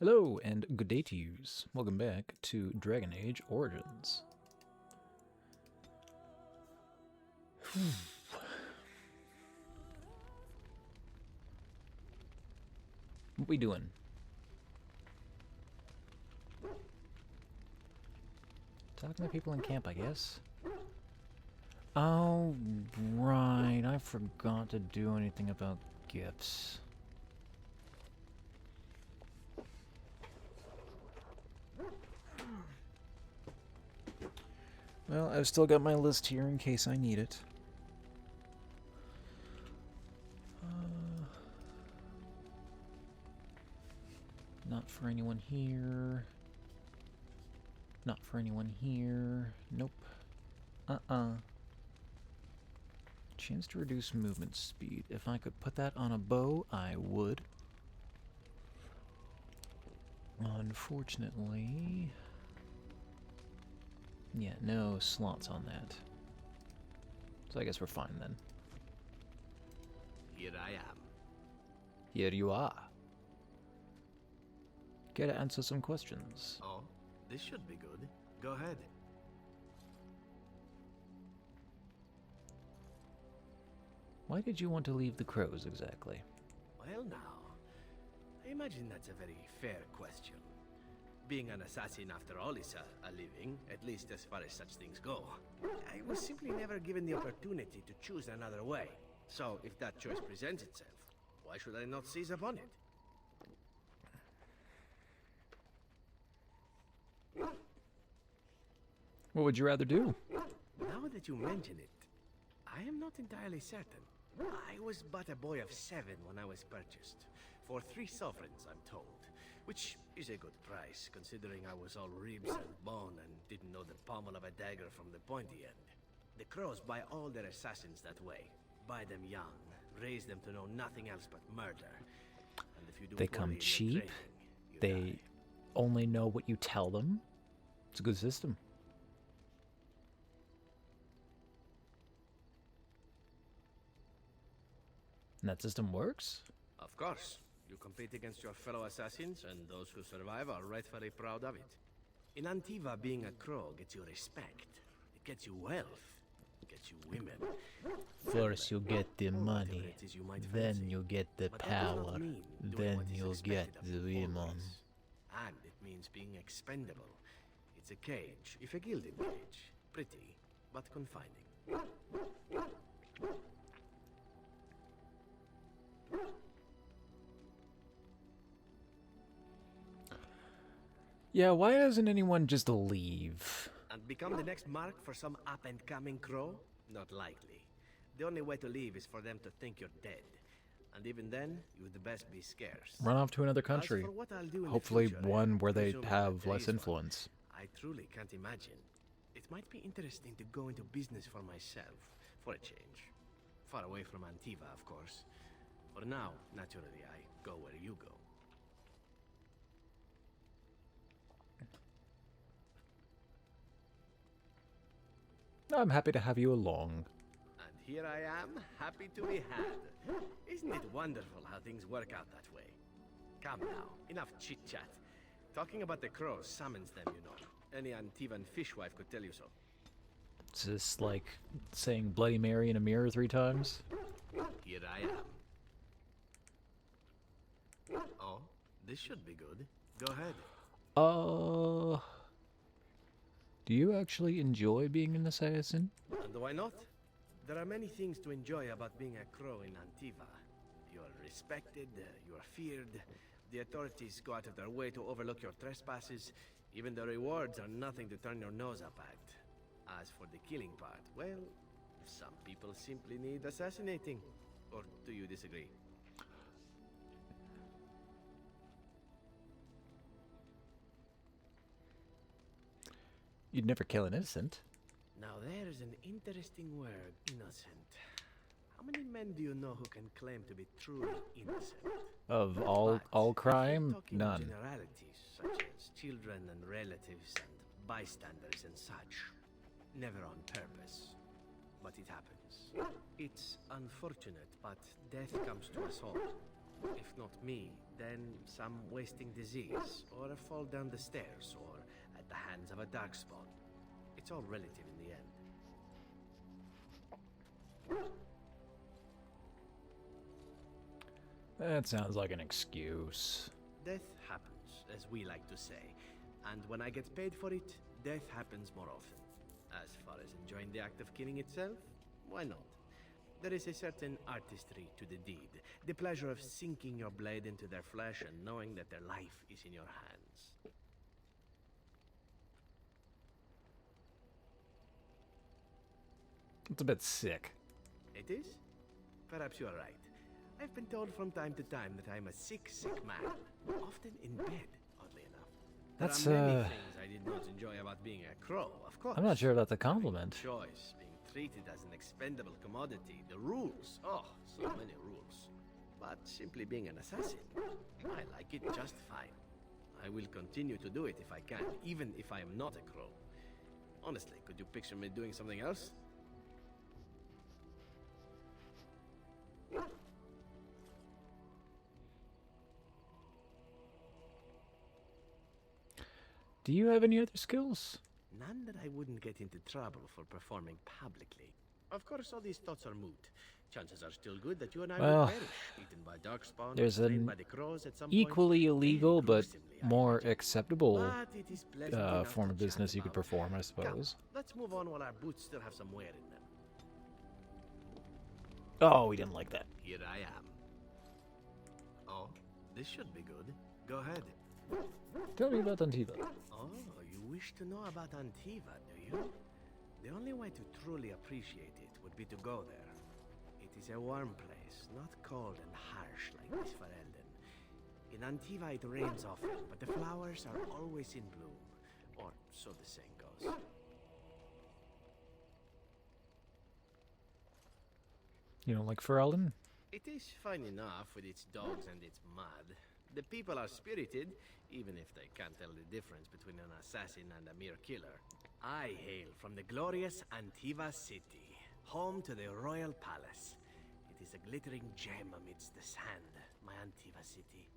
Hello and good day to yous. Welcome back to Dragon Age Origins. What we doing? Talking to people in camp, I guess. Oh, right. I forgot to do anything about gifts. Well, I've still got my list here in case I need it. Not for anyone here. Not for anyone here. Nope. Chance to reduce movement speed. If I could put that on a bow, I would. Unfortunately... yeah, no slots on that. So I guess we're fine then. Here I am. Here you are. Care to answer some questions? Oh, this should be good. Go ahead. Why did you want to leave the Crows exactly? Well now, I imagine that's a very fair question. Being an assassin after all is a living, at least as far as such things go. I was simply never given the opportunity to choose another way. So if that choice presents itself, why should I not seize upon it? What would you rather do? Now that you mention it, I am not entirely certain. I was but a boy of 7 when I was purchased. For 3 sovereigns, I'm told. Which is a good price, considering I was all ribs and bone and didn't know the pommel of a dagger from the pointy end. The Crows buy all their assassins that way. Buy them young, raise them to know nothing else but murder. And if you do They come poorly in cheap. training, you They die. only know what you tell them. It's a good system. And that system works? Of course. You compete against your fellow assassins, and those who survive are rightfully proud of it. In Antiva, being a crow gets you respect. It gets you wealth. It gets you women. First you get the Whatever money, it is you might then fancy. you get the But that does not power, mean doing then what is you'll get expected of the you women. always. And it means being expendable. It's a cage, if a gilded cage. Pretty, but confining. Yeah, why doesn't anyone just leave? And become the next mark for some up-and-coming crow? Not likely. The only way to leave is for them to think you're dead. And even then, you'd best be scarce. Run off to another As country. for what I'll do in the Hopefully future, one where they presumably have there less is one, influence. I truly can't imagine. It might be interesting to go into business for myself, for a change. Far away from Antiva, of course. For now, naturally, I go where you go. I'm happy to have you along. And here I am, happy to be had. Isn't it wonderful how things work out that way? Come now, enough chit-chat. Talking about the crows summons them, you know. Any Antivan fishwife could tell you so. Is this like saying Bloody Mary in a mirror 3 times? Here I am. Oh, this should be good. Go ahead. Do you actually enjoy being an assassin? And why not? There are many things to enjoy about being a crow in Antiva. You're respected, you're feared. The authorities go out of their way to overlook your trespasses. Even the rewards are nothing to turn your nose up at. As for the killing part, well, some people simply need assassinating. Or do you disagree? You'd never kill an innocent. Now there's an interesting word, innocent. How many men do you know who can claim to be truly innocent? Of But all if you're crime, talking none. generalities, such as children and relatives and bystanders and such. Never on purpose. But it happens. It's unfortunate, but death comes to us all. If not me, then some wasting disease, or a fall down the stairs, or at the hands of a darkspawn. It's all relative in the end. That sounds like an excuse. Death happens, as we like to say, and when I get paid for it, death happens more often. As far as enjoying the act of killing itself, why not? There is a certain artistry to the deed, the pleasure of sinking your blade into their flesh and knowing that their life is in your hands. It's a bit sick. It is? Perhaps you are right. I've been told from time to time that I'm a sick, sick man, often in bed, oddly enough. That's, there are many things I did not enjoy about being a crow, of course. I'm not sure that's a compliment. Choice, being treated as an expendable commodity, the rules, oh, so many rules. But simply being an assassin, I like it just fine. I will continue to do it if I can, even if I am not a crow. Honestly, could you picture me doing something else? Do you have any other skills? None that I wouldn't get into trouble for performing publicly. Of course, all these thoughts are moot. Chances are still good that you and I Well, will perish, eaten by darkspawn, there's slain an by the crows at some point. Equally illegal but Gruesomely, I more imagine. acceptable But it is pleasant enough form to of chat business you could about. perform, I Come, suppose. let's move on while our boots still have some wear in them. Oh, we didn't like that. Here I am. Oh, this should be good. Go ahead. Tell me about Antiva. Oh, you wish to know about Antiva, do you? The only way to truly appreciate it would be to go there. It is a warm place, not cold and harsh like this Ferelden. In Antiva it rains often, but the flowers are always in bloom. Or so the saying goes. You don't like Ferelden? It is fine enough with its dogs and its mud. The people are spirited, even if they can't tell the difference between an assassin and a mere killer. I hail from the glorious Antiva city, home to the royal palace. It is a glittering gem amidst the sand, my Antiva city.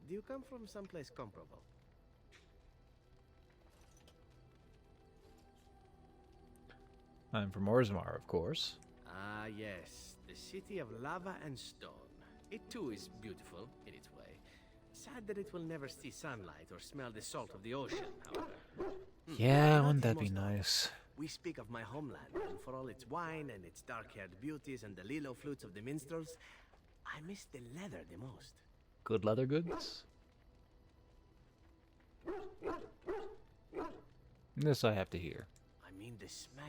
Do you come from someplace comparable? I'm from Orzammar, of course. Ah, yes, the city of lava and stone. It too is beautiful in its way. Sad that it will never see sunlight or smell the salt of the ocean, however. Yeah, Not wouldn't that the be most nice? We speak of my homeland, and for all its wine and its dark-haired beauties and the lilo flutes of the minstrels, I miss the leather the most. Good leather goods? This I have to hear. I mean the smell.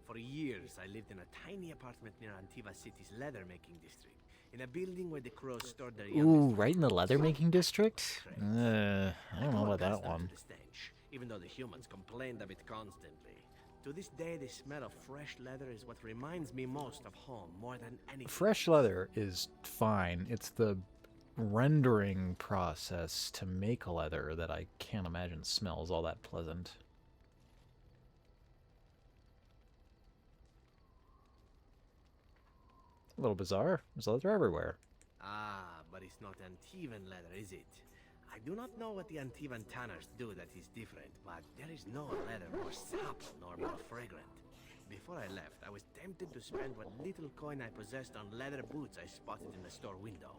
For years, I lived in a tiny apartment near Antiva City's leather-making district, in a building where the crows stored their youngest. Ooh, right in the leather making district? I don't know grew about that accustomed one. to the stench, even though the humans complained of it constantly. To this day, the smell of fresh leather is what reminds me most of home more than anything. Fresh leather is fine. It's the rendering process to make leather that I can't imagine smells all that pleasant. A little bizarre. There's leather everywhere. Ah, but it's not Antivan leather, is it? I do not know what the Antivan tanners do that is different, but there is no leather more supple nor more fragrant. Before I left, I was tempted to spend what little coin I possessed on leather boots I spotted in the store window.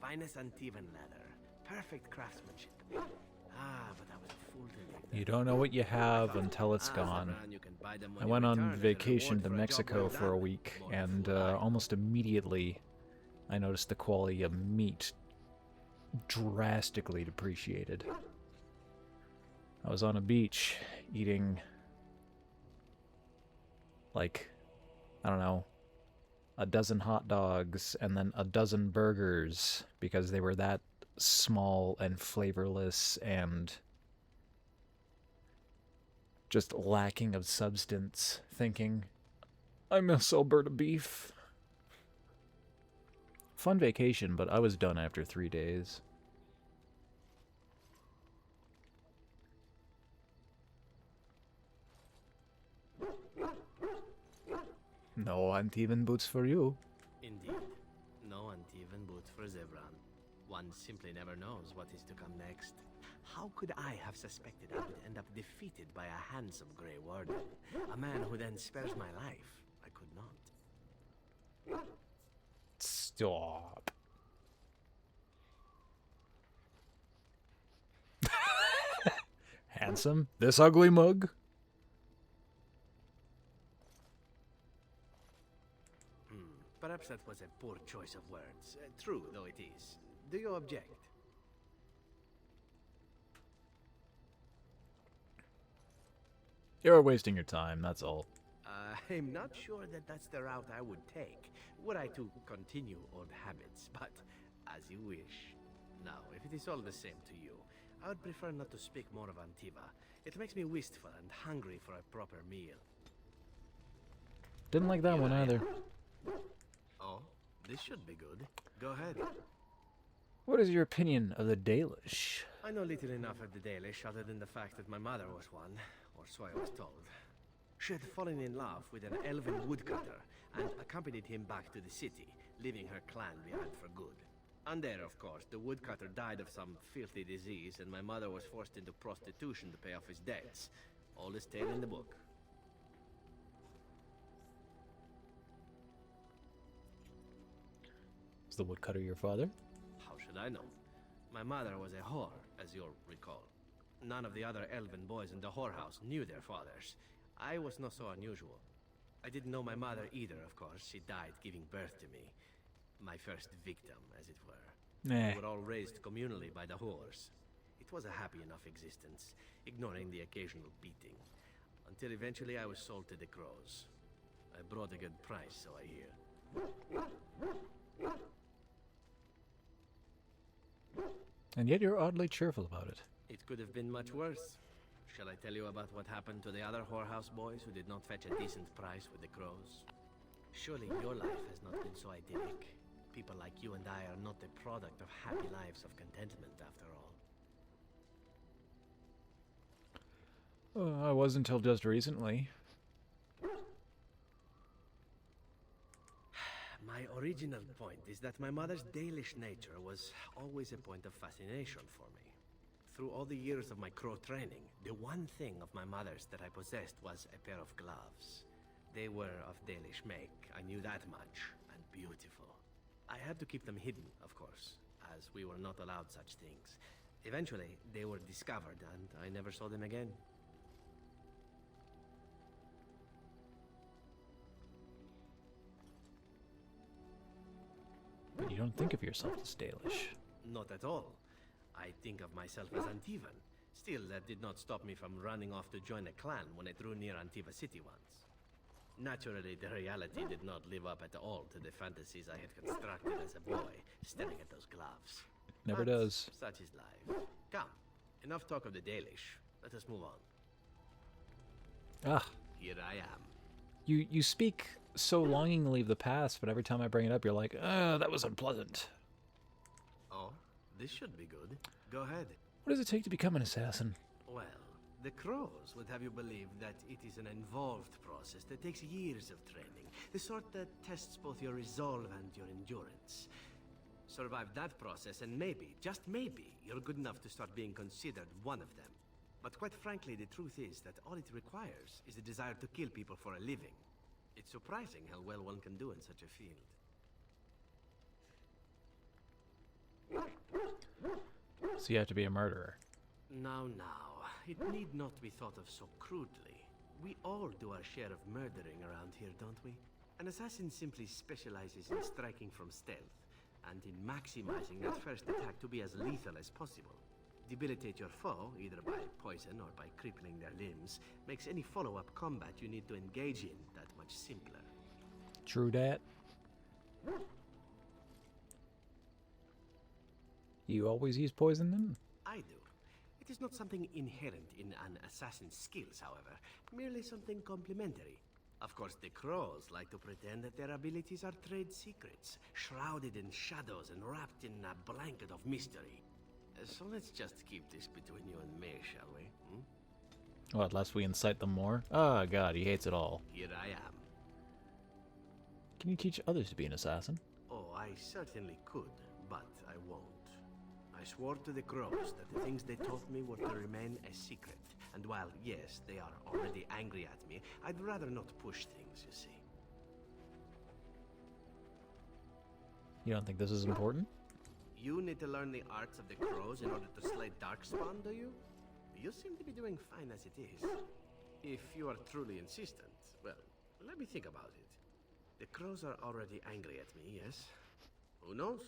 Finest Antivan leather. Perfect craftsmanship. Ah, but I was a fool to leave them. You don't know what you have until it's gone. Zebran, you can buy them when I you went on return as a vacation reward to for a job Mexico well for a done. week, More and fly. almost immediately I noticed the quality of meat drastically depreciated. I was on a beach eating, like, I don't know, a dozen hot dogs and then a dozen burgers because they were that small and flavorless and just lacking of substance, thinking, I miss Alberta beef. Fun vacation, but I was done after 3 days. No Antivan boots for you. Indeed. No Antivan boots for Zebran. One simply never knows what is to come next. How could I have suspected I would end up defeated by a handsome Grey Warden? A man who then spares my life? I could not. Stop. Handsome? This ugly mug? Perhaps that was a poor choice of words. True, though it is. Do you object? You're wasting your time, that's all. I'm not sure that that's the route I would take, were I to continue old habits, but as you wish. Now, if it is all the same to you, I would prefer not to speak more of Antiva. It makes me wistful and hungry for a proper meal. Didn't like that one either. Oh, this should be good. Go ahead. What is your opinion of the Dalish? I know little enough of the Dalish other than the fact that my mother was one, or so I was told. She had fallen in love with an elven woodcutter and accompanied him back to the city, leaving her clan behind for good. And there, of course, the woodcutter died of some filthy disease and my mother was forced into prostitution to pay off his debts. Oldest tale in the book. Is the woodcutter your father? How should I know? My mother was a whore, as you'll recall. None of the other elven boys in the whorehouse knew their fathers. I was not so unusual. I didn't know my mother either, of course. She died giving birth to me. My first victim, as it were. Nah. We were all raised communally by the whores. It was a happy enough existence, ignoring the occasional beating. Until eventually I was sold to the crows. I brought a good price, so I hear. And yet you're oddly cheerful about it. It could have been much worse. Shall I tell you about what happened to the other whorehouse boys who did not fetch a decent price with the crows? Surely your life has not been so idyllic. People like you and I are not the product of happy lives of contentment, after all. I was until just recently. My original point is that my mother's Dalish nature was always a point of fascination for me. Through all the years of my crow training, the one thing of my mother's that I possessed was a pair of gloves. They were of Dalish make, I knew that much, and beautiful. I had to keep them hidden, of course, as we were not allowed such things. Eventually, they were discovered, and I never saw them again. But you don't think of yourself as Dalish. Not at all. I think of myself as Antivan. Still, that did not stop me from running off to join a clan when I drew near Antiva City once. Naturally, the reality did not live up at all to the fantasies I had constructed as a boy, staring at those gloves. Never But does. such is life. Come, enough talk of the Dalish. Let us move on. Ah, Here I am. you speak so longingly of the past, but every time I bring it up, you're like, that was unpleasant. Oh, this should be good. Go ahead. What does it take to become an assassin? Well, the crows would have you believe that it is an involved process that takes years of training. The sort that tests both your resolve and your endurance. Survive that process and maybe, just maybe, you're good enough to start being considered one of them. But quite frankly, the truth is that all it requires is a desire to kill people for a living. It's surprising how well one can do in such a field. So you have to be a murderer. Now, it need not be thought of so crudely. We all do our share of murdering around here, don't we? An assassin simply specializes in striking from stealth, and in maximizing that first attack to be as lethal as possible. Debilitate your foe, either by poison or by crippling their limbs, makes any follow-up combat you need to engage in that much simpler. True dat. You always use poison then? I do. It is not something inherent in an assassin's skills, however, merely something complementary. Of course, the crows like to pretend that their abilities are trade secrets, shrouded in shadows and wrapped in a blanket of mystery. So let's just keep this between you and me, shall we? What, lest we incite them more? Oh god, he hates it all. Here I am. Can you teach others to be an assassin? Oh, I certainly could, but I won't. I swore to the crows that the things they taught me were to remain a secret. And while, yes, they are already angry at me, I'd rather not push things, you see. You don't think this is important? You need to learn the arts of the crows in order to slay Darkspawn, do you? You seem to be doing fine as it is. If you are truly insistent, well, let me think about it. The crows are already angry at me, yes? Who knows?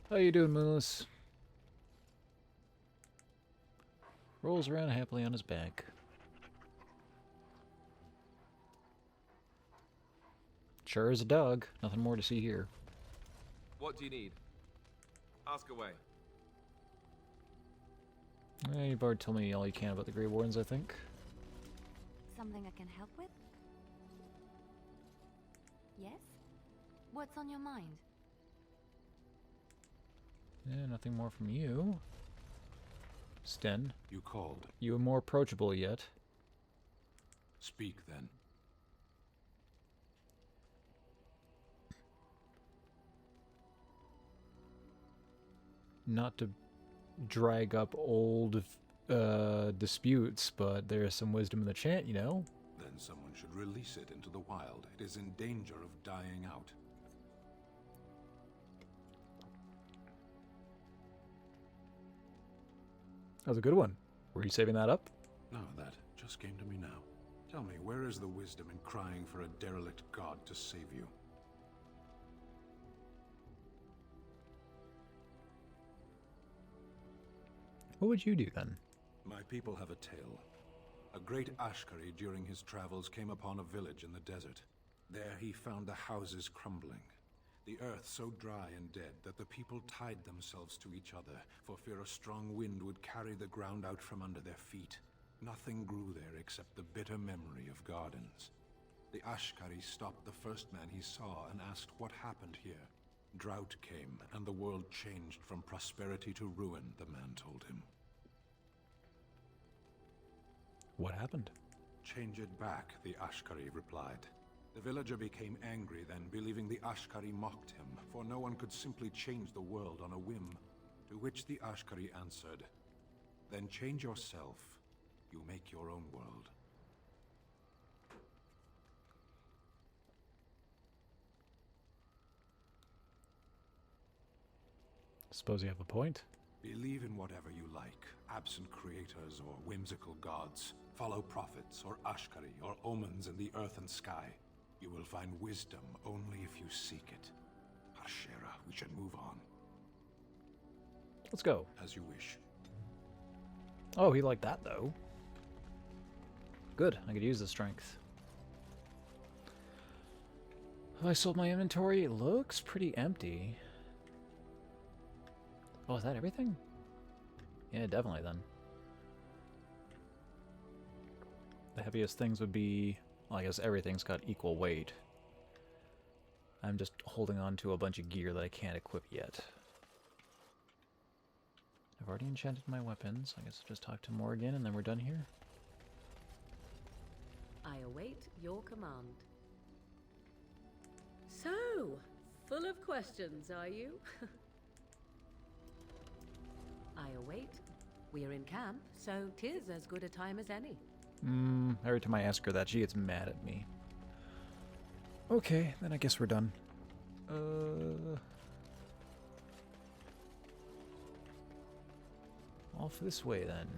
How you doing, Moonless? Rolls around happily on his back. Sure is a dog. Nothing more to see here. What do you need? Ask away. You've already told me all you can about the Grey Wardens, I think. Something I can help with? Yes? What's on your mind? Yeah, nothing more from you. Sten, You called. you are more approachable yet. Speak, then. Not to drag up old disputes, but there's some wisdom in the chant, you know? Then someone should release it into the wild. It is in danger of dying out. That was a good one. Were you saving that up? No, that just came to me now. Tell me, where is the wisdom in crying for a derelict god to save you? What would you do then? My people have a tale. A great Ashkari during his travels came upon a village in the desert. There he found the houses crumbling, the earth so dry and dead that the people tied themselves to each other for fear a strong wind would carry the ground out from under their feet. Nothing grew there except the bitter memory of gardens. The Ashkari stopped the first man he saw and asked what happened here. Drought came, and the world changed from prosperity to ruin, the man told him. What happened? Change it back, the Ashkari replied. The villager became angry then, believing the Ashkari mocked him, for no one could simply change the world on a whim. To which the Ashkari answered, "Then change yourself. You make your own world." Suppose you have a point. Believe in whatever you like, absent creators or whimsical gods. Follow prophets or Ashkari or omens in the earth and sky. You will find wisdom only if you seek it. Harshera, we should move on. Let's go. As you wish. Oh, he liked that, though. Good, I could use the strength. Have I sold my inventory? It looks pretty empty. Oh, is that everything? Yeah, definitely then. The heaviest things would be... Well, I guess everything's got equal weight. I'm just holding on to a bunch of gear that I can't equip yet. I've already enchanted my weapons. I guess I'll just talk to Morgan and then we're done here. I await your command. So, full of questions, are you? I await. We're in camp, so 'tis as good a time as any. Every time I ask her that, she gets mad at me. Okay, then I guess we're done. Off this way, then.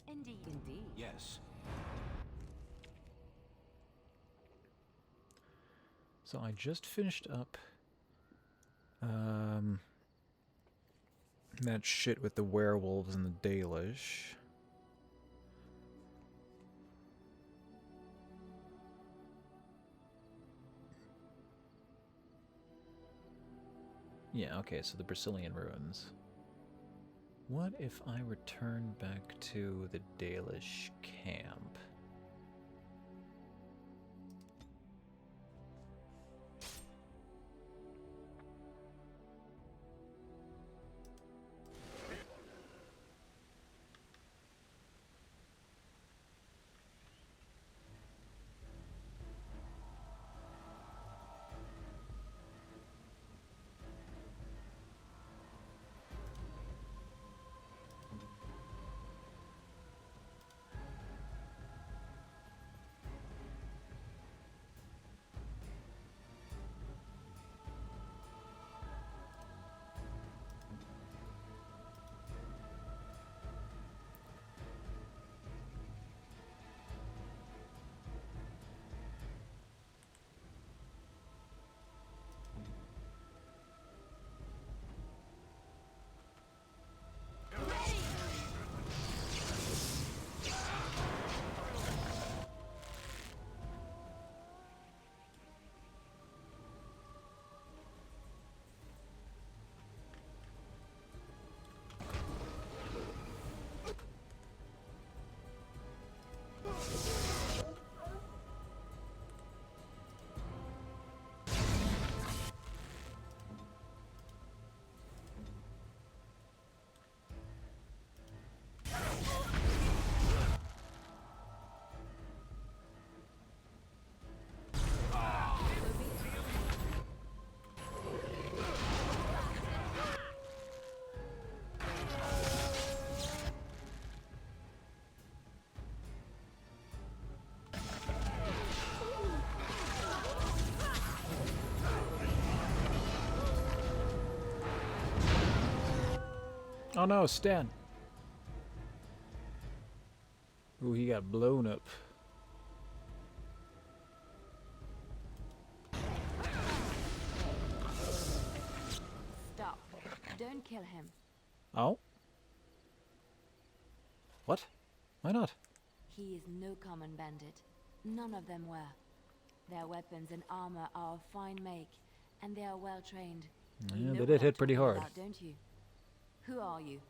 Indeed. Indeed. Yes. So I just finished up that shit with the werewolves and the Dalish. Yeah, okay, so the Brazilian ruins. What if I return back to the Dalish camp? Oh no, Stan. Ooh, he got blown up. Stop. Don't kill him. Oh? What? Why not? He is no common bandit. None of them were. Their weapons and armor are of fine make, and they are well trained. You Yeah, know they what did I'm hit pretty talking hard. about, don't you? Who are you?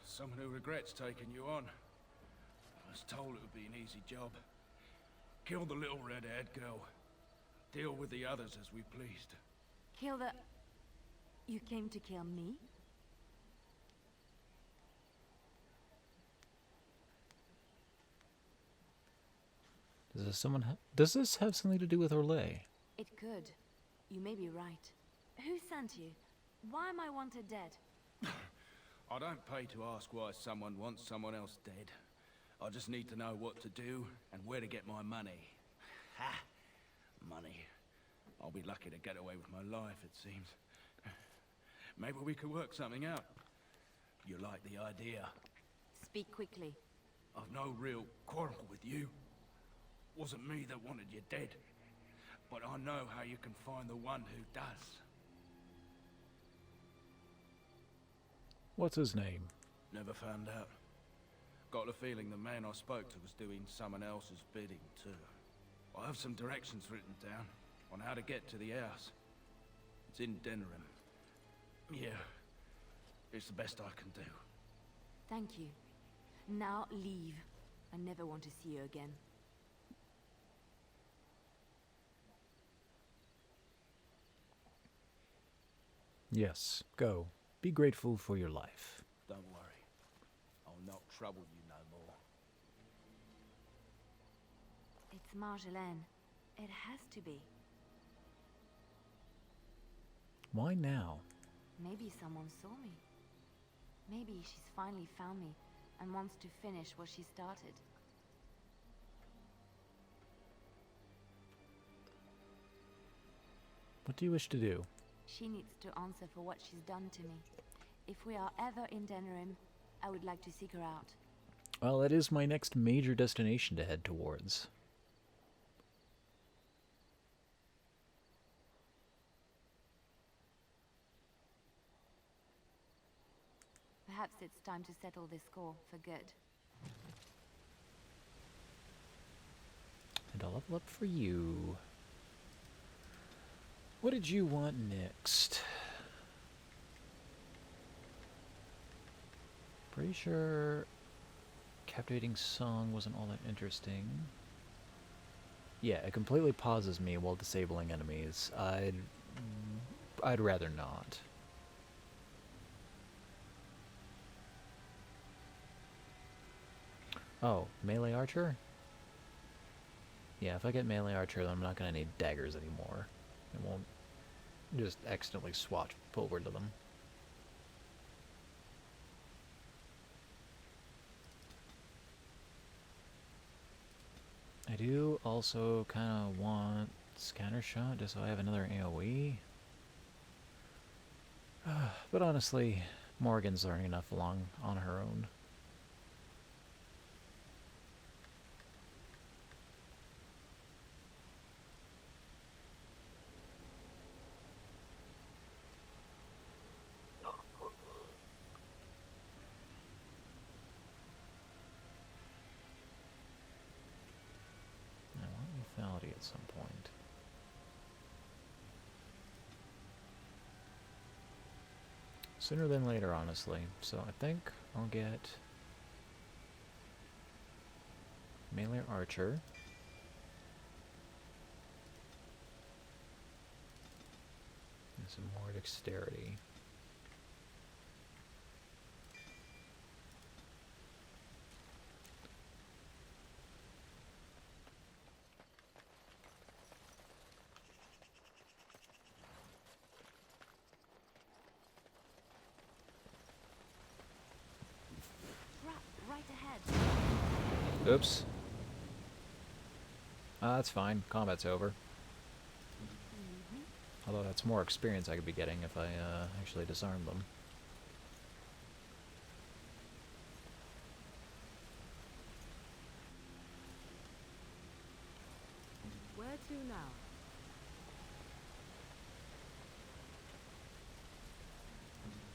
Someone who regrets taking you on. I was told it would be an easy job. Kill the little red-haired girl. Deal with the others as we pleased. Kill the... You came to kill me? Does this have something to do with Orlais? It could. You may be right. Who sent you? Why am I wanted dead? I don't pay to ask why someone wants someone else dead. I just need to know what to do and where to get my money. Ha! Money. I'll be lucky to get away with my life, it seems. Maybe we could work something out. You like the idea? Speak quickly. I've no real quarrel with you. Wasn't me that wanted you dead. But I know how you can find the one who does. What's his name? Never found out. Got the feeling the man I spoke to was doing someone else's bidding, too. I have some directions written down on how to get to the house. It's in Denerim. Yeah, it's the best I can do. Thank you. Now leave. I never want to see you again. Yes, go. Be grateful for your life. Don't worry. I'll not trouble you no more. It's Marjolaine. It has to be. Why now? Maybe someone saw me. Maybe she's finally found me and wants to finish what she started. What do you wish to do? She needs to answer for what she's done to me. If we are ever in Denerim, I would like to seek her out. Well, that is my next major destination to head towards. Perhaps it's time to settle this score for good. And I'll level up for you. What did you want next? Pretty sure captivating song wasn't all that interesting. Yeah, it completely pauses me while disabling enemies. I'd rather not. Oh, melee archer? Yeah, if I get melee archer, then I'm not gonna need daggers anymore. It won't just accidentally swatch over to them. I do also kind of want scanner shot just so I have another AoE. But honestly, Morgan's learning enough along on her own. I want lethality at some point. Sooner than later, honestly. So I think I'll get melee archer. And some more dexterity. Right ahead. Oops. That's fine. Combat's over. Although that's more experience I could be getting if I actually disarm them. to now?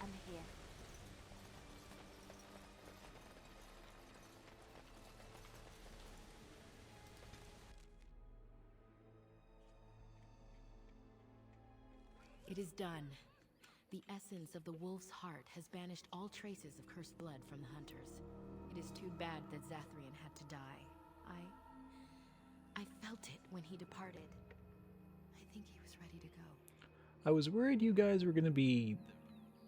I'm here. It is done. The essence of the wolf's heart has banished all traces of cursed blood from the hunters. It is too bad that Zathrian had to die. I felt it when he departed. I think he was ready to go. I was worried you guys were going to be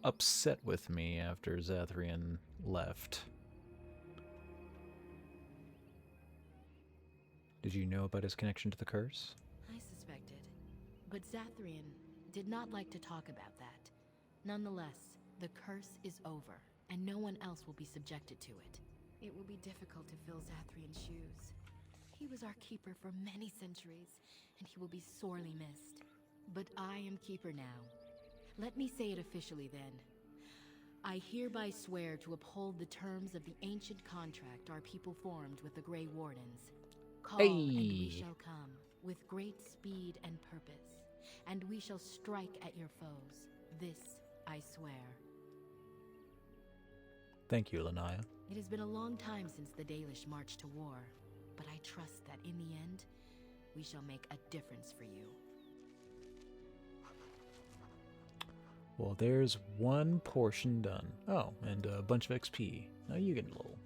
upset with me after Zathrian left. Did you know about his connection to the curse? I suspected. But Zathrian did not like to talk about that. Nonetheless, the curse is over, and no one else will be subjected to it. It will be difficult to fill Zathrian's shoes. He was our keeper for many centuries, and he will be sorely missed. But I am keeper now. Let me say it officially then. I hereby swear to uphold the terms of the ancient contract our people formed with the Grey Wardens. Call, and we shall come, with great speed and purpose, and we shall strike at your foes. This I swear. Thank you, Lanaya. It has been a long time since the Dalish marched to war, but I trust that in the end, we shall make a difference for you. Well, there's one portion done. Oh, and a bunch of XP. Now you get a little.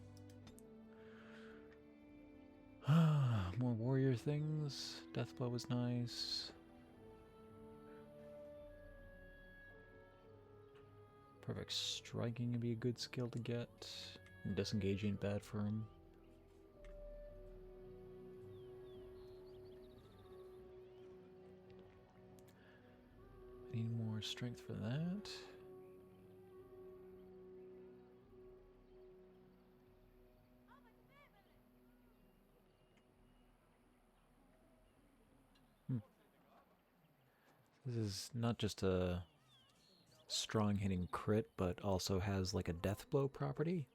More warrior things. Deathblow was nice. Perfect striking would be a good skill to get. And disengaging ain't bad for him. Need more strength for that. This is not just a strong hitting crit, but also has like a death blow property.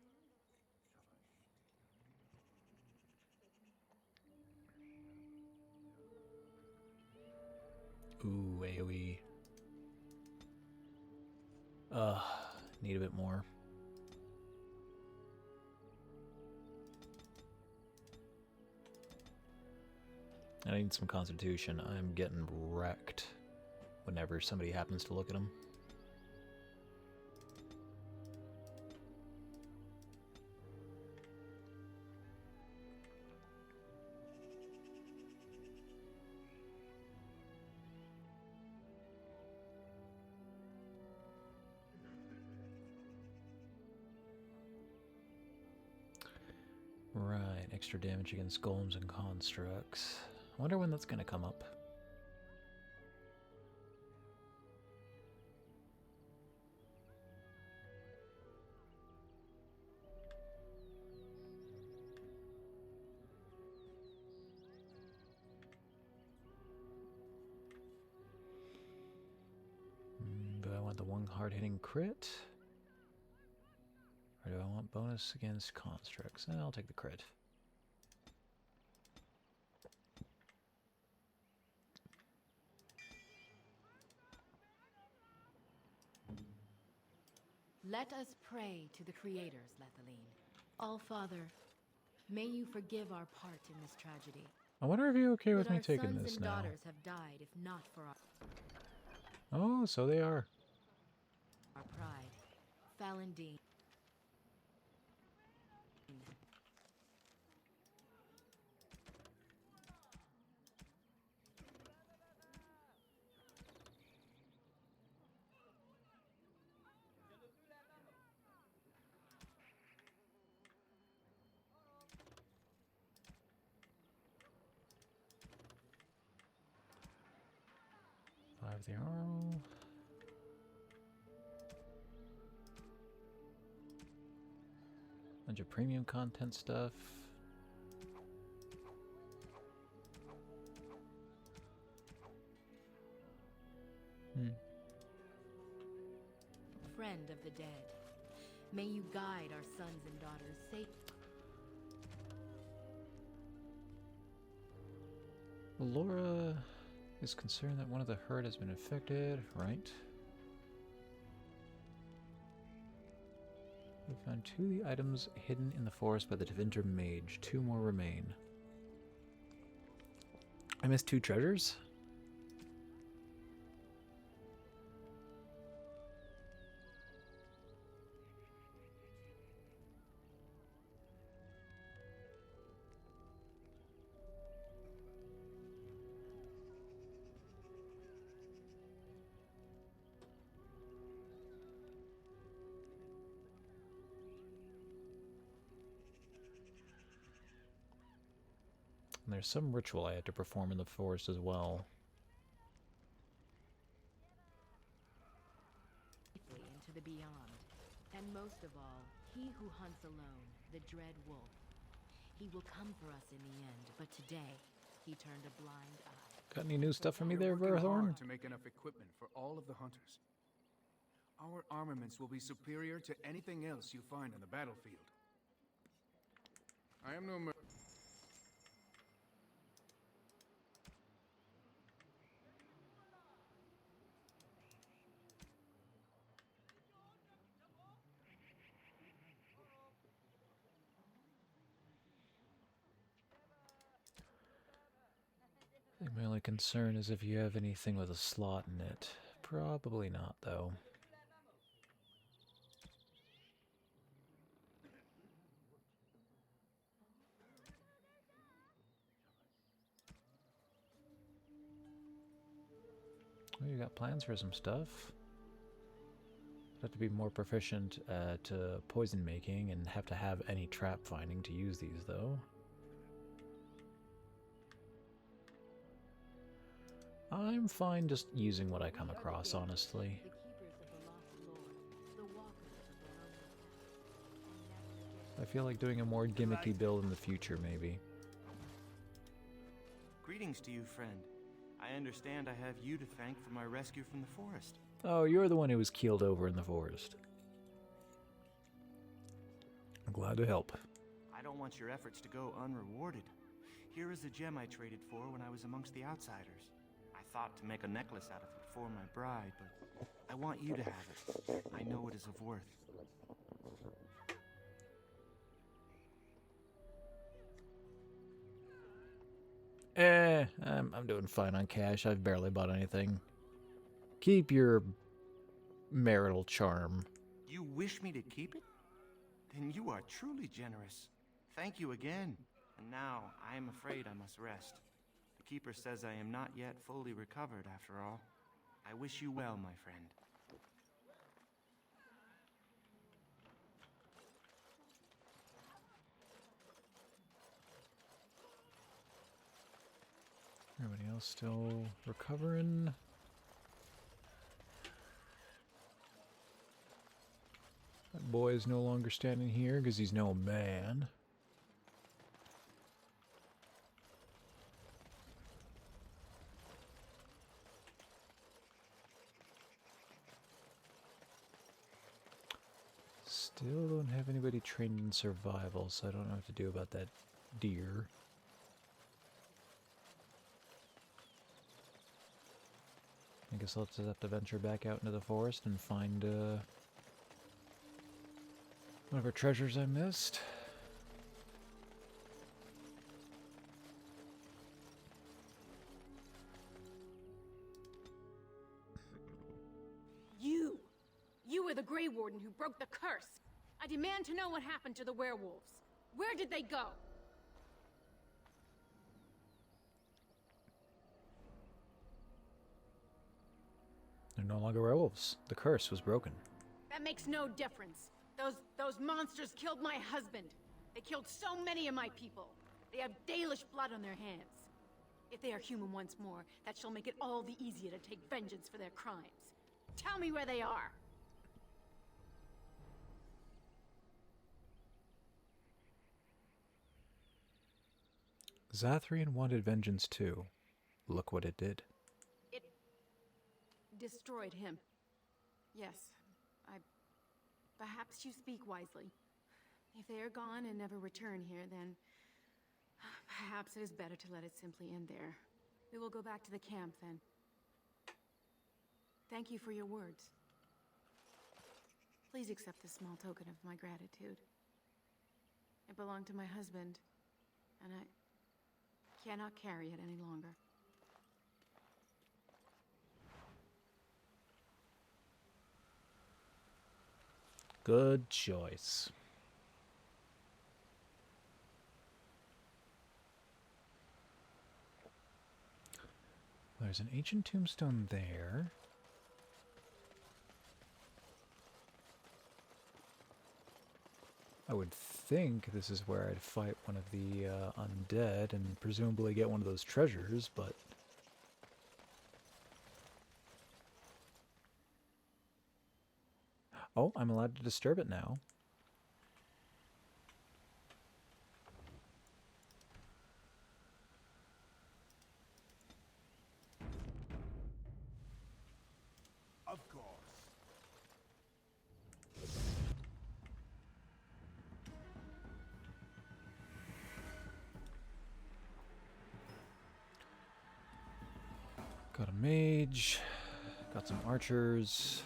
Ooh, AoE. Need a bit more. I need some constitution. I'm getting wrecked whenever somebody happens to look at him. Right, extra damage against golems and constructs. I wonder when that's going to come up. Do I want the one hard-hitting crit? Or do I want bonus against constructs? I'll take the crit. Let us pray to the creators, Lethaline. All-Father, may you forgive our part in this tragedy. I wonder if you're okay with But me our taking sons this and now. daughters have died if not for Oh, so they are. our pride. Falendine. Five the arrow. Bunch of premium content stuff. Friend of the dead, may you guide our sons and daughters safe. Laura is concerned that one of the herd has been infected, right? We found 2 of the items hidden in the forest by the Tevinter mage. 2 more remain. I missed 2 treasures? And there's some ritual I had to perform in the forest as well. Safely into the beyond. And most of all, he who hunts alone, the Dread Wolf. He will come for us in the end, but today, he turned a blind eye. Got any new stuff for me there, We're working Verthorn? hard to make enough equipment for all of the hunters. Our armaments will be superior to anything else you find on the battlefield. I am no mer- I think my only concern is if you have anything with a slot in it. Probably not, though. Oh, you got plans for some stuff? Have to be more proficient at poison making and have to have any trap finding to use these, though. I'm fine just using what I come across, honestly. The keepers of the lost lore, the walkers of the lonely path. I feel like doing a more gimmicky build in the future, maybe. Greetings to you, friend. I understand I have you to thank for my rescue from the forest. Oh, you're the one who was keeled over in the forest. I'm glad to help. I don't want your efforts to go unrewarded. Here is a gem I traded for when I was amongst the outsiders. I thought to make a necklace out of it for my bride, but I want you to have it. I know it is of worth. I'm doing fine on cash. I've barely bought anything. Keep your marital charm. You wish me to keep it? Then you are truly generous. Thank you again. And now I am afraid I must rest. The keeper says I am not yet fully recovered after all. I wish you well, my friend. Everybody else still recovering? That boy is no longer standing here because he's no man. Still don't have anybody trained in survival, so I don't know what to do about that deer. I guess I'll just have to venture back out into the forest and find whatever treasures I missed. You were the Grey Warden who broke the curse. I demand to know what happened to the werewolves. Where did they go? They're no longer werewolves. The curse was broken. That makes no difference. Those monsters killed my husband. They killed so many of my people. They have Dalish blood on their hands. If they are human once more, that shall make it all the easier to take vengeance for their crimes. Tell me where they are. Zathrian wanted vengeance too. Look what it did. It destroyed him. Yes, perhaps you speak wisely. If they are gone and never return here, then perhaps it is better to let it simply end there. We will go back to the camp then. Thank you for your words. Please accept this small token of my gratitude. It belonged to my husband, and I cannot carry it any longer. Good choice. There's an ancient tombstone there. I would think this is where I'd fight one of the undead and presumably get one of those treasures, but... Oh, I'm allowed to disturb it now. Of course. Got a mage, got some archers.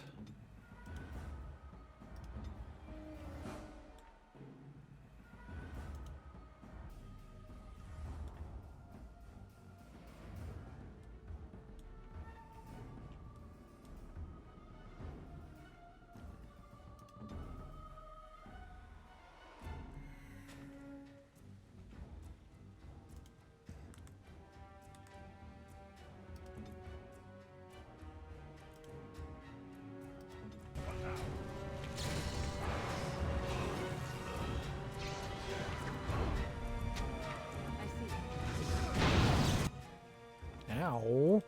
Ow.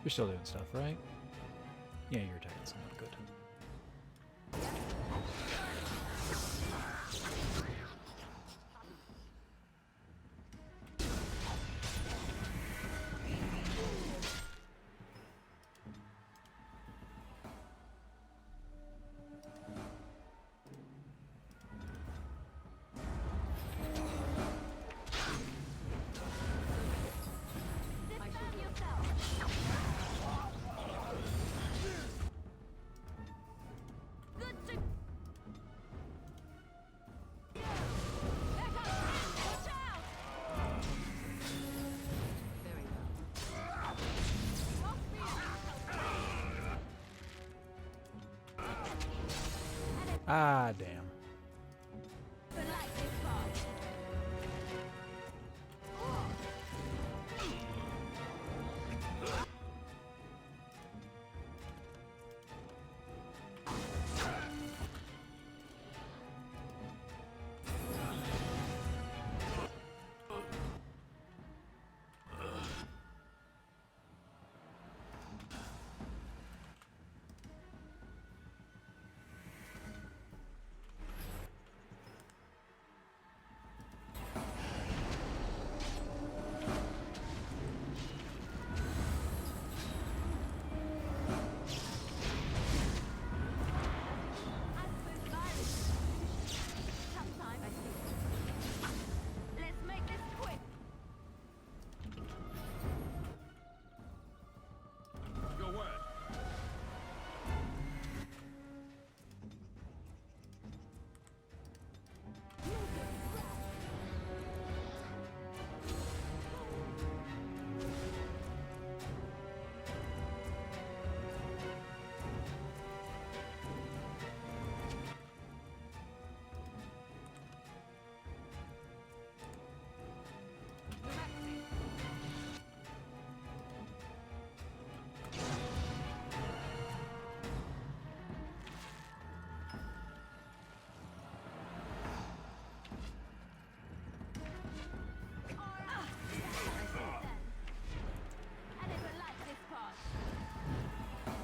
You're still doing stuff, right? Yeah, you're attacking someone. Good. Ah, damn.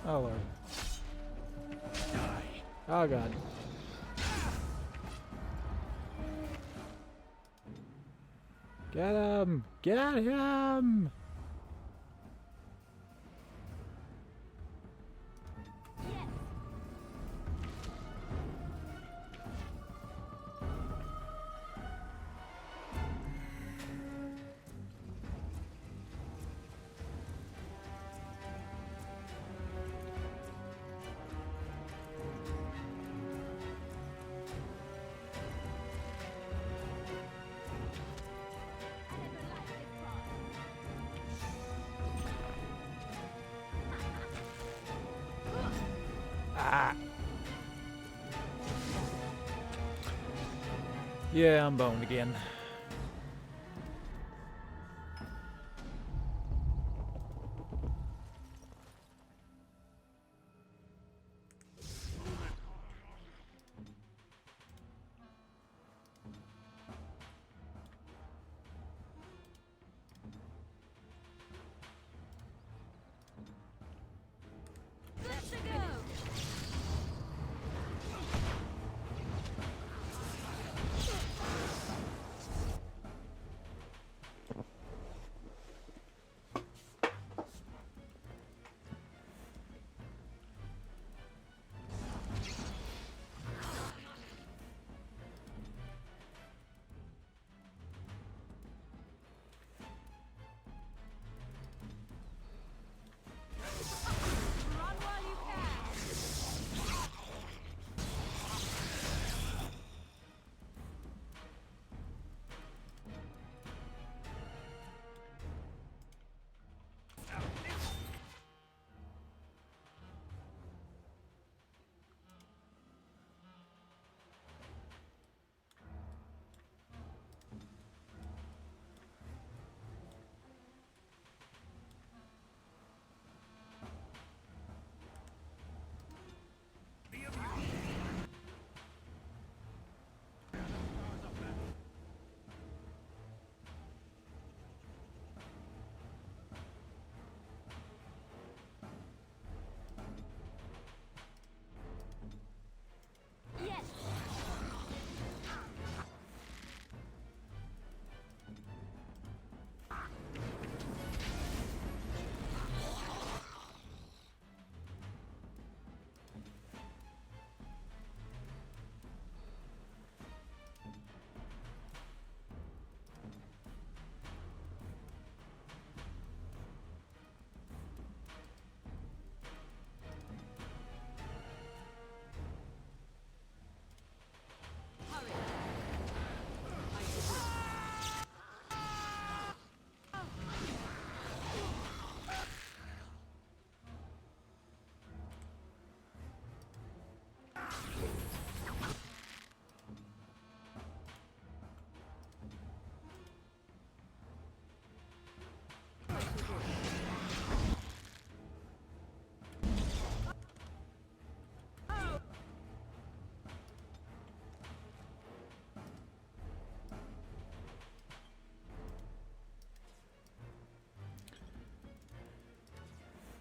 Oh lord. Oh god. Get him! Get him! Yeah, I'm boned again.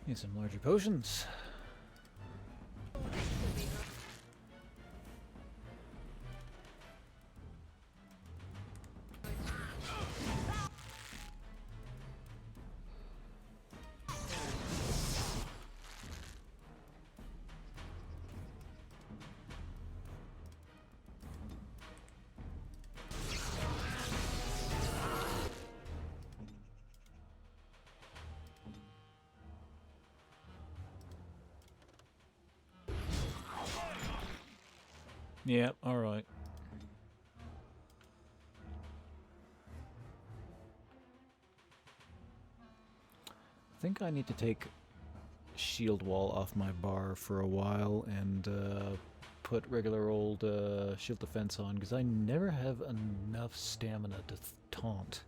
Need some larger potions. Yeah, alright. I think I need to take shield wall off my bar for a while and put regular old shield defense on, because I never have enough stamina to taunt.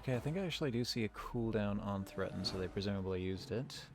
Okay, I think I actually do see a cooldown on Threaten, so they presumably used it.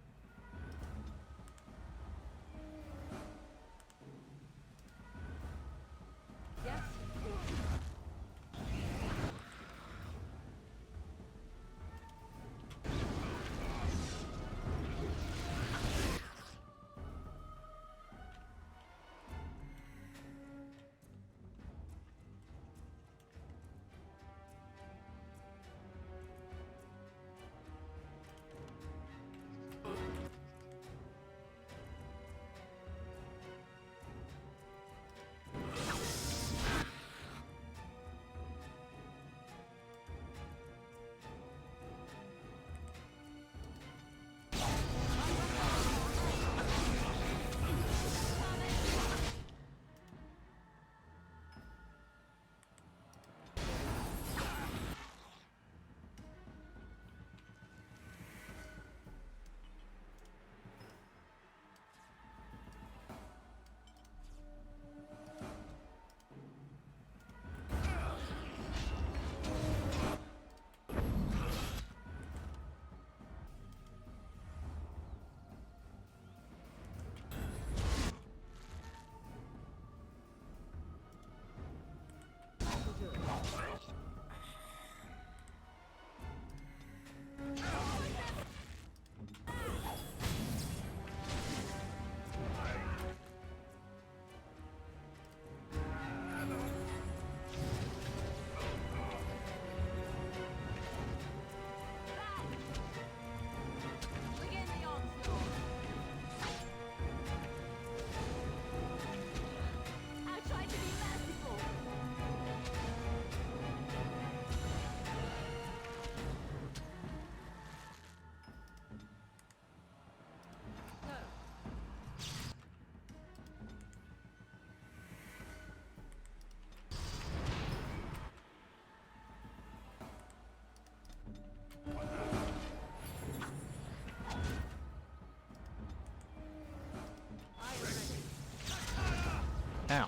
Ow.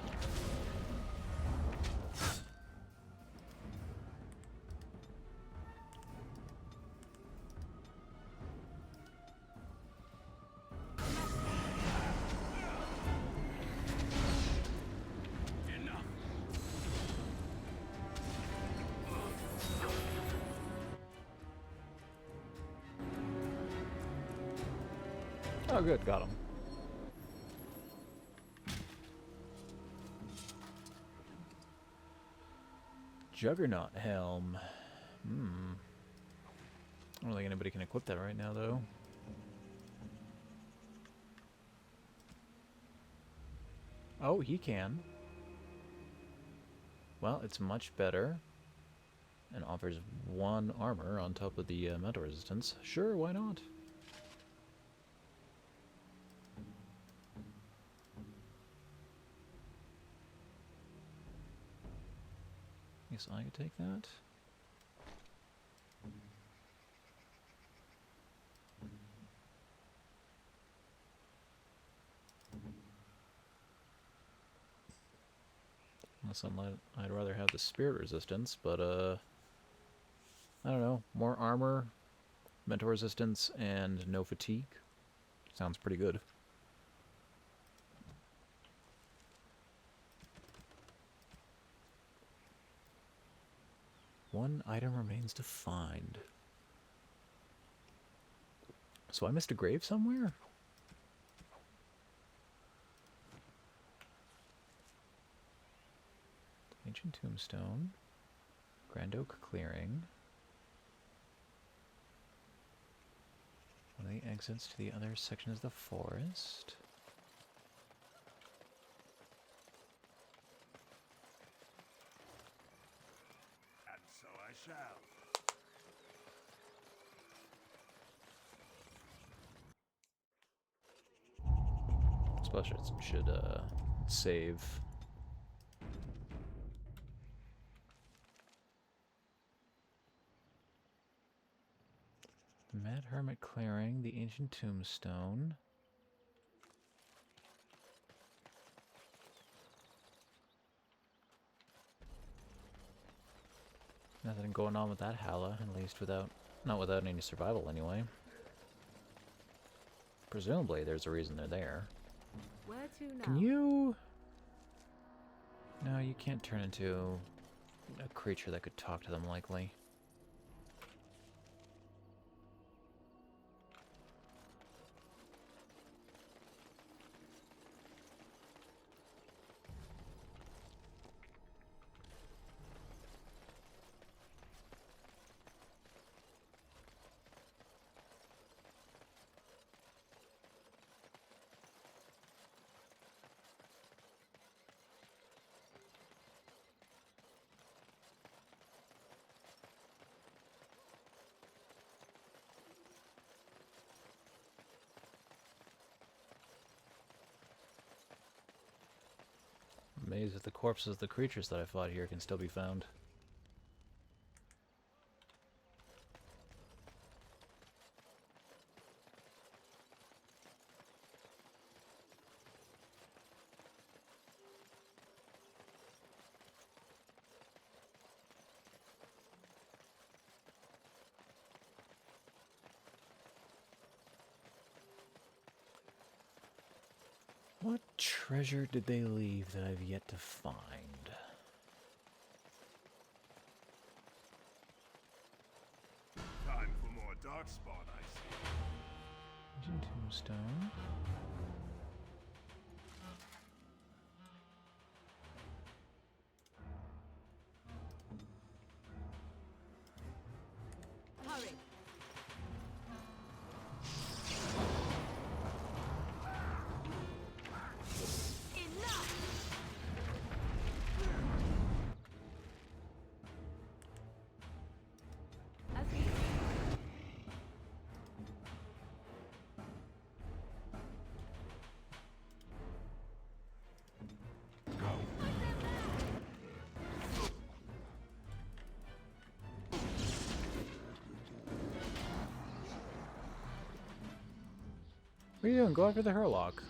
Oh good, got him. Juggernaut Helm. I don't think anybody can equip that right now, though. Oh, he can. Well, it's much better. And offers 1 armor on top of the metal resistance. Sure, why not? Guess I could take that. Unless I'd rather have the spirit resistance, but I don't know. More armor, mental resistance, and no fatigue. Sounds pretty good. One item remains to find. So I missed a grave somewhere? Ancient Tombstone. Grand Oak Clearing. One of the exits to the other section is the forest. And so I shall. Especially should save. The Mad Hermit Clearing, the Ancient Tombstone. Nothing going on with that Hala, at least not without any survival anyway. Presumably there's a reason they're there. Where to now? Can you... No, you can't turn into a creature that could talk to them, likely. Amazed if the corpses of the creatures that I fought here can still be found. What treasure did they leave that I've yet to find? Time for more darkspawn, I see. Ancient tombstone. Hurry. What are you doing? Go after the Hurlock.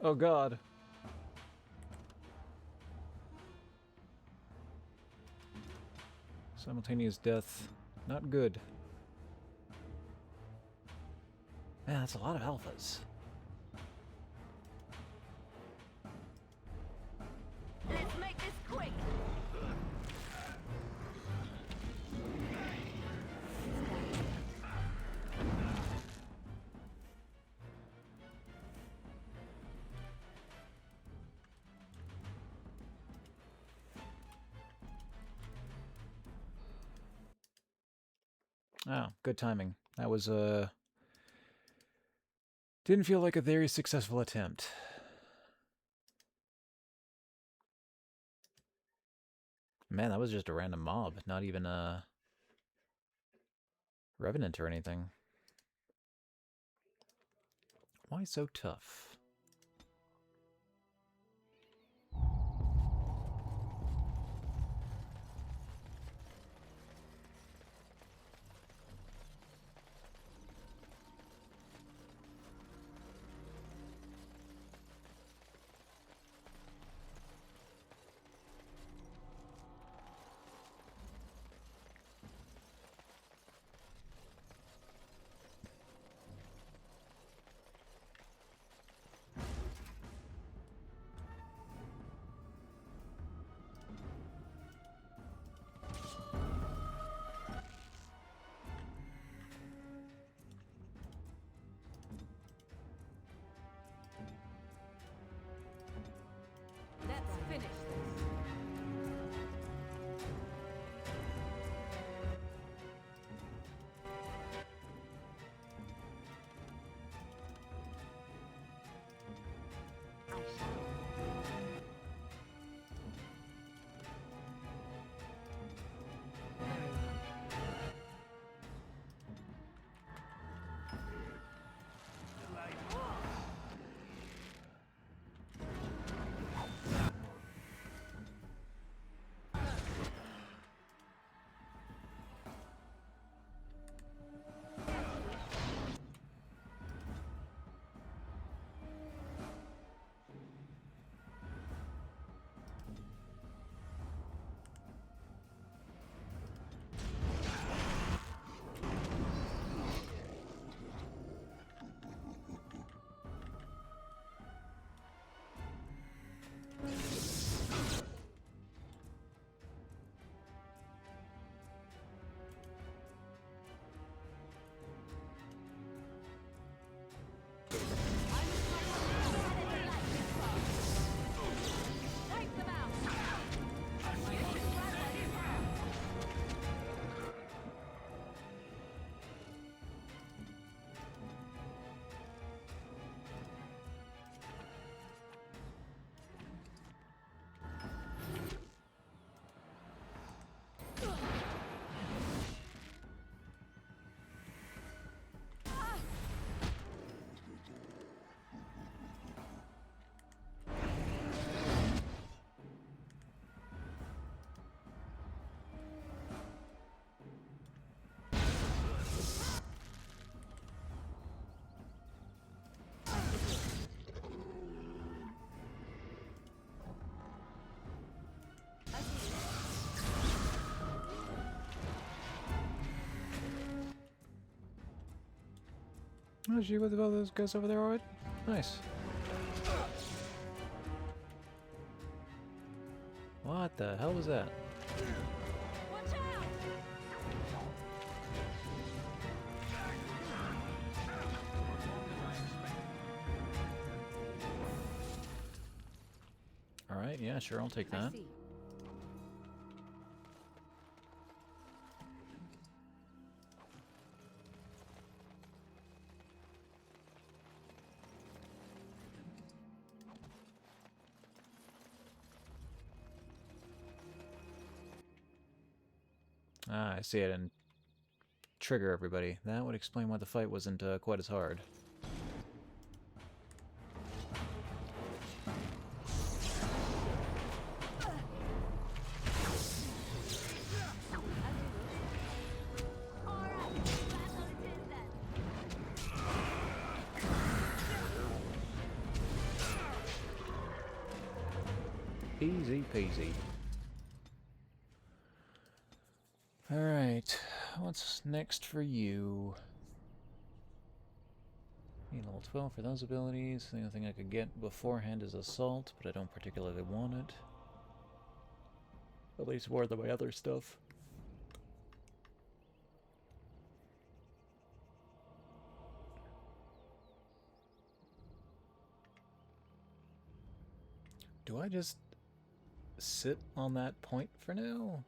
Oh god. Simultaneous death. Not good. Man, that's a lot of alphas. Let's make this quick. Oh, good timing. That was, didn't feel like a very successful attempt. Man, that was just a random mob, not even a revenant or anything. Why so tough? Oh, she with all those guys over there, alright? Nice. What the hell was that? Watch out! Alright, yeah, sure, I'll take I that. see. Ah, I see it, and trigger everybody. That would explain why the fight wasn't quite as hard. Easy peasy. Alright, what's next for you? Need level 12 for those abilities. The only thing I could get beforehand is Assault, but I don't particularly want it. At least more than my other stuff. Do I just sit on that point for now?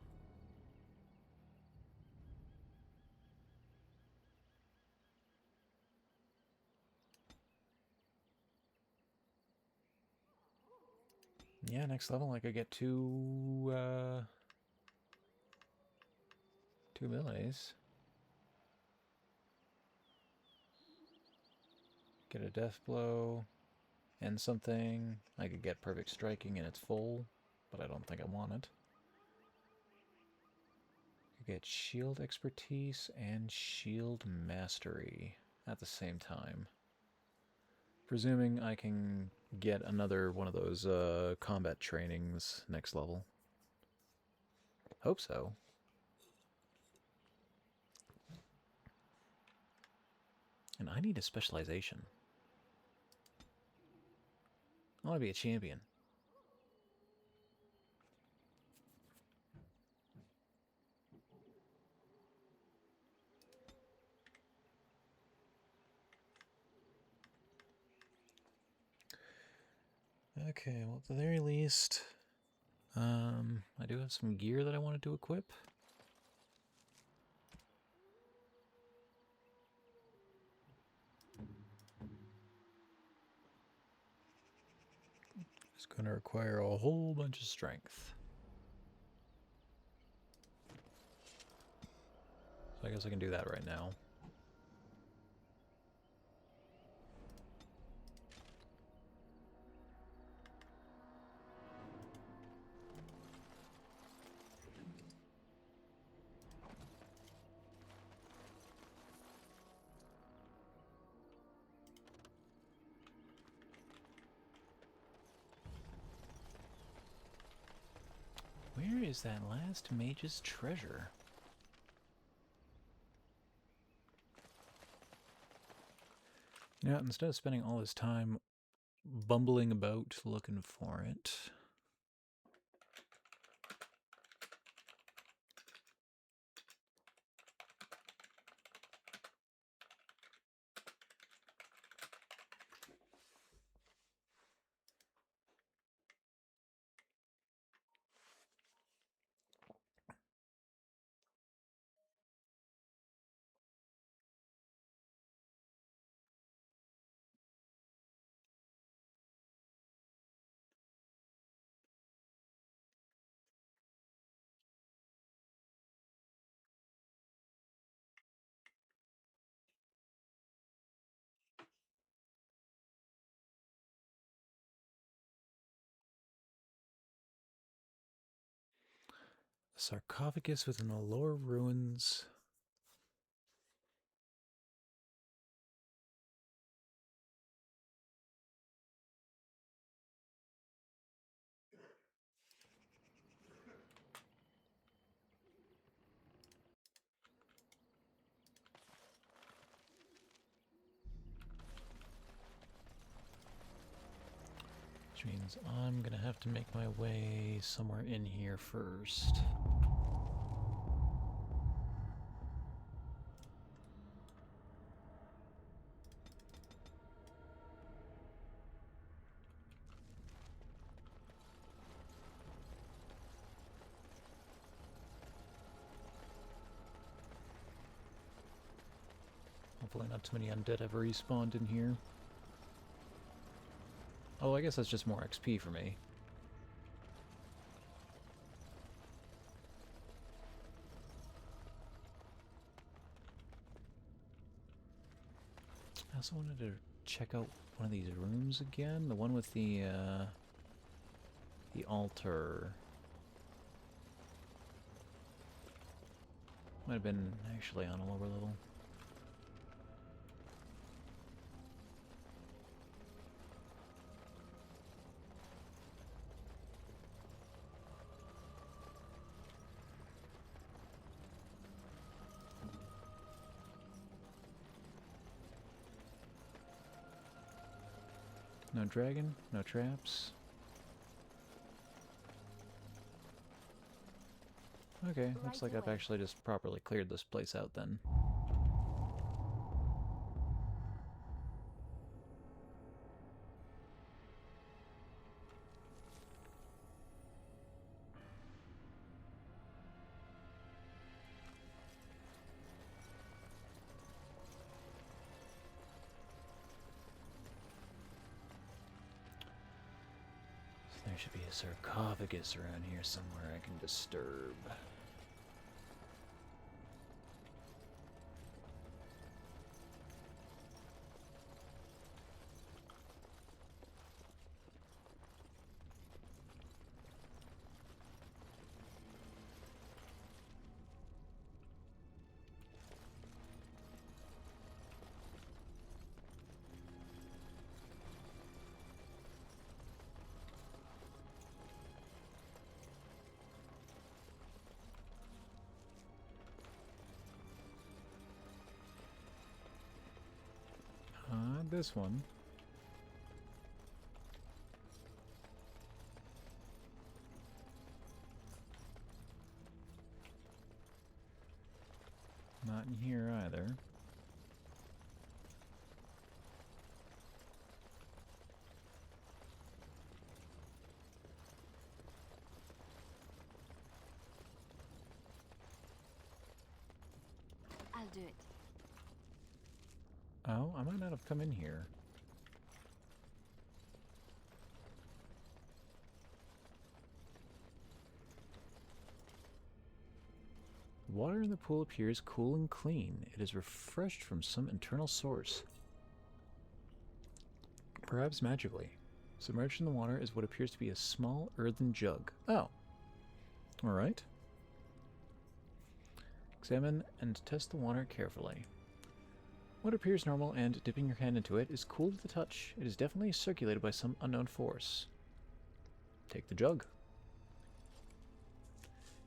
Yeah, next level I could get two abilities. Get a death blow and something. I could get perfect striking and it's full, but I don't think I want it. I get shield expertise and shield mastery at the same time. Presuming I can get another one of those combat trainings next level. Hope so. And I need a specialization. I want to be a champion. Okay, well at the very least, I do have some gear that I wanted to equip. It's going to require a whole bunch of strength. So I guess I can do that right now. Where is that last mage's treasure? You know, instead of spending all this time bumbling about looking for it, a sarcophagus within the lower ruins. means I'm gonna have to make my way somewhere in here first. Hopefully not too many undead ever respawned in here. Oh, I guess that's just more XP for me. I also wanted to check out one of these rooms again. The one with the altar. Might have been actually on a lower level. No dragon, no traps. Okay, looks like I've actually just properly cleared this place out then. There should be a sarcophagus around here somewhere I can disturb. This one. Not in here either. I'll do it. Oh, I might not have come in here. Water in the pool appears cool and clean. It is refreshed from some internal source. Perhaps magically. Submerged in the water is what appears to be a small earthen jug. Oh. Alright. Examine and test the water carefully. What appears normal and dipping your hand into it is cool to the touch. It is definitely circulated by some unknown force. Take the jug.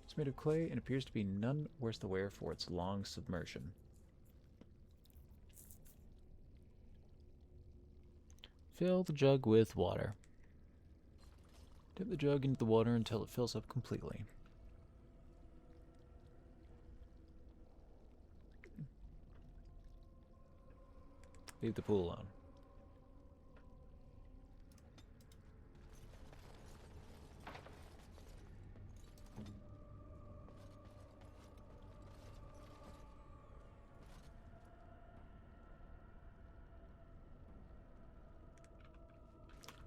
It's made of clay and appears to be none worse the wear for its long submersion. Fill the jug with water. Dip the jug into the water until it fills up completely. Leave the pool alone.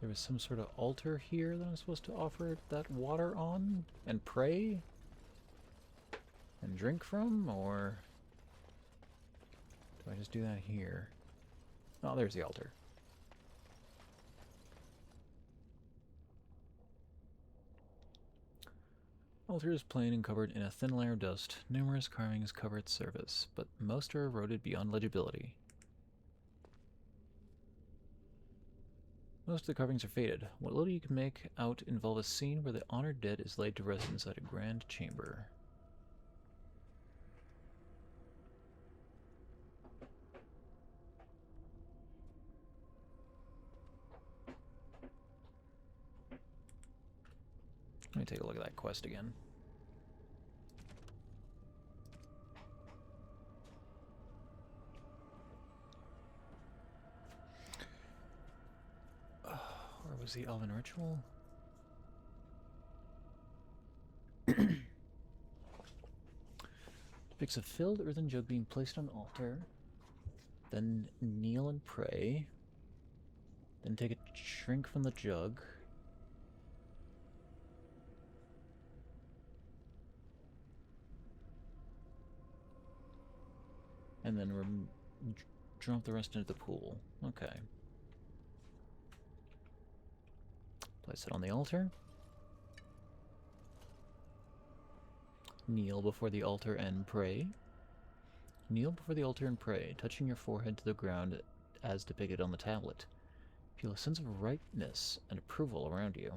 There was some sort of altar here that I'm supposed to offer that water on and pray and drink from, or do I just do that here? Oh, there's the altar. Altar is plain and covered in a thin layer of dust. Numerous carvings cover its surface, but most are eroded beyond legibility. Most of the carvings are faded. What little you can make out involve a scene where the honored dead is laid to rest inside a grand chamber. Let me take a look at that quest again. Where was the Elven Ritual? Fix a filled earthen jug being placed on altar. Then kneel and pray. Then take a drink from the jug. And then drop the rest into the pool. Okay. Place it on the altar. Kneel before the altar and pray. Kneel before the altar and pray, touching your forehead to the ground as depicted on the tablet. Feel a sense of rightness and approval around you.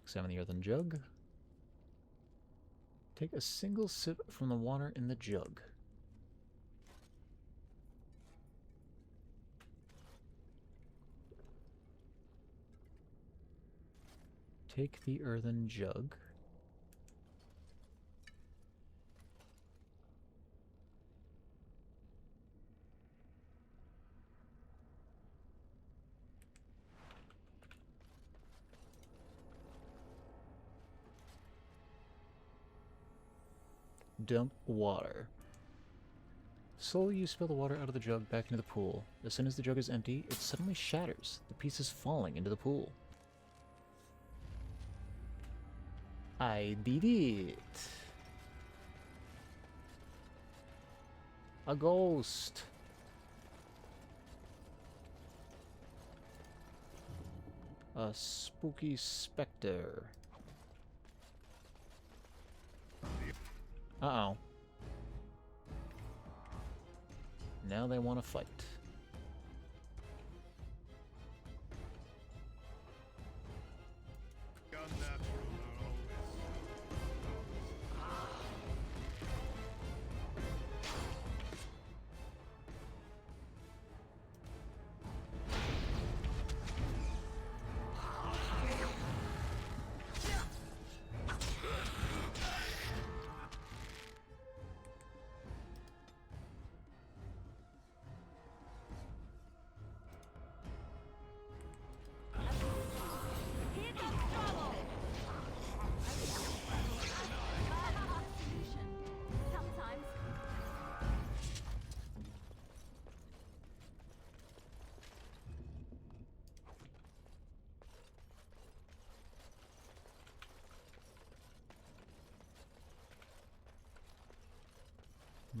Examine the earthen jug. Take a single sip from the water in the jug. Take the earthen jug. Dump water. Slowly you spill the water out of the jug back into the pool. As soon as the jug is empty, it suddenly shatters, the pieces falling into the pool. I did it! A ghost! A spooky specter. Uh-oh. Now they want to fight.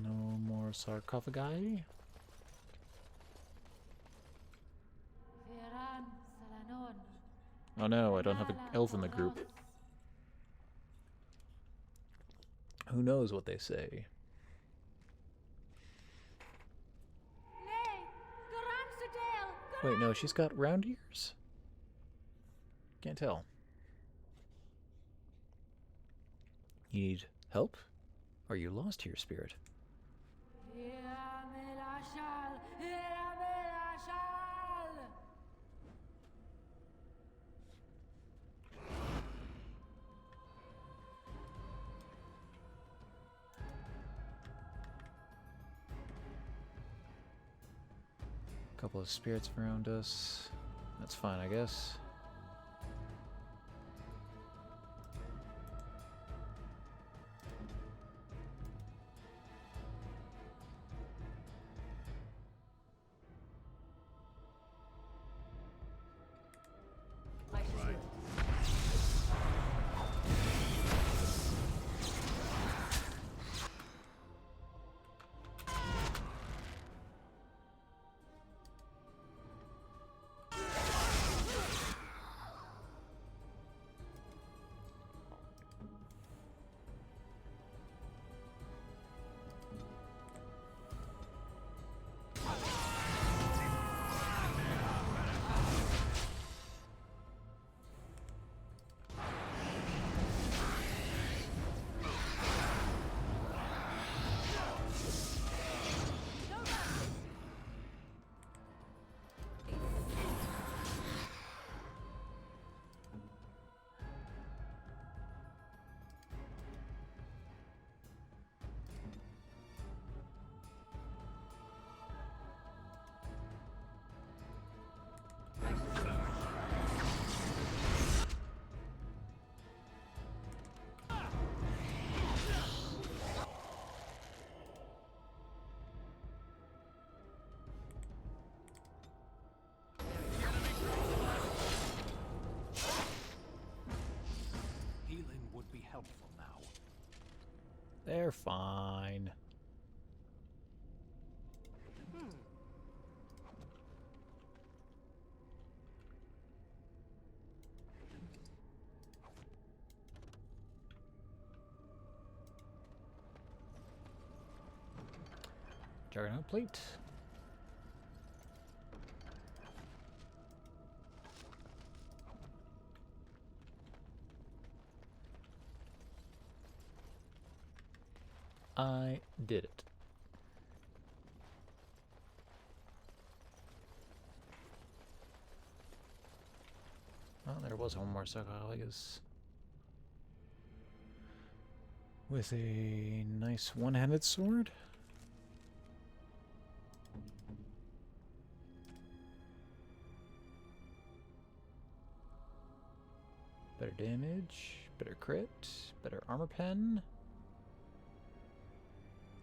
No more sarcophagi. Oh no, I don't have an elf in the group. Who knows what they say? Wait, no, she's got round ears? Can't tell. You need help? Are you lost here, spirit? Couple of spirits around us. That's fine, I guess. They're fine. Juggernaut plate. I did it. Well, there was one more sarcophagus. With a nice one-handed sword. Better damage, better crit, better armor pen.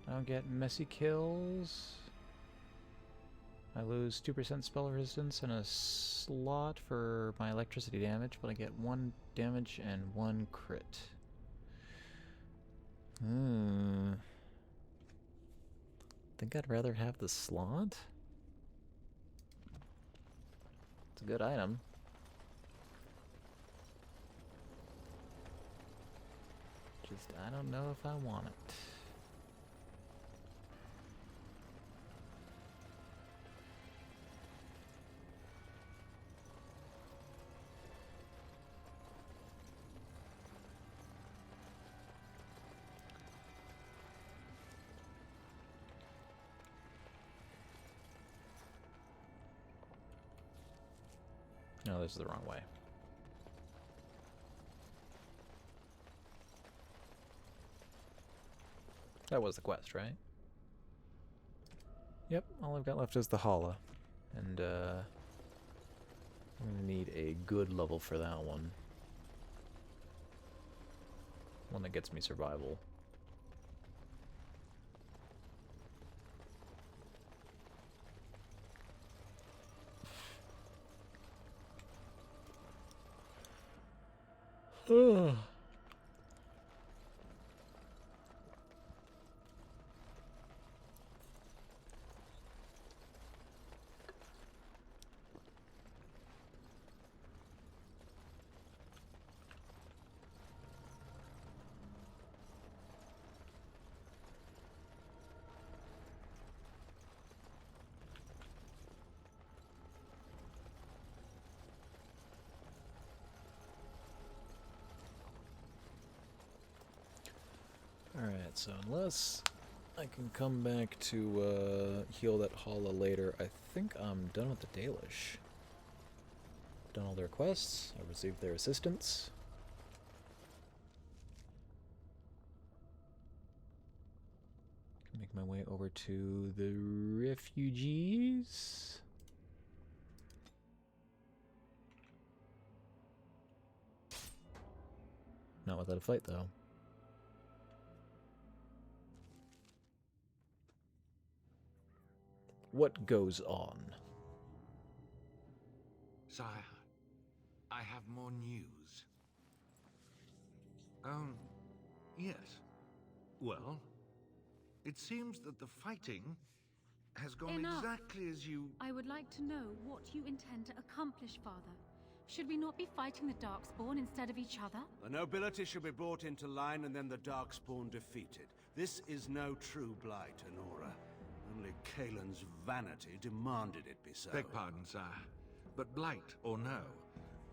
I don't get messy kills. I lose 2% spell resistance and a slot for my electricity damage, but I get 1 damage and 1 crit. Think I'd rather have the slot? It's a good item. Just, I don't know if I want it. No, this is the wrong way. That was the quest, right? Yep, all I've got left is the Hala. And, I'm gonna need a good level for that one. One that gets me survival. Ugh. Alright, so unless I can come back to heal that Hala later, I think I'm done with the Dalish. Done all their quests, I've received their assistance. Can make my way over to the refugees. Not without a fight, though. What goes on? Sire, I have more news. Yes. Well, it seems that the fighting has gone Enough. exactly as you... I would like to know what you intend to accomplish, Father. Should we not be fighting the Darkspawn instead of each other? The nobility should be brought into line and then the Darkspawn defeated. This is no true blight, Anora. Only Kalen's vanity demanded it be so. Beg pardon, sire. But blight or no,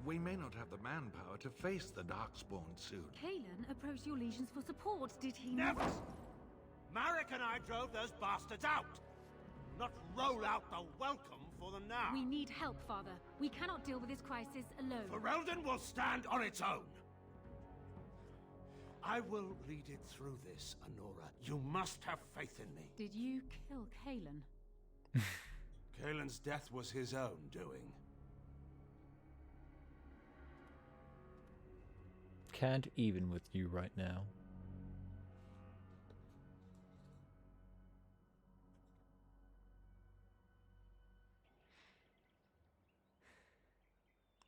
we may not have the manpower to face the Darkspawn soon. Kalen approached your legions for support, did he Never! not? Marek and I drove those bastards out! Not roll out the welcome for them now! We need help, Father. We cannot deal with this crisis alone. Ferelden will stand on its own! I will lead it through this, Anora. You must have faith in me. Did you kill Kalen? Kalen's death was his own doing. Can't even with you right now.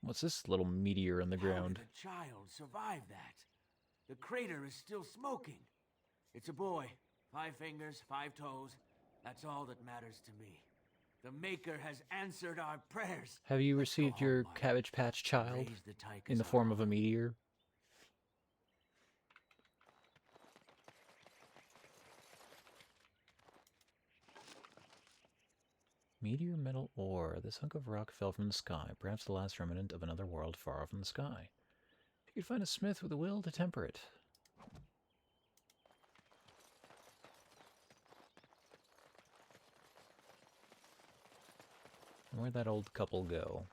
What's this little meteor in the ground? How did the child survive that? The crater is still smoking. It's a boy. 5 fingers, 5 toes. That's all that matters to me. The Maker has answered our prayers. Have you received your Cabbage Patch child Raise the Tychus in the form of a meteor? Meteor metal ore. This hunk of rock fell from the sky, perhaps the last remnant of another world far off in the sky. If you could find a smith with a will to temper it. Where'd that old couple go?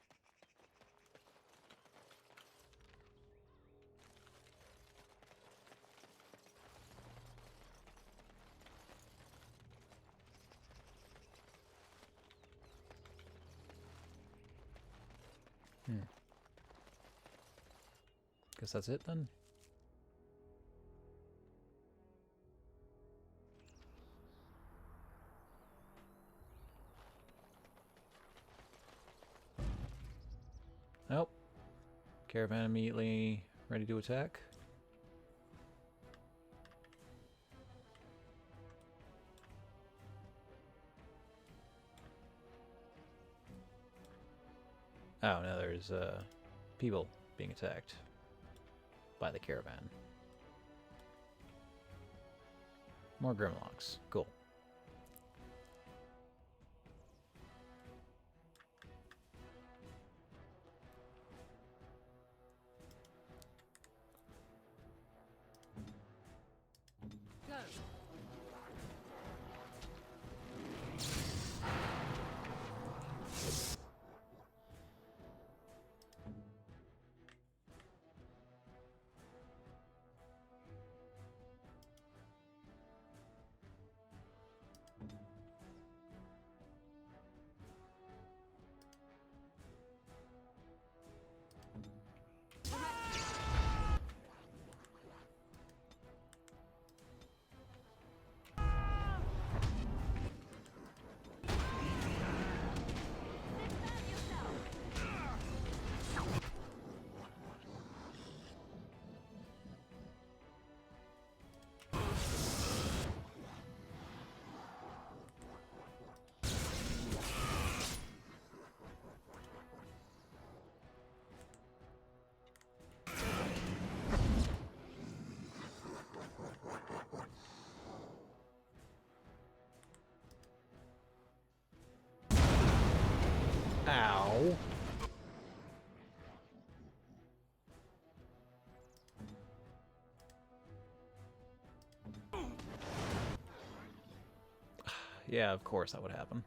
Guess that's it then? Nope. Caravan immediately ready to attack. Oh, no, there's people being attacked by the caravan. More Grimlocks. Cool. Go. Ow. Yeah, of course that would happen.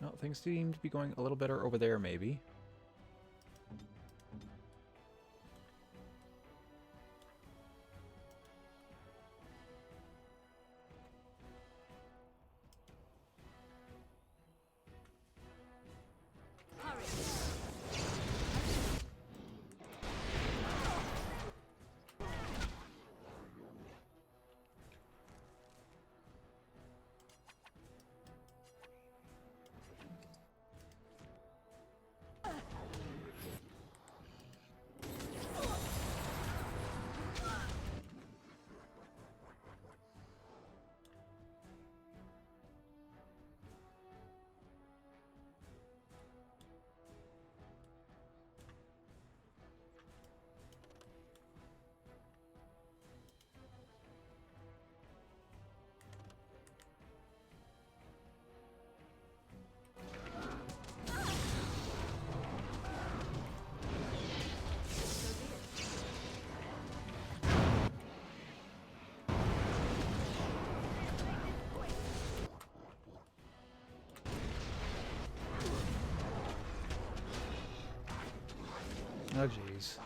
Well, things seem to be going a little better over there, maybe. Oh, jeez.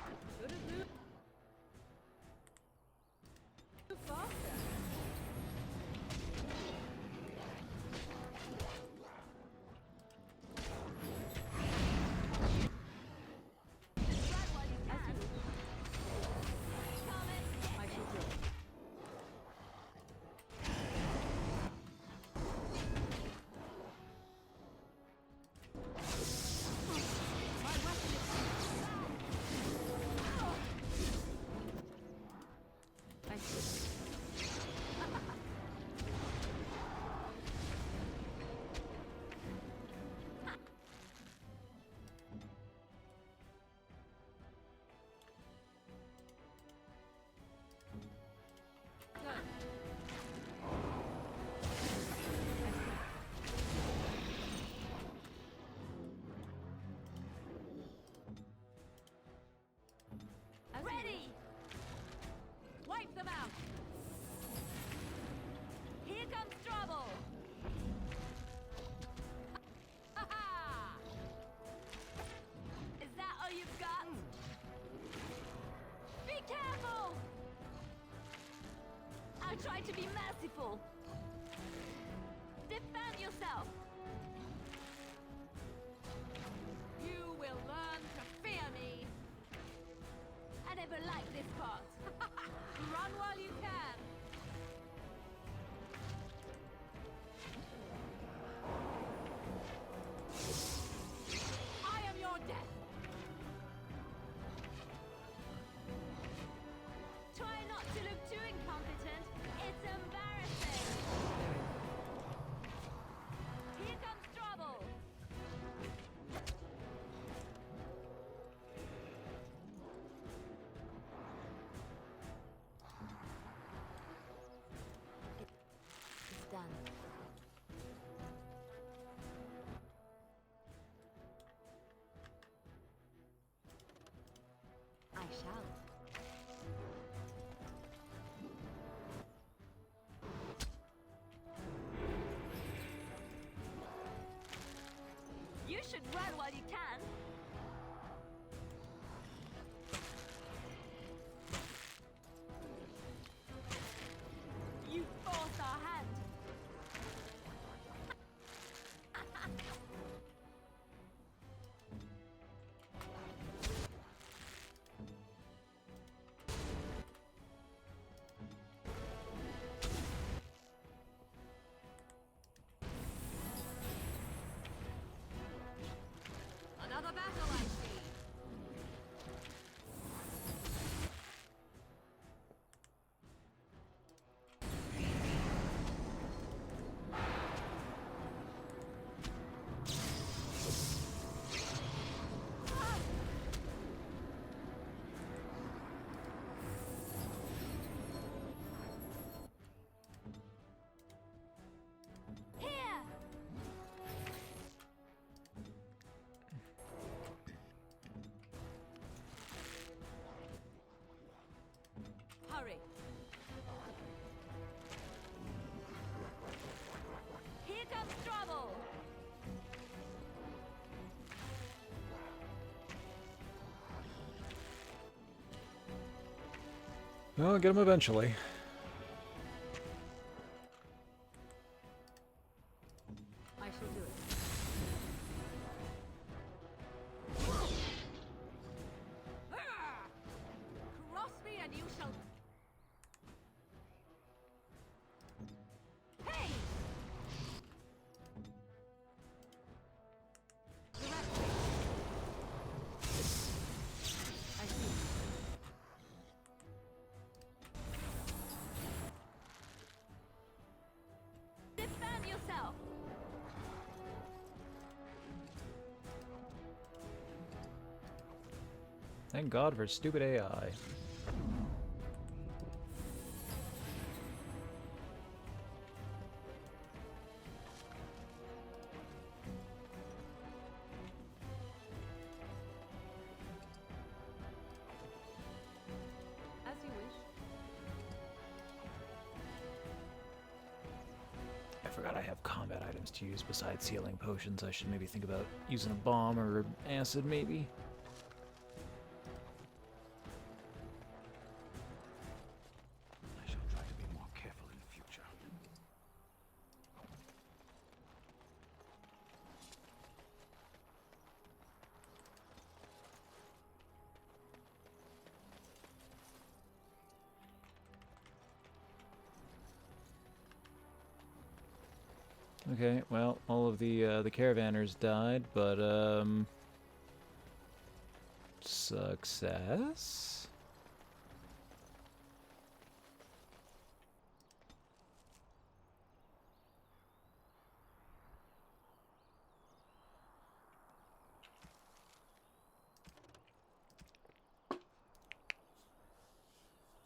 try to be merciful. Defend yourself. You will learn to fear me. I never liked this part. Run while you can. I am your death. Try not to look too incompetent. It's embarrassing. Here comes trouble. It's done. I shall. You should run while you can. You forced our hand. Another battle, I see. Here! Hurry. Here comes trouble. Well, I'll get him eventually. I shall do it. Cross me and you shall... Hey! I see. Defend yourself! Thank God for stupid AI. As you wish. I forgot I have combat items to use besides healing potions. I should maybe think about using a bomb or acid, maybe. I shall try to be more careful in future. Okay, well, all of the caravanners died, but success.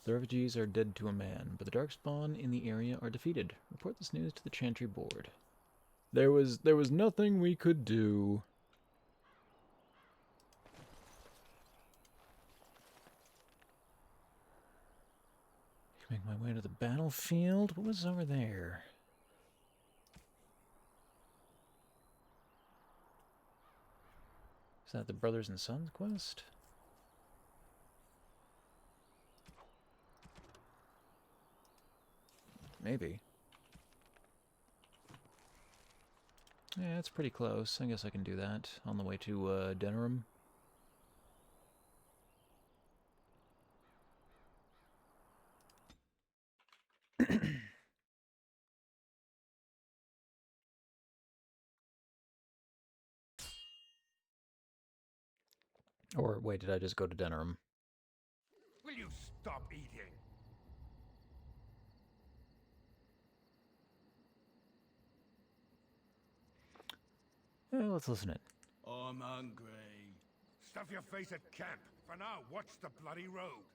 The refugees are dead to a man, but the Darkspawn in the area are defeated. Report this news to the Chantry Board. There was nothing we could do. Make my way to the battlefield. What was over there? Is that the Brothers and Sons quest? Maybe. Yeah, it's pretty close. I guess I can do that on the way to Denerim. Or wait, did I just go to Denerim? Will you stop eating? Let's listen in. I'm hungry. Stuff your face at camp. For now, watch the bloody road.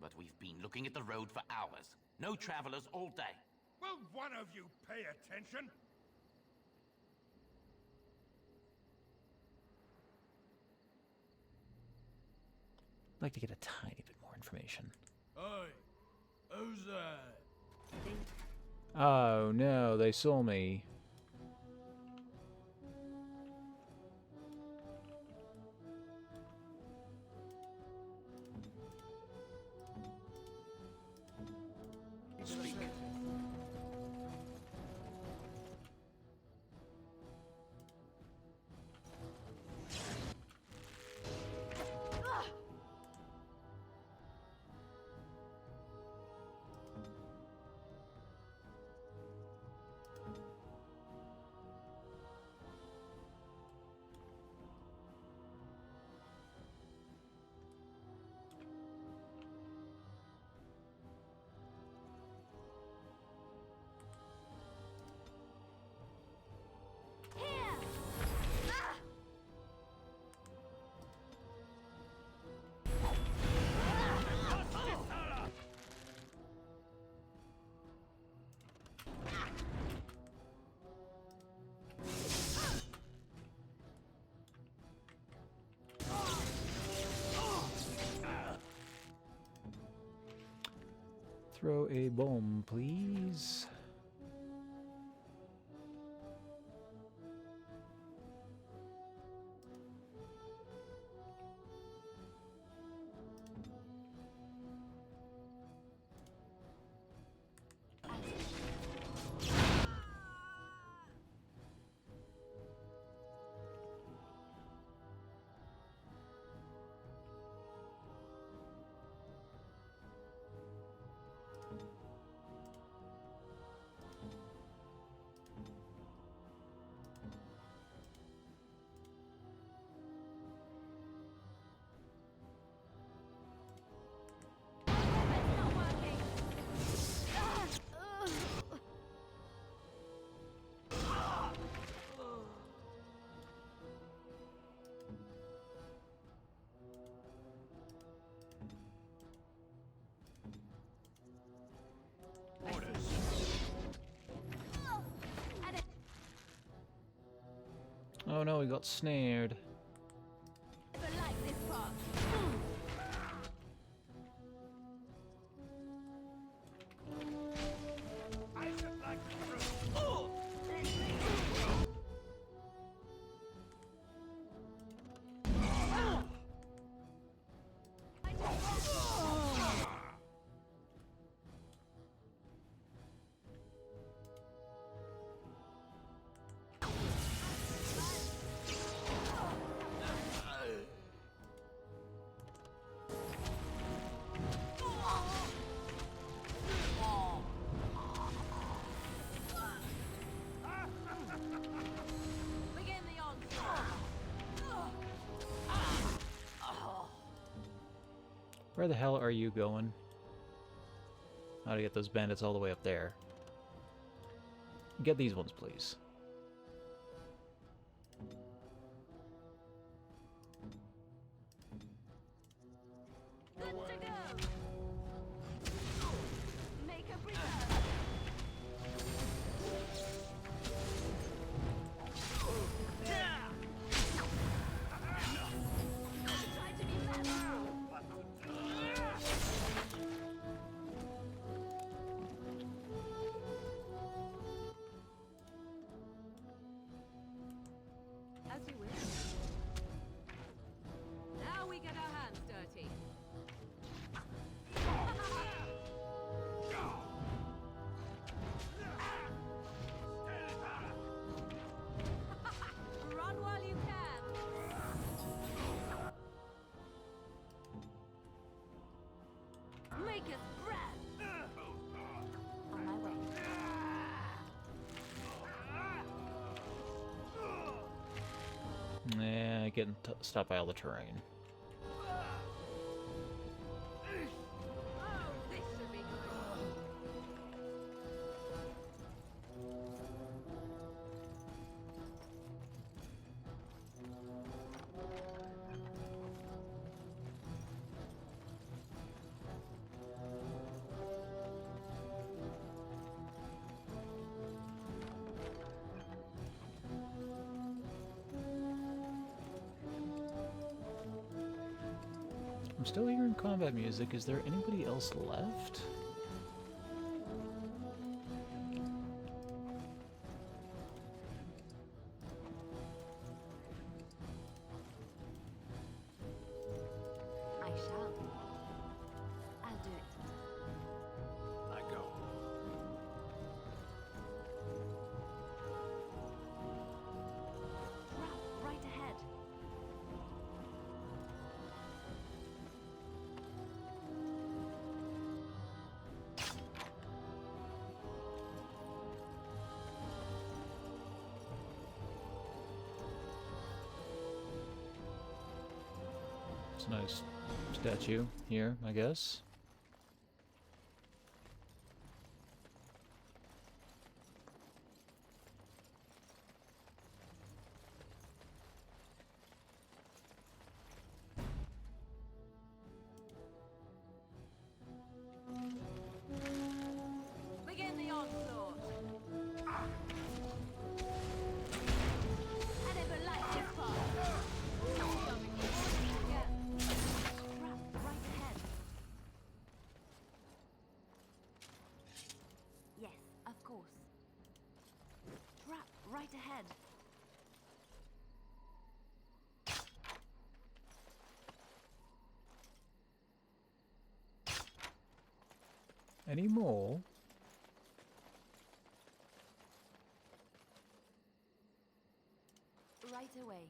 But we've been looking at the road for hours. No travelers all day. Will one of you pay attention? I'd like to get a tiny bit more information. Hey, who's that? Oh no, they saw me. Speak. Throw a bomb, please. Oh no, we got snared. Where the hell are you going? How to get those bandits all the way up there? Get these ones, please. As you wish. Now we get our hands dirty. might get stopped by all the terrain. I'm still hearing combat music. Is there anybody else left? I shall. I'll do it. I go. Right ahead. It's a nice statue here, I guess. Begin the onslaught. I never liked this part. Crap, right ahead. Yes, of course. Trap right ahead. Any more? Right away.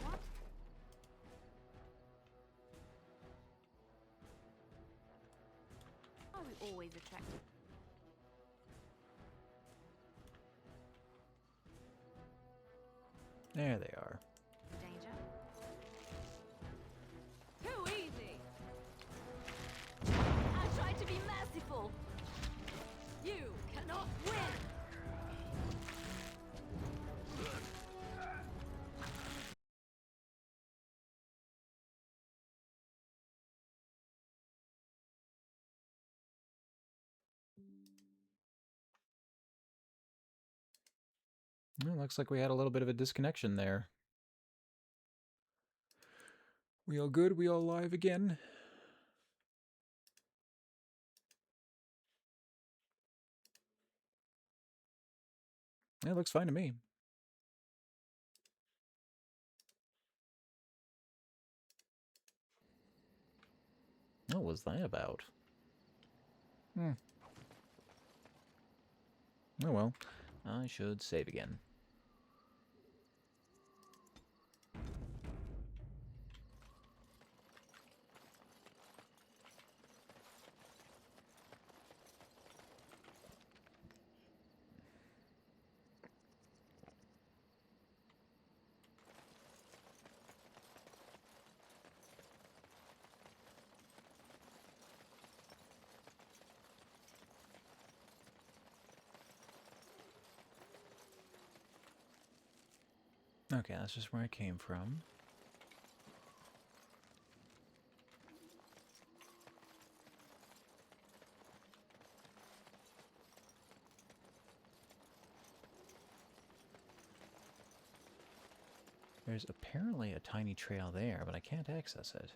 What? Are we always attracted? There they are. Danger? Too easy! I tried to be merciful! You cannot win! Well, looks like we had a little bit of a disconnection there. We all good? We all live again? Yeah, looks fine to me. What was that about? Oh well, I should save again. Okay, that's just where I came from. There's apparently a tiny trail there, but I can't access it.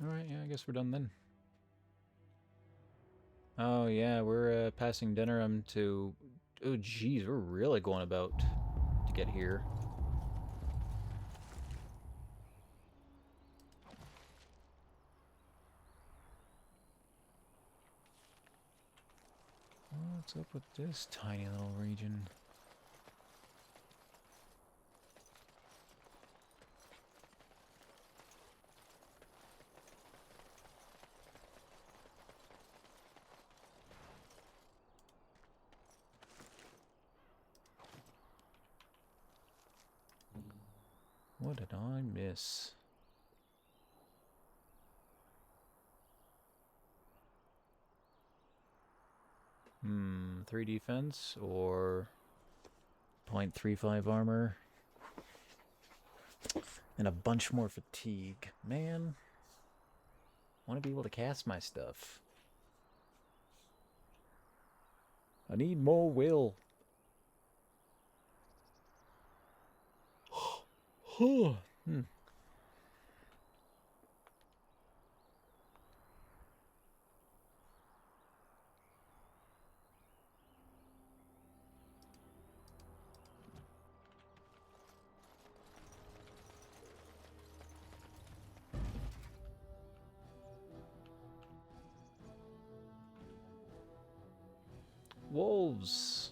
Alright, yeah, I guess we're done then. Oh yeah, we're passing Denerim to... Oh geez, we're really going about to get here. What's up with this tiny little region? What did I miss? 3 defense or 0.35 armor and a bunch more fatigue. Man, I want to be able to cast my stuff. I need more will. Wolves.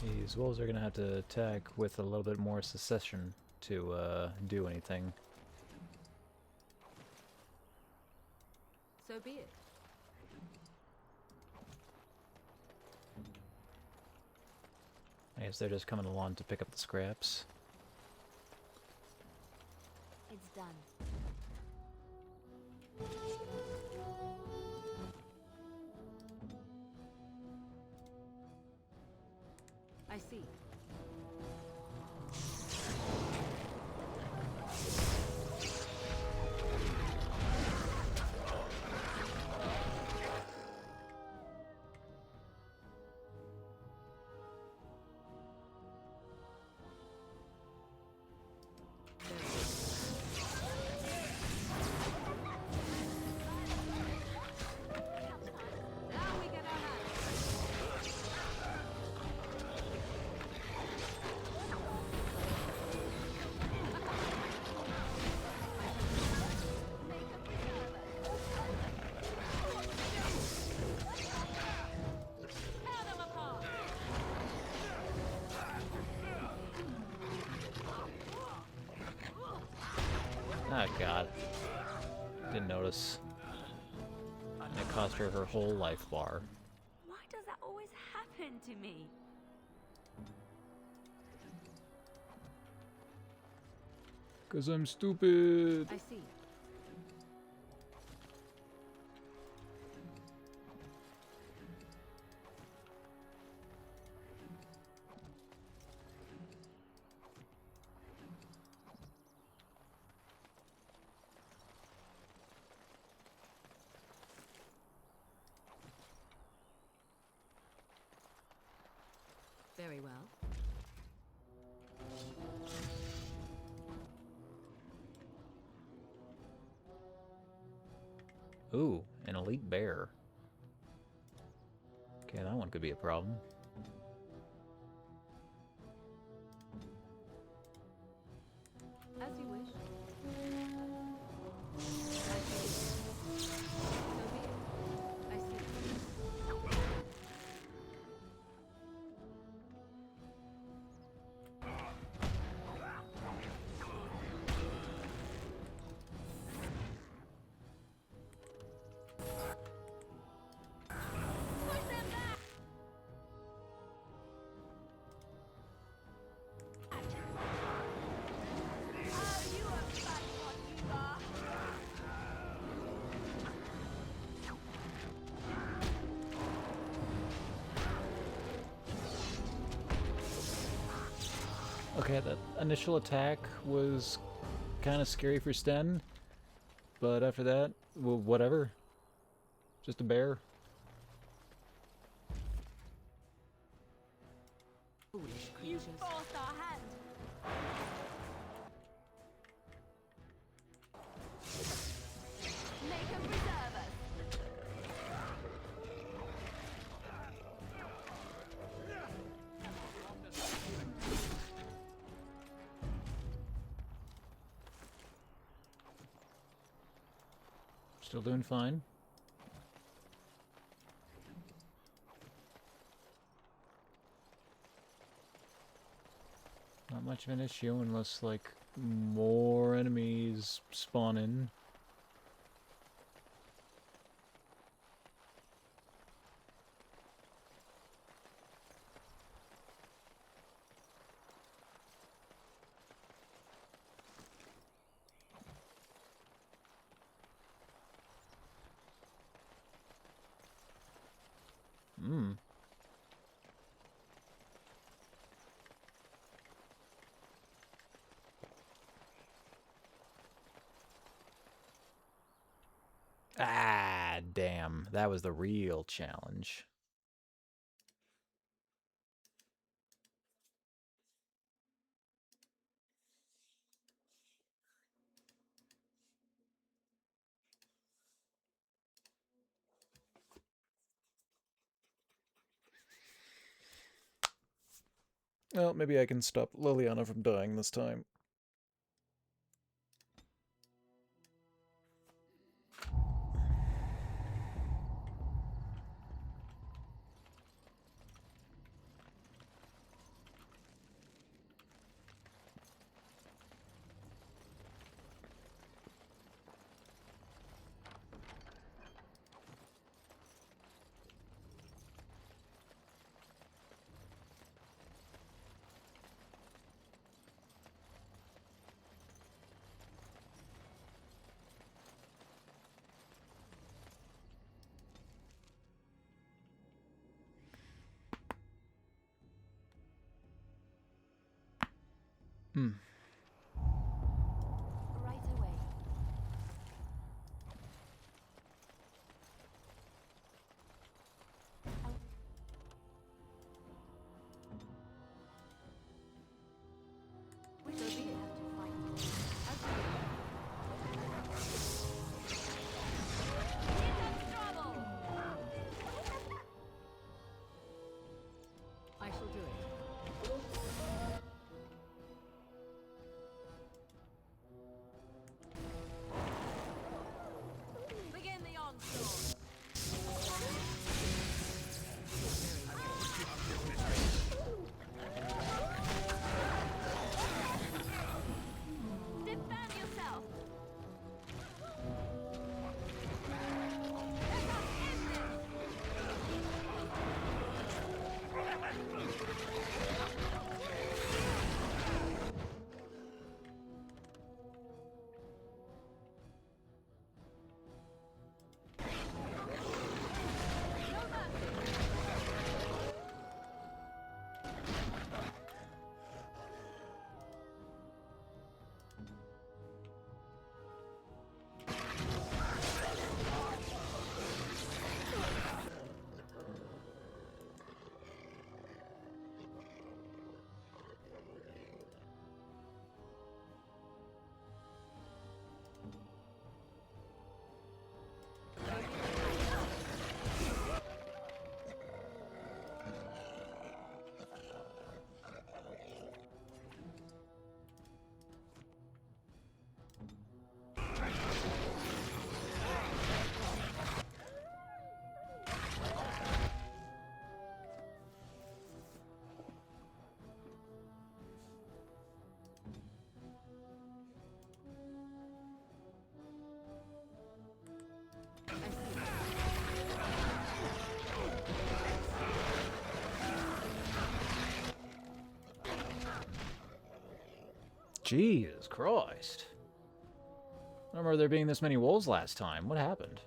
These wolves are gonna have to attack with a little bit more succession to do anything. So be it. I guess they're just coming along to pick up the scraps. It's done. I see. Oh god. Didn't notice. It cost her her whole life bar. Why does that always happen to me? Cause I'm stupid. I see. Very well. Ooh, an elite bear. Okay, that one could be a problem. As you wish. I see. Okay, that initial attack was kind of scary for Sten, but after that, well, whatever. Just a bear. Foolish creatures. You forced our hand. Make them preserve us. Still doing fine. Not much of an issue unless, like, more enemies spawn in. Hmm. Ah, damn. That was the real challenge. Well, maybe I can stop Liliana from dying this time. Hmm. Right away. We will have to fight. Here comes trouble. I shall do it. Begin the onslaught. Defend yourself. Jesus Christ. I don't remember there being this many wolves last time. What happened?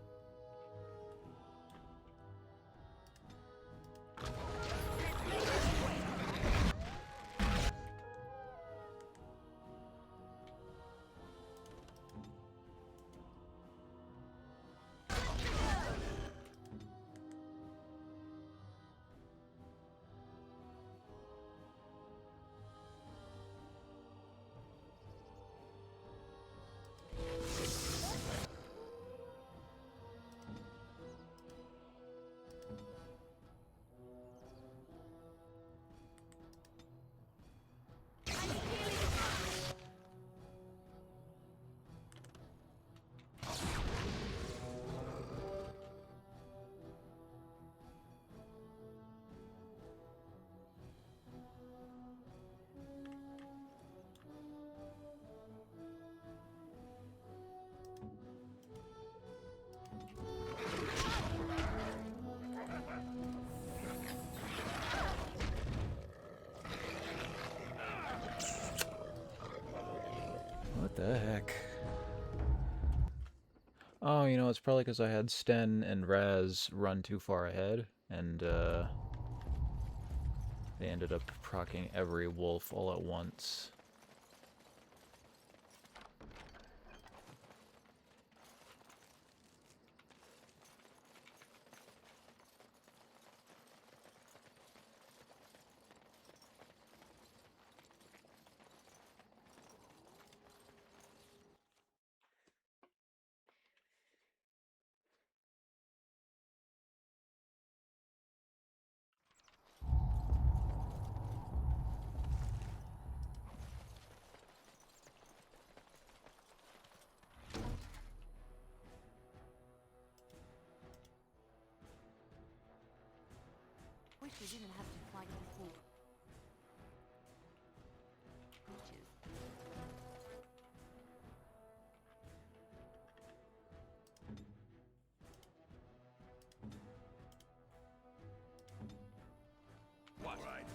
The heck? Oh, you know, it's probably because I had Sten and Raz run too far ahead, and they ended up proccing every wolf all at once. Wish we didn't have to fight before. Creatures. What? Right.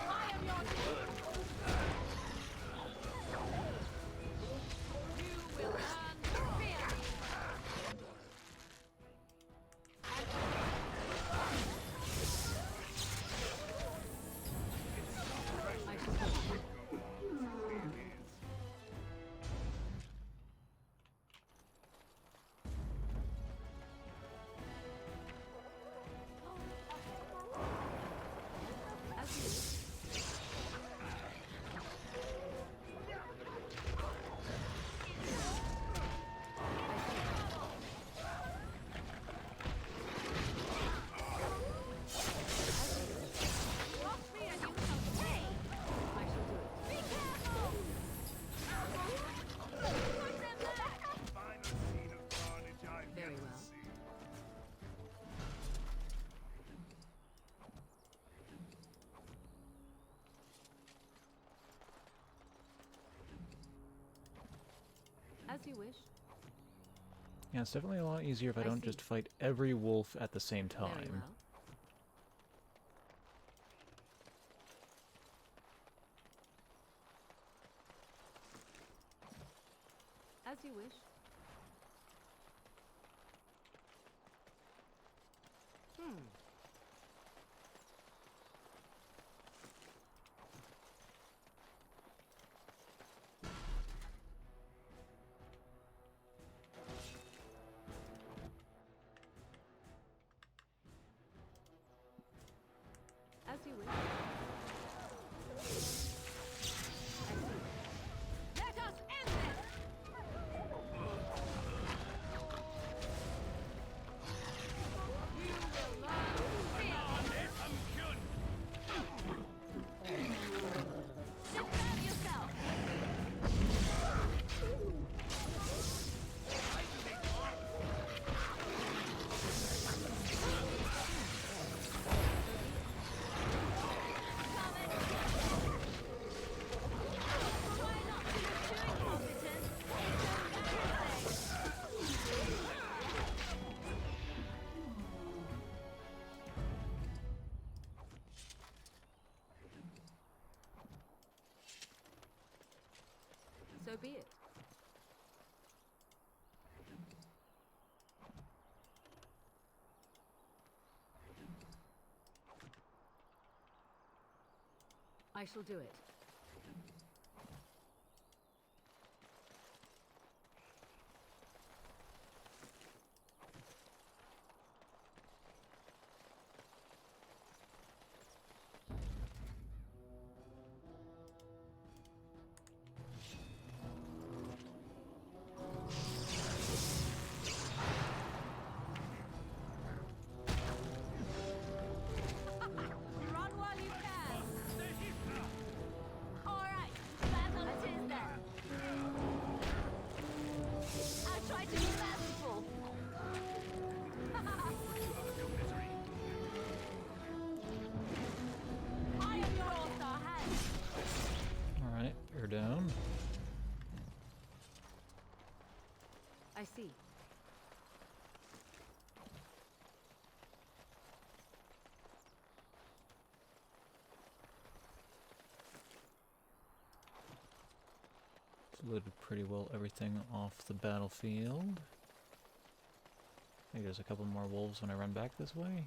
I am your king. You will learn to fear me. Very well. As you wish. Yeah, it's definitely a lot easier if I I don't see. just fight every wolf at the same Very time. well. As you wish. As you wish. Let us end this! You will learn to fear me. Defend yourself! So be it. I shall do it. Run while you can. looted pretty well everything off the battlefield. I think there's a couple more wolves when I run back this way.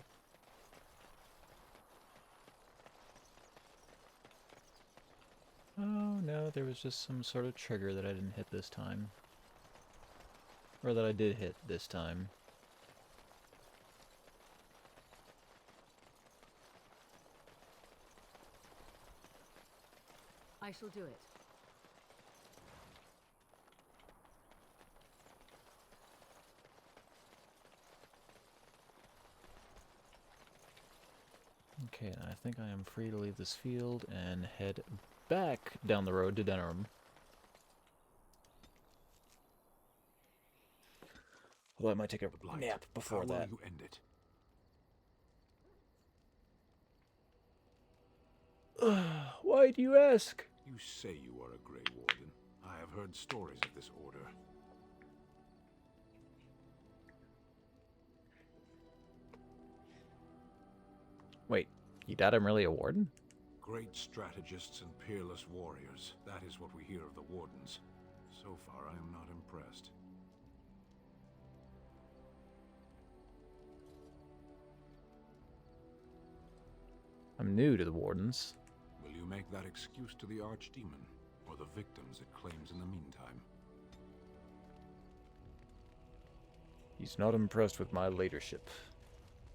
Oh no, there was just some sort of trigger that I didn't hit this time. Or that I did hit this time. I shall do it. Okay, I think I am free to leave this field and head back down the road to Denerim. Although I might take a nap before that. How will you end it? Why do you ask? You say you are a Grey Warden. I have heard stories of this order. Wait, you doubt I'm really a warden? Great strategists and peerless warriors. That is what we hear of the Wardens. So far, I am not impressed. I'm new to the Wardens. Will you make that excuse to the Archdemon, or the victims it claims in the meantime? He's not impressed with my leadership.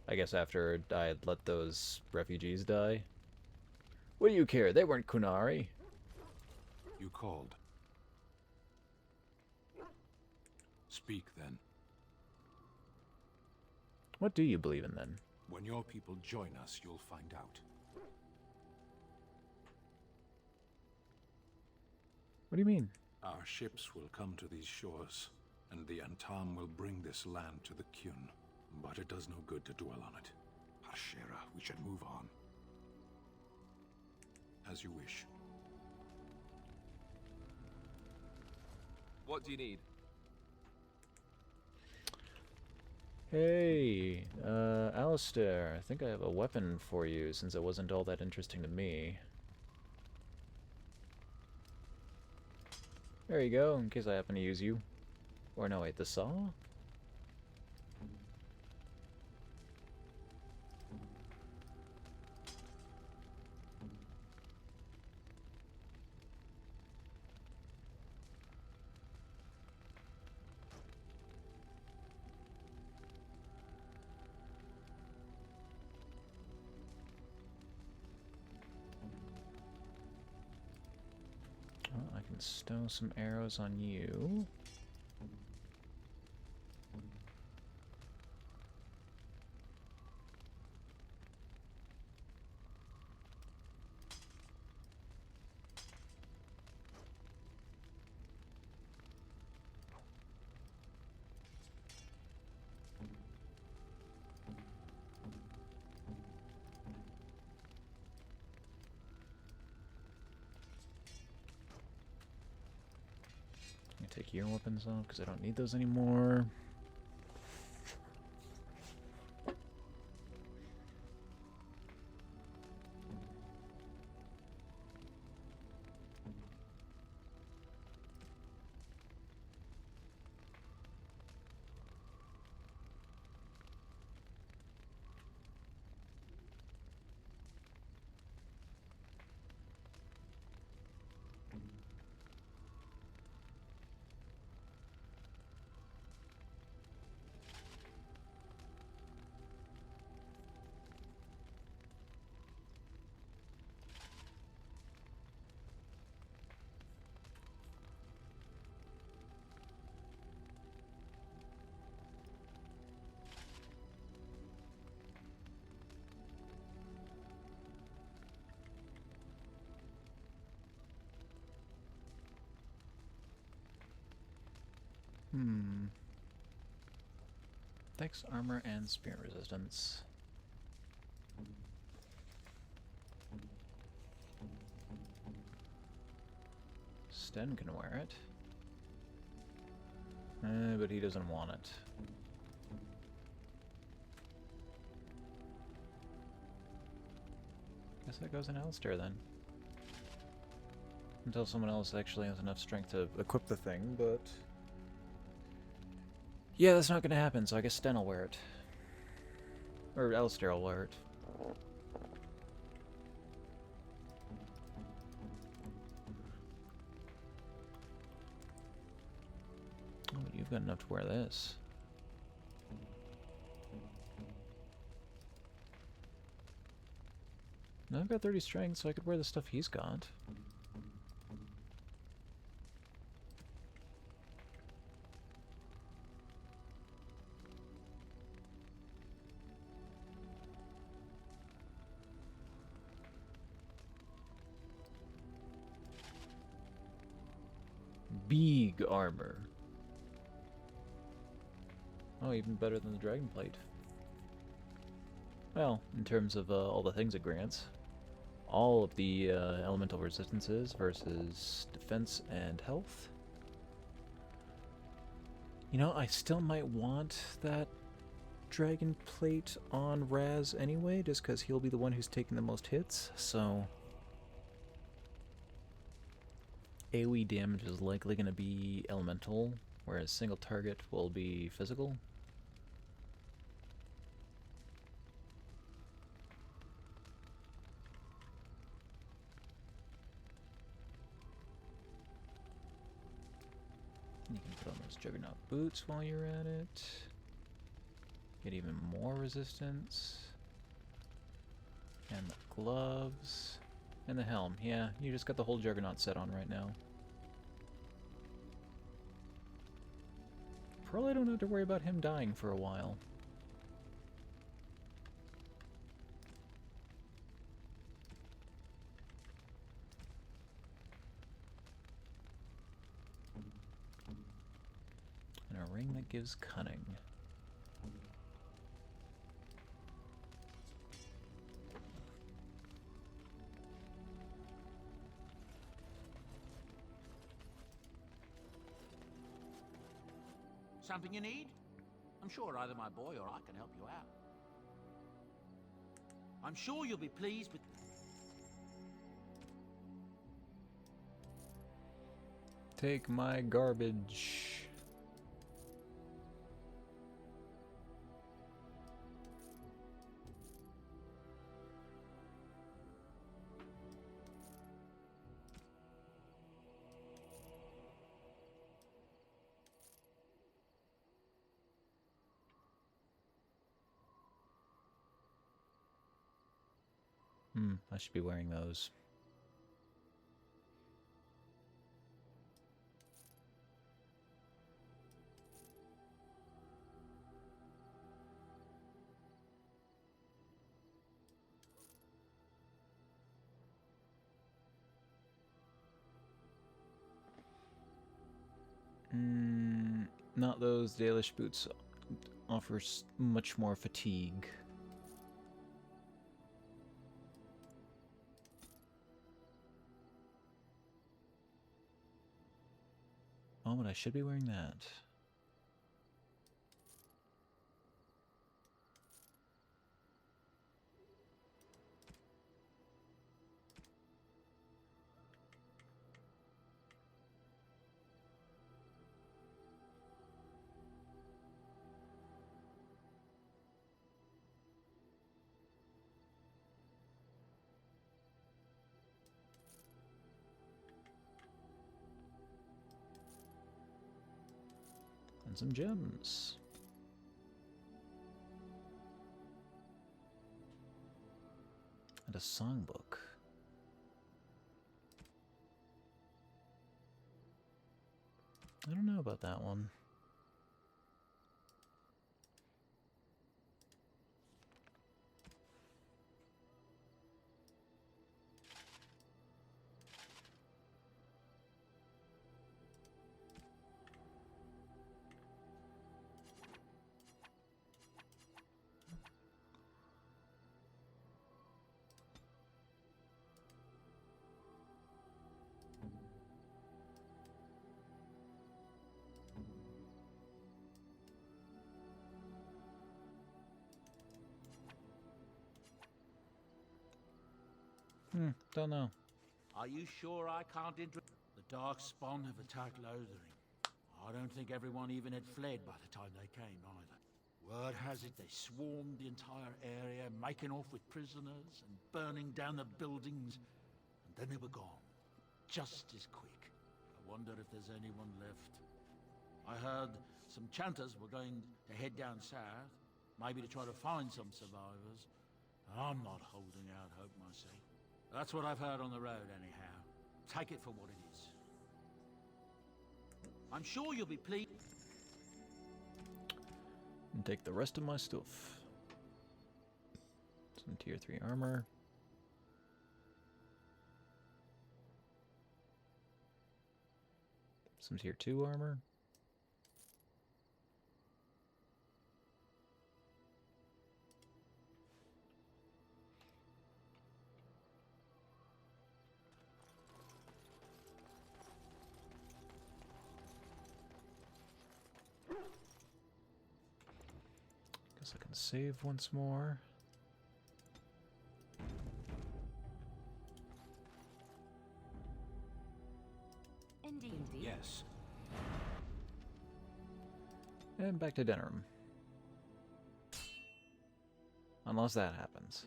I guess after I had let those refugees die. What do you care? They weren't Kunari. You called. Speak, then. What do you believe in, then? When your people join us, you'll find out. What do you mean? Our ships will come to these shores, and the Antam will bring this land to the Kyun. But it does no good to dwell on it. Hashera, we should move on. As you wish. What do you need? Hey, Alistair, I think I have a weapon for you, since it wasn't all that interesting to me. There you go, in case I happen to use you. Or no, wait, the saw? Well, I can stow some arrows on you. Take your weapons off because I don't need those anymore. Dex, armor, and spear resistance. Sten can wear it. But he doesn't want it. Guess that goes in Alistair then. Until someone else actually has enough strength to equip the thing, but... Yeah, that's not gonna happen, so I guess Sten will wear it. Or Alistair will wear it. Oh, but you've got enough to wear this. Now I've got 30 strength, so I could wear the stuff he's got. Big armor. Oh, even better than the dragon plate. Well, in terms of all the things it grants. All of the elemental resistances versus defense and health. You know, I still might want that dragon plate on Raz anyway, just because he'll be the one who's taking the most hits, so... AoE damage is likely going to be elemental, whereas single target will be physical. You can put on those Juggernaut boots while you're at it. Get even more resistance. And the gloves. And the helm. Yeah, you just got the whole Juggernaut set on right now. Probably don't have to worry about him dying for a while. And a ring that gives cunning. Something you need? I'm sure either my boy or I can help you out. I'm sure you'll be pleased with... Take my garbage. I should be wearing those. Not those. Dalish boots offers much more fatigue. Oh, but I should be wearing that. And some gems. And a songbook. I don't know about that one. Don't know. Are you sure I can't The Darkspawn have attacked Lothering. I don't think everyone even had fled by the time they came, either. Word has it they swarmed the entire area, making off with prisoners and burning down the buildings, and then they were gone. Just as quick. I wonder if there's anyone left. I heard some chanters were going to head down south, maybe to try to find some survivors. I'm not holding out hope myself. That's what I've heard on the road, anyhow. Take it for what it is. I'm sure you'll be pleased. And take the rest of my stuff. Some tier 3 armor. Some tier 2 armor. Guess I can save once more. Indeed. Yes. And back to Denerim. Unless that happens.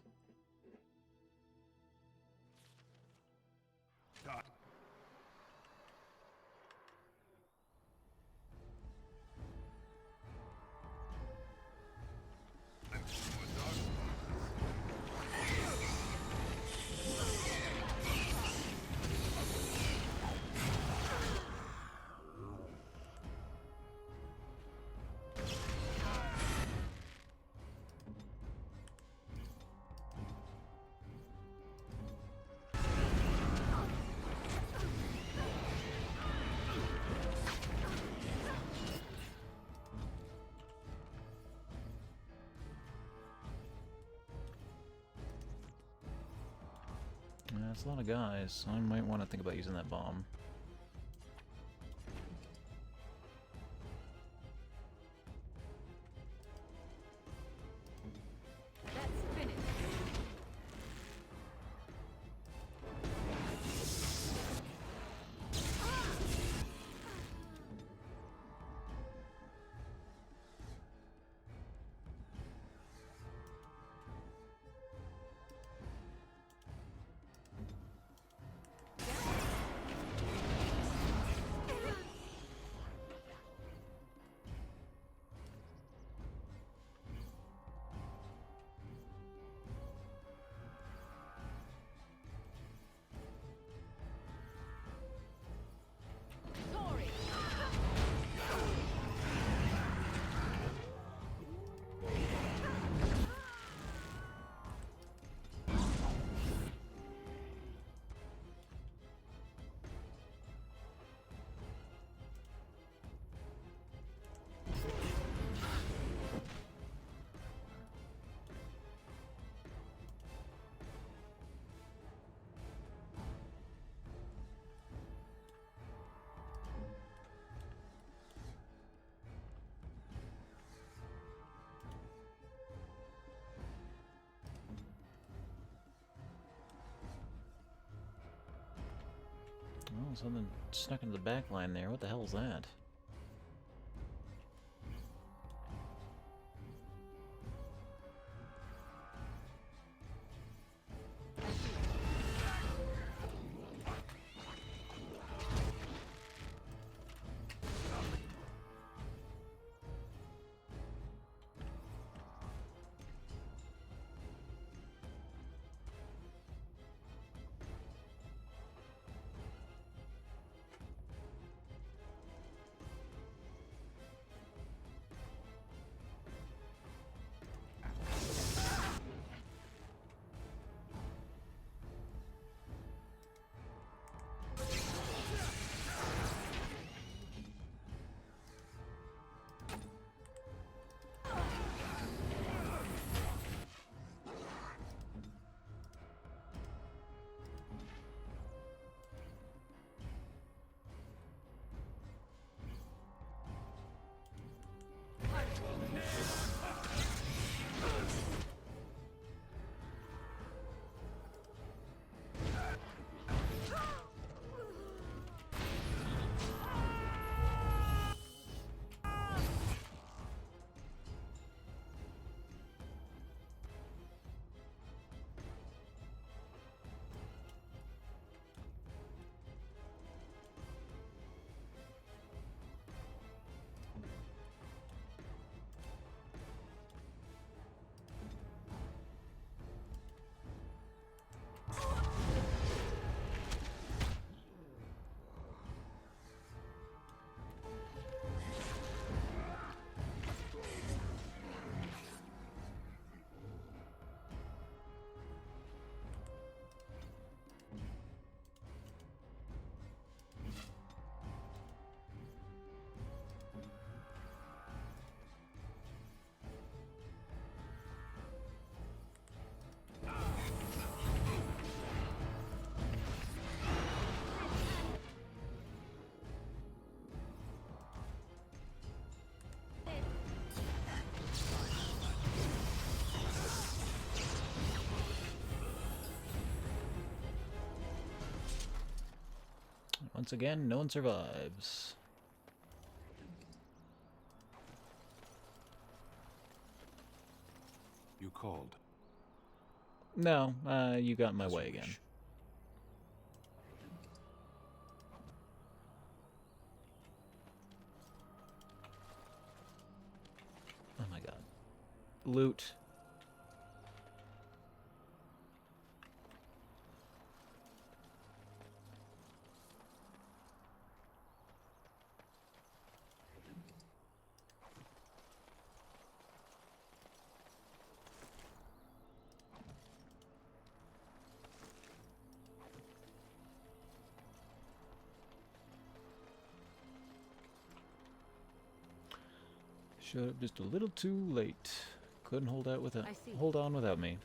That's a lot of guys. I might want to think about using that bomb. Oh, something snuck into the back line there. What the hell is that? Once again, no one survives. You called. No, you got in my As way you again. wish. Oh my god. Loot. Showed up just a little too late. Couldn't hold out without hold on without me.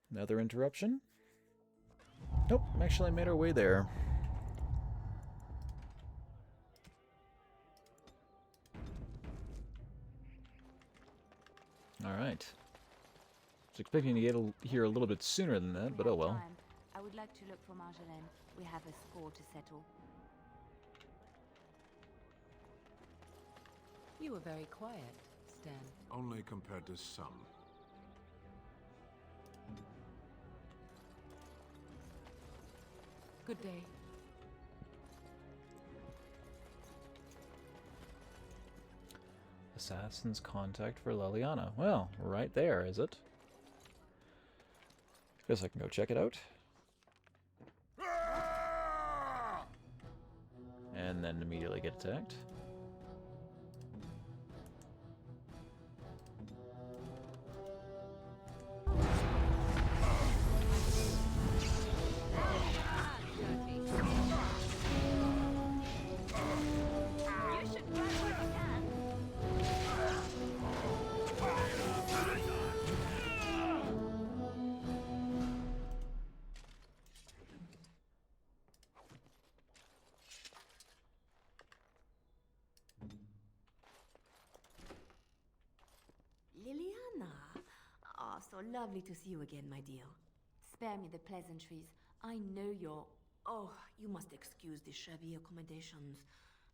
Another interruption? Nope, actually made our way there. Alright. Was expecting to get here a little bit sooner than that, but oh well. I would like to look for Marjolaine. We have a score to settle. You were very quiet, Stan. Only compared to some. Good day. Assassin's contact for Leliana. Well, right there, is it? Guess I can go check it out. And then immediately get attacked. Leliana! Ah, so lovely to see you again, my dear. Spare me the pleasantries. I know you're... Oh, you must excuse the shabby accommodations.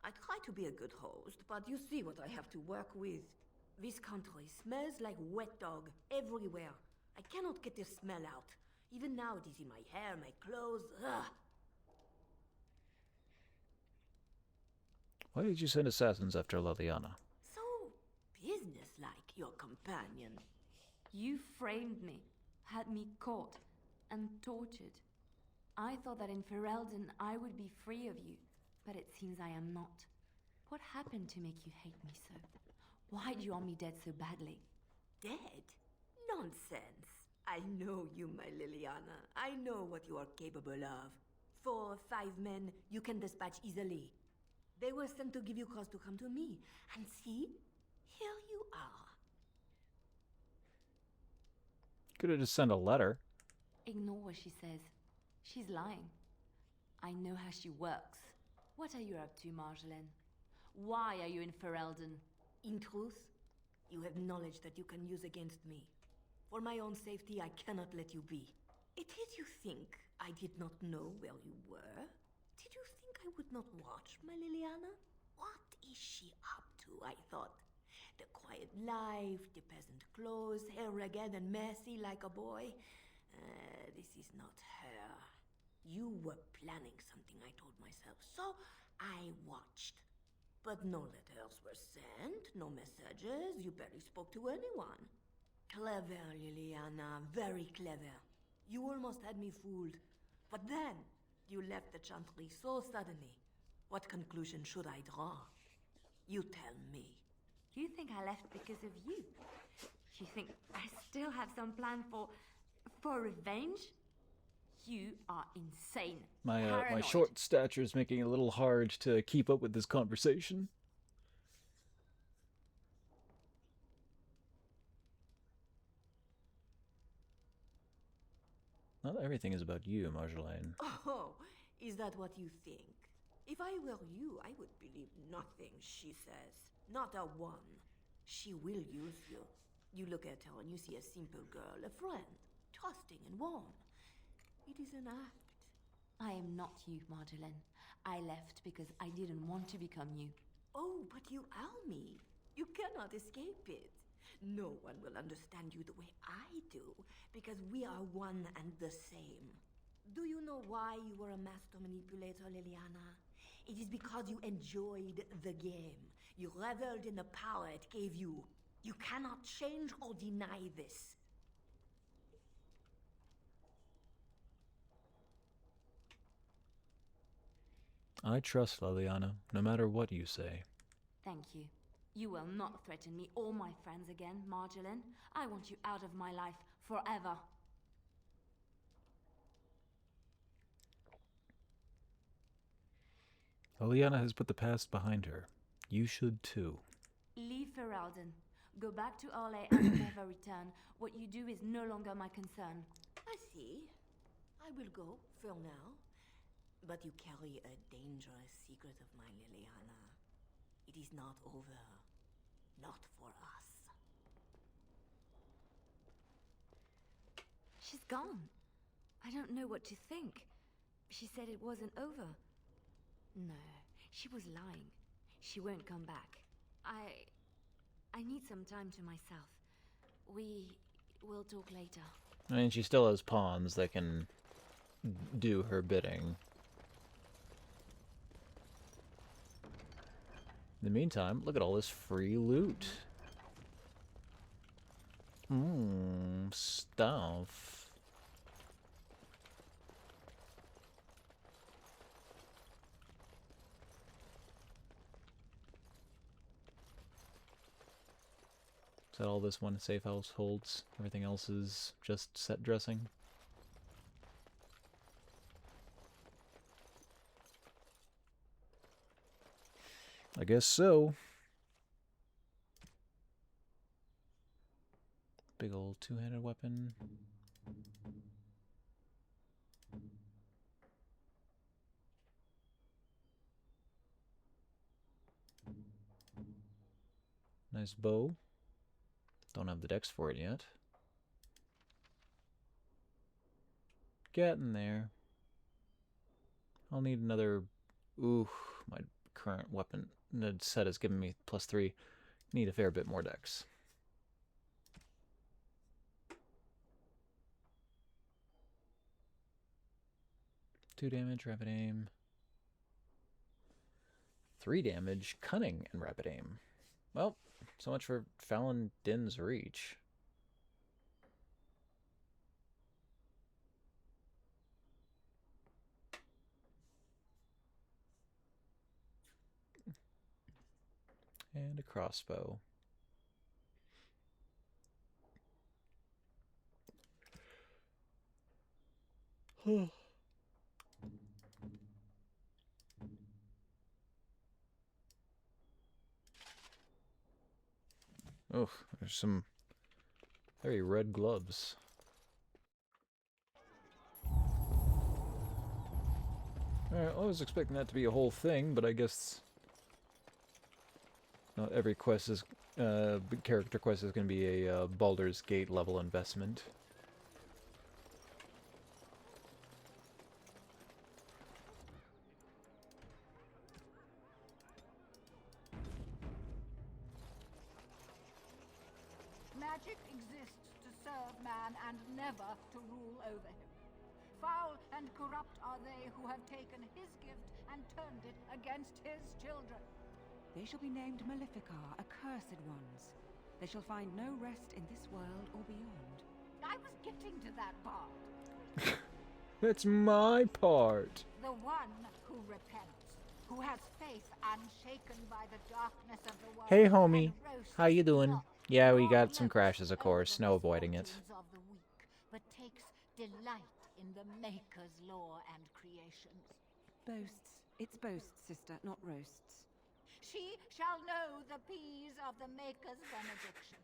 I try to be a good host, but you see what I have to work with. This country smells like wet dog everywhere. I cannot get the smell out. Even now it is in my hair, my clothes. Ugh. Why did you send assassins after Leliana? So businesslike, your companion. You framed me, had me caught, and tortured. I thought that in Ferelden I would be free of you, but it seems I am not. What happened to make you hate me so? Why do you want me dead so badly? Dead? Nonsense. I know you, my Leliana. I know what you are capable of. 4 or 5 men you can dispatch easily. They were sent to give you cause to come to me. And see? Here you are. Could have just sent a letter. Ignore what she says. She's lying. I know how she works. What are you up to, Marjolaine? Why are you in Ferelden? In truth, you have knowledge that you can use against me. For my own safety, I cannot let you be. It is you think I did not know where you were? Did you think I would not watch, my Leliana? What is she up to, I thought? The quiet life, the peasant clothes, hair ragged and messy like a boy. This is not her. You were planning something, I told myself, so I watched. But no letters were sent, no messages, you barely spoke to anyone. Clever, Leliana, very clever. You almost had me fooled. But then, you left the Chantry so suddenly. What conclusion should I draw? You tell me. You think I left because of you? You think I still have some plan for revenge? You are insane. My short stature is making it a little hard to keep up with this conversation. Everything is about you, Marjolaine. Oh, is that what you think? If I were you, I would believe nothing she says. Not a one. She will use you. You look at her and you see a simple girl, a friend, trusting and warm. It is an act. I am not you, Marjolaine. I left because I didn't want to become you. Oh, but you are me. You cannot escape it. No one will understand you the way I do, because we are one and the same. Do you know why you were a master manipulator, Leliana? It is because you enjoyed the game. You reveled in the power it gave you. You cannot change or deny this. I trust Leliana, no matter what you say. Thank you. You will not threaten me or my friends again, Marjolaine. I want you out of my life forever. Leliana has put the past behind her. You should too. Leave Ferelden. Go back to Orlais and never return. What you do is no longer my concern. I see. I will go, for now. But you carry a dangerous secret of mine, Leliana. It is not over. Not for us. She's gone. I don't know what to think. She said it wasn't over. No, she was lying. She won't come back. I need some time to myself. We will talk later. I mean, she still has pawns that can do her bidding. In the meantime, look at all this free loot. Stuff. Is that all this one safe house holds? Everything else is just set dressing? I guess so. Big old two-handed weapon. Nice bow. Don't have the dex for it yet. Getting there. I'll need another... Ooh, my current weapon set has given me +3. Need a fair bit more dex. Two damage, rapid aim. 3 damage, cunning, and rapid aim. Well, so much for Fallon Din's reach. And a crossbow. Oh, there's some very red gloves. Alright, I was expecting that to be a whole thing, but I guess not every quest is, character quest is going to be a Baldur's Gate level investment. Magic exists to serve man and never to rule over him. Foul and corrupt are they who have taken his gift and turned it against his children. They shall be named Maleficar, accursed ones. They shall find no rest in this world or beyond. I was getting to that part. That's my part. The one who repents, who has faith unshaken by the darkness of the world. Hey homie, how you doing? Yeah, we got some crashes, of course. No avoiding it. Of the weak, but takes delight in the Maker's law and creations. Boasts. It's boasts, sister, not roasts. She shall know the peas of the Maker's benediction.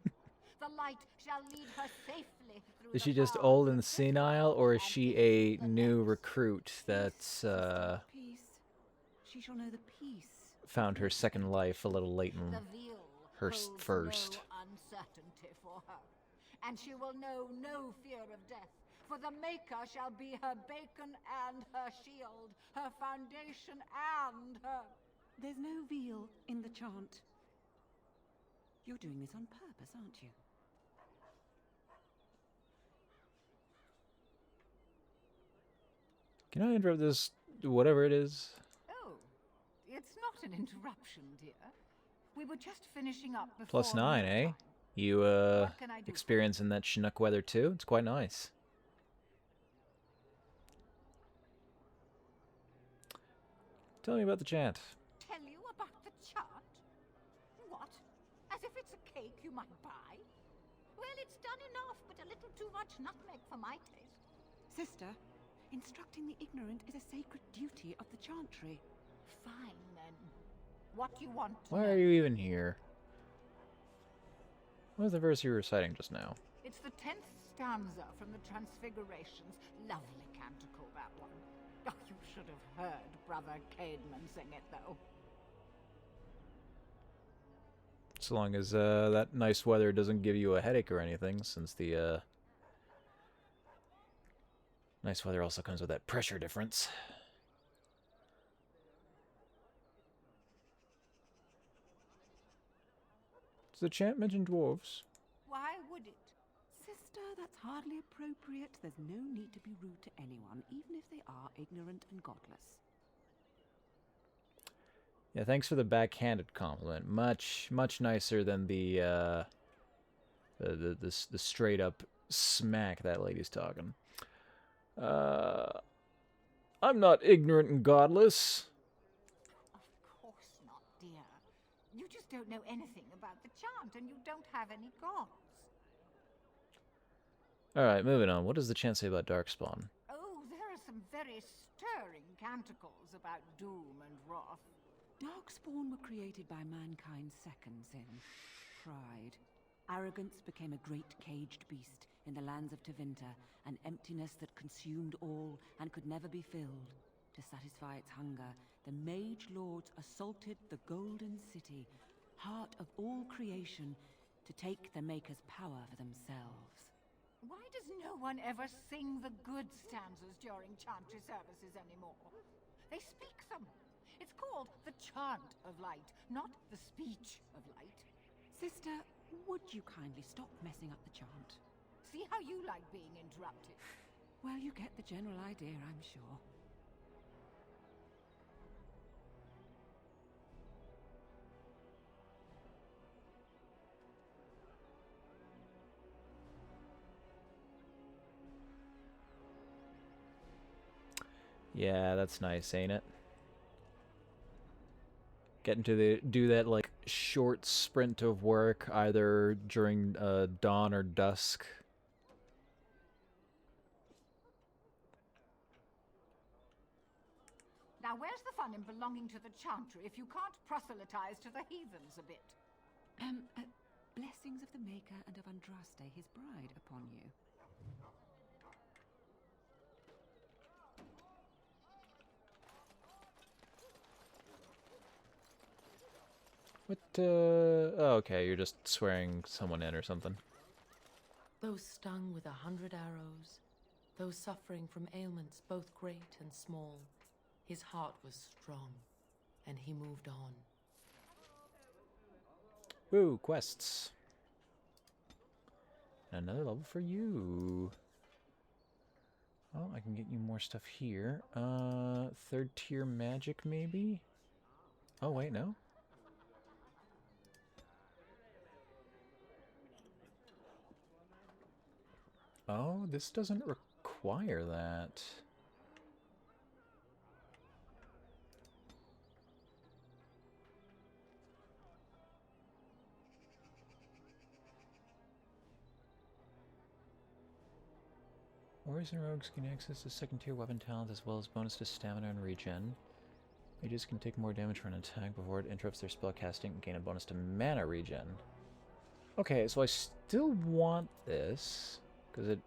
The light shall lead her safely through Is the she just paths old of and this senile, or is she a new recruit that's Peace. She shall know the peace. found her second life a little late in The veil her holds first? no uncertainty for her, and she will know no fear of death. For the Maker shall be her beacon and her shield, her foundation and her... There's no veal in the chant. You're doing this on purpose, aren't you? Can I interrupt this, whatever it is? Oh, it's not an interruption, dear. We were just finishing up before... Plus 9, eh? mealtime. You, What can I do? experiencing that Chinook weather too? It's quite nice. Tell me about the chant. Tell you about the chart? What? As if it's a cake you might buy? Well, it's done enough, but a little too much nutmeg for my taste. Sister, instructing the ignorant is a sacred duty of the chantry. Fine, then. What do you want to Why know? are you even here? What was the verse you were reciting just now? It's the 10th stanza from the Transfigurations. Lovely canticle, that one. Oh, you should have heard Brother Caedmon sing it, though. So long as that nice weather doesn't give you a headache or anything, since the nice weather also comes with that pressure difference. Does the chant mention dwarves? Why would it? Sister, that's hardly appropriate. There's no need to be rude to anyone, even if they are ignorant and godless. Yeah, thanks for the backhanded compliment. Much nicer than the straight up smack that lady's talking. I'm not ignorant and godless. Of course not, dear. You just don't know anything about the chant, and you don't have any gods. Alright, moving on. What does the chant say about Darkspawn? Oh, there are some very stirring canticles about doom and wrath. Darkspawn were created by mankind's second sin, pride. Arrogance became a great caged beast in the lands of Tevinter, an emptiness that consumed all and could never be filled. To satisfy its hunger, the mage lords assaulted the Golden City, heart of all creation, to take the Maker's power for themselves. Why does no one ever sing the good stanzas during chantry services anymore? They speak them. It's called the chant of light, not the speech of light. Sister, would you kindly stop messing up the chant? See how you like being interrupted. Well, you get the general idea, I'm sure. Yeah, that's nice, ain't it? Getting to do that like short sprint of work either during dawn or dusk. Now, where's the fun in belonging to the chantry if you can't proselytize to the heathens a bit? Blessings of the Maker and of Andraste, his bride, upon you. What, oh, okay, you're just swearing someone in or something. Those stung with 100 arrows, those suffering from ailments both great and small, his heart was strong, and he moved on. Woo, quests. Another level for you. Oh, I can get you more stuff here. Third tier magic, maybe? Oh, wait, no? Oh, this doesn't require that. Warriors and rogues can access the second tier weapon talent as well as bonus to stamina and regen. Mages can take more damage for an attack before it interrupts their spell casting and gain a bonus to mana regen. Okay, so I still want this, because it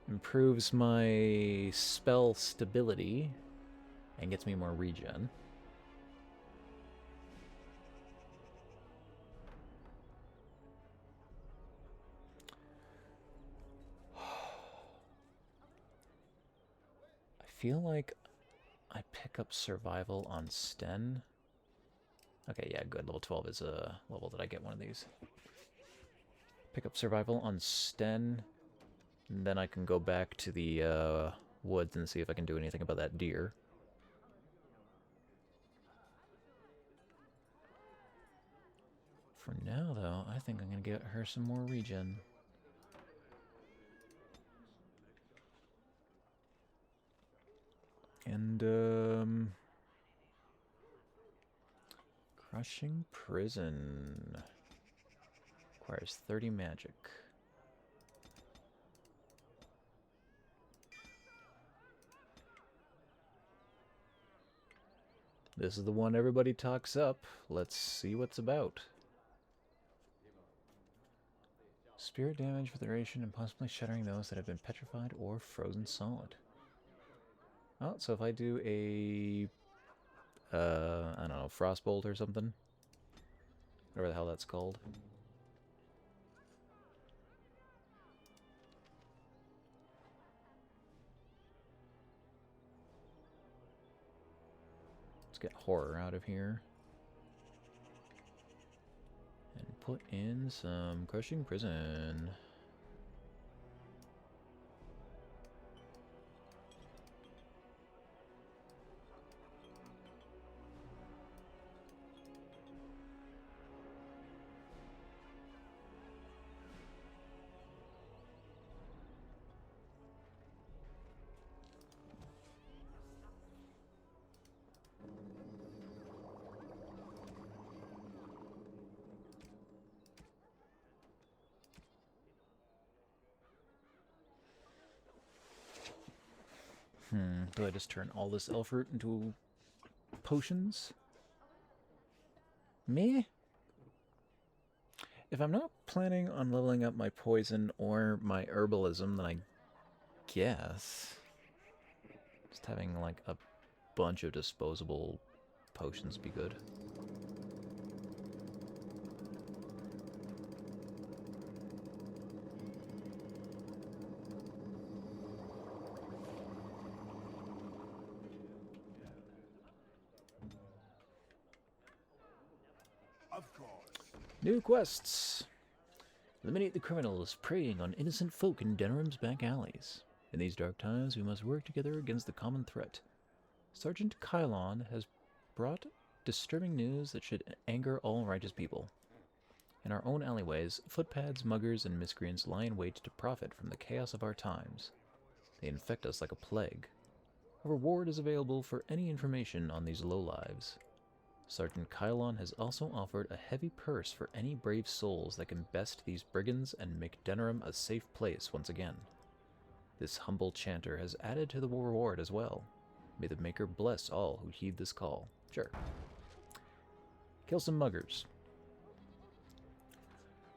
improves my spell stability and gets me more regen. I feel like I pick up survival on Sten. Okay, yeah, good. Level 12 is a level that I get one of these. Pick up survival on Sten, and then I can go back to the woods and see if I can do anything about that deer. For now, though, I think I'm going to get her some more regen. And, Crushing Prison requires 30 magic. This is the one everybody talks up. Let's see what's about. Spirit damage for the duration and possibly shattering those that have been petrified or frozen solid. Oh, so if I do a I don't know, Frostbolt or something. Whatever the hell that's called. Let's get horror out of here. And put in some Crushing Prison. Do I just turn all this elf root into potions? Me? If I'm not planning on leveling up my poison or my herbalism, then I guess just having like a bunch of disposable potions be good. New quests. Eliminate the criminals preying on innocent folk in Denerim's back alleys. In these dark times, we must work together against the common threat. Sergeant Kylon has brought disturbing news that should anger all righteous people. In our own alleyways, footpads, muggers, and miscreants lie in wait to profit from the chaos of our times. They infect us like a plague. A reward is available for any information on these lowlives. Sergeant Kylon has also offered a heavy purse for any brave souls that can best these brigands and make Denerim a safe place once again. This humble chanter has added to the reward as well. May the Maker bless all who heed this call. Sure. Kill some muggers.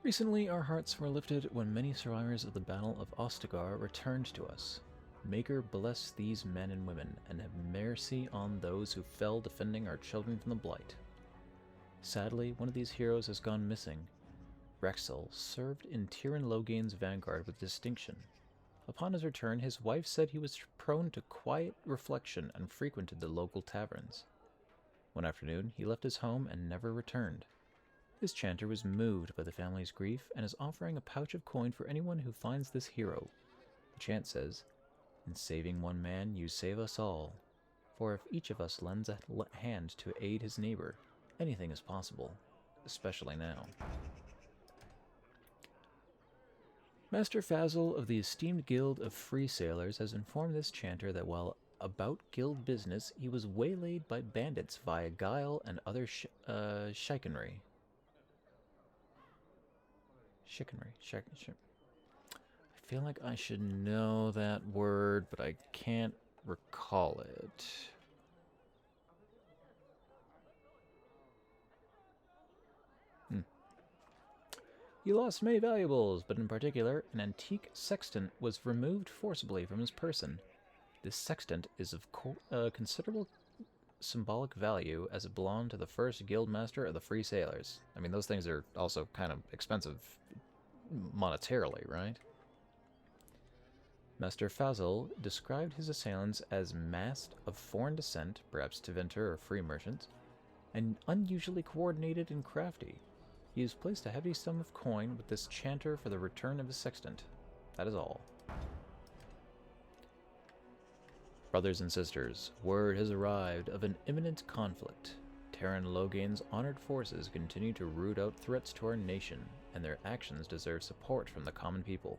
Recently, our hearts were lifted when many survivors of the Battle of Ostagar returned to us. Maker bless these men and women, and have mercy on those who fell defending our children from the Blight. Sadly, one of these heroes has gone missing. Rexel served in Tyrion Logain's vanguard with distinction. Upon his return, his wife said he was prone to quiet reflection and frequented the local taverns. One afternoon, he left his home and never returned. This chanter was moved by the family's grief and is offering a pouch of coin for anyone who finds this hero. The chant says, "In saving one man, you save us all. For if each of us lends a hand to aid his neighbor, anything is possible, especially now." Master Fazil of the esteemed Guild of Free Sailors has informed this chanter that while about guild business, he was waylaid by bandits via guile and other chicanery. I feel like I should know that word, but I can't recall it. He lost many valuables, but in particular, an antique sextant was removed forcibly from his person. This sextant is of considerable symbolic value as it belonged to the first guildmaster of the Free Sailors. I mean, those things are also kind of expensive monetarily, right? Master Fazil described his assailants as masked of foreign descent, perhaps Tevinter or free merchants, and unusually coordinated and crafty. He has placed a heavy sum of coin with this chanter for the return of his sextant. That is all. Brothers and sisters, word has arrived of an imminent conflict. Terran Logain's honored forces continue to root out threats to our nation, and their actions deserve support from the common people.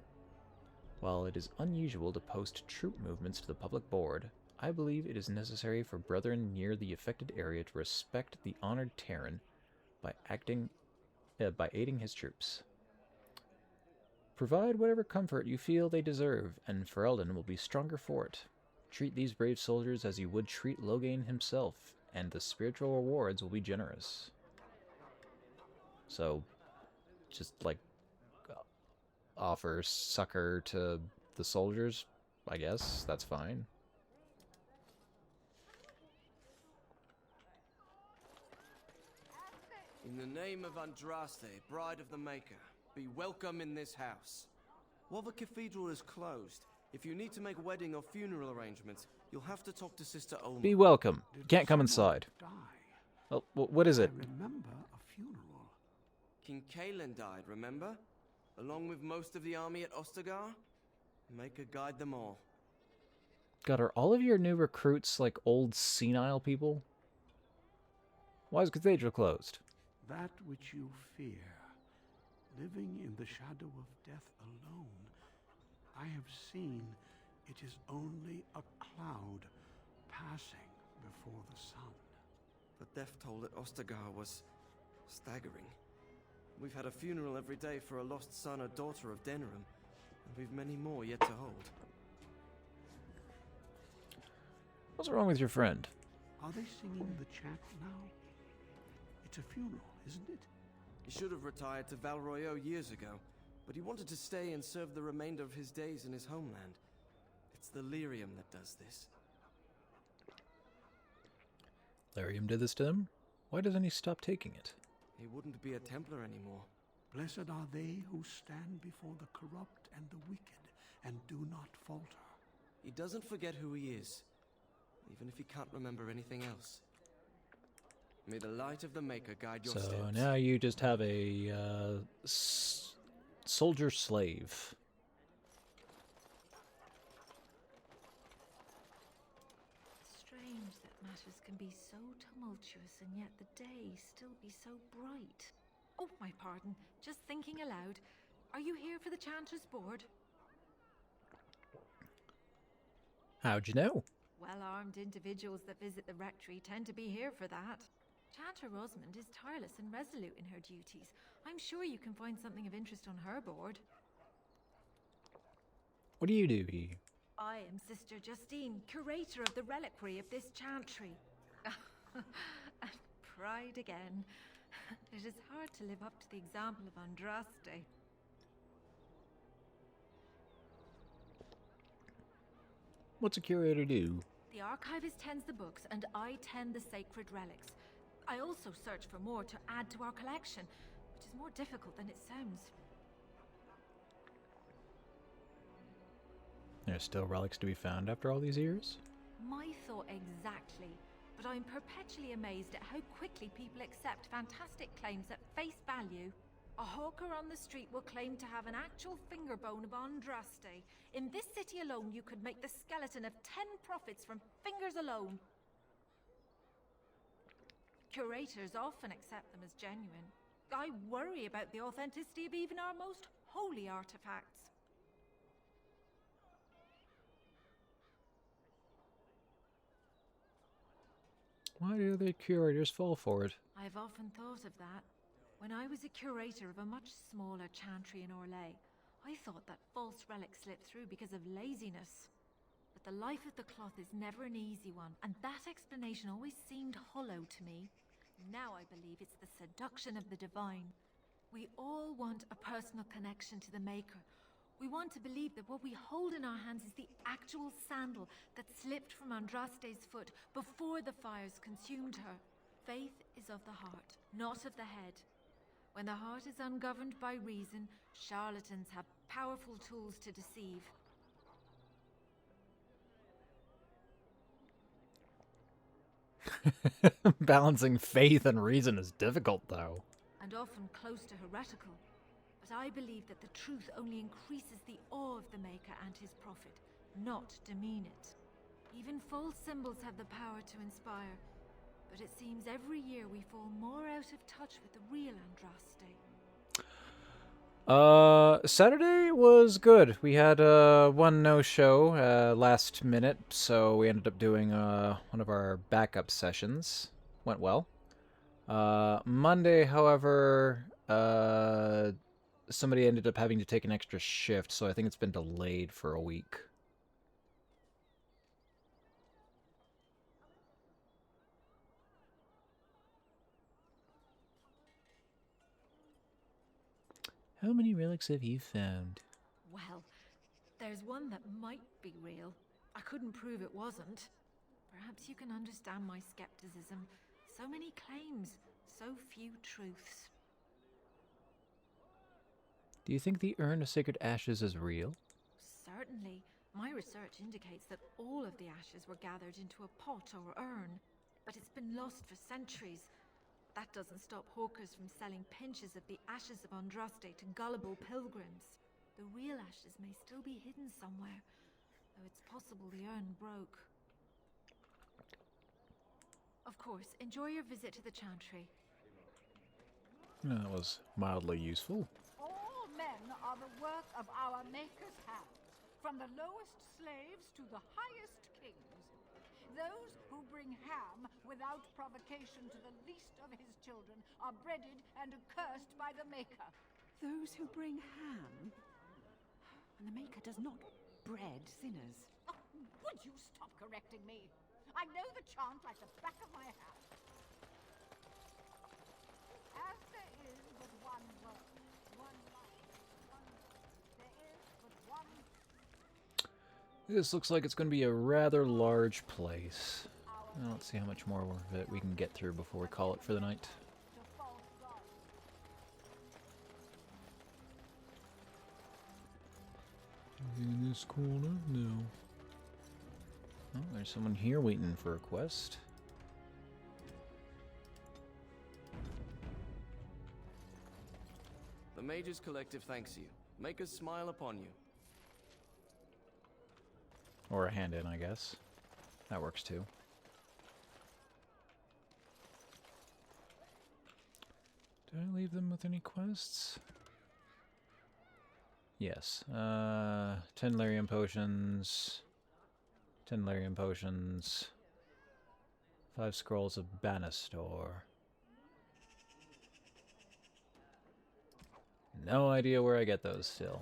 While it is unusual to post troop movements to the public board, I believe it is necessary for brethren near the affected area to respect the honored Terran by aiding his troops. Provide whatever comfort you feel they deserve, and Ferelden will be stronger for it. Treat these brave soldiers as you would treat Logain himself, and the spiritual rewards will be generous. So, just like offer succor to the soldiers, I guess. That's fine. In the name of Andraste, Bride of the Maker, be welcome in this house. While the cathedral is closed, if you need to make wedding or funeral arrangements, you'll have to talk to Sister Olma. Be welcome. You can't come inside. Oh, what is it? Remember a funeral. King Kalen died, remember? Along with most of the army at Ostagar? Maker guide them all. God, are all of your new recruits like old senile people? Why is Cathedral closed? That which you fear, living in the shadow of death alone, I have seen it is only a cloud passing before the sun. The death toll at Ostagar was staggering. We've had a funeral every day for a lost son or daughter of Denerim, and we've many more yet to hold. What's wrong with your friend? Are they singing the chant now? It's a funeral, isn't it? He should have retired to Val Royeaux years ago, but he wanted to stay and serve the remainder of his days in his homeland. It's the lyrium that does this. Lyrium did this to him? Why doesn't he stop taking it? He wouldn't be a Templar anymore. Blessed are they who stand before the corrupt and the wicked, and do not falter. He doesn't forget who he is, even if he can't remember anything else. May the light of the Maker guide your steps. So now you just have a soldier slave. Strange that matters can be so tumultuous and yet the day still be so bright. Oh, my pardon. Just thinking aloud. Are you here for the Chanter's Board? How'd you know? Well-armed individuals that visit the rectory tend to be here for that. Chanter Rosamond is tireless and resolute in her duties. I'm sure you can find something of interest on her board. What do you do here? I am Sister Justine, curator of the reliquary of this chantry. Pride again. It is hard to live up to the example of Andraste. What's a curator do? The archivist tends the books, and I tend the sacred relics. I also search for more to add to our collection, which is more difficult than it sounds. There's still relics to be found after all these years? My thought exactly, but I'm perpetually amazed at how quickly people accept fantastic claims at face value. A hawker on the street will claim to have an actual finger bone of Andraste. In this city alone, you could make the skeleton of 10 prophets from fingers alone. Curators often accept them as genuine. I worry about the authenticity of even our most holy artifacts. Why do the curators fall for it? I've often thought of that. When I was a curator of a much smaller chantry in Orlais, I thought that false relics slipped through because of laziness. But the life of the cloth is never an easy one, and that explanation always seemed hollow to me. Now I believe it's the seduction of the divine. We all want a personal connection to the Maker. We want to believe that what we hold in our hands is the actual sandal that slipped from Andraste's foot before the fires consumed her. Faith is of the heart, not of the head. When the heart is ungoverned by reason, charlatans have powerful tools to deceive. Balancing faith and reason is difficult, though. And often close to heretical. But I believe that the truth only increases the awe of the Maker and his prophet, not demean it. Even false symbols have the power to inspire, but it seems every year we fall more out of touch with the real Andraste. Saturday was good. We had one no-show last minute, so we ended up doing one of our backup sessions. Went well. Monday, however, somebody ended up having to take an extra shift, so I think it's been delayed for a week. How many relics have you found? Well, there's one that might be real. I couldn't prove it wasn't. Perhaps you can understand my skepticism. So many claims, so few truths. Do you think the Urn of Sacred Ashes is real? Certainly. My research indicates that all of the ashes were gathered into a pot or urn, but it's been lost for centuries. That doesn't stop hawkers from selling pinches of the ashes of Andraste to gullible pilgrims. The real ashes may still be hidden somewhere, though it's possible the urn broke. Of course, enjoy your visit to the chantry. That was mildly useful. All men are the work of our Maker's hands, from the lowest slaves to the highest kings. Those who bring ham without provocation to the least of his children are breaded and accursed by the Maker. Those who bring ham? And the Maker does not bread sinners. Oh, would you stop correcting me? I know the chant like the back of my hand. As there is but one word, one life, one there is but one. This looks like it's going to be a rather large place. Let's see how much more of it we can get through before we call it for the night. In this corner? No. Oh, there's someone here waiting for a quest. The Mages Collective thanks you. Make us smile upon you. Or a hand in, I guess. That works too. Did I leave them with any quests? Yes. 10 lyrium potions. 10 lyrium potions. 5 scrolls of Banastor. No idea where I get those still.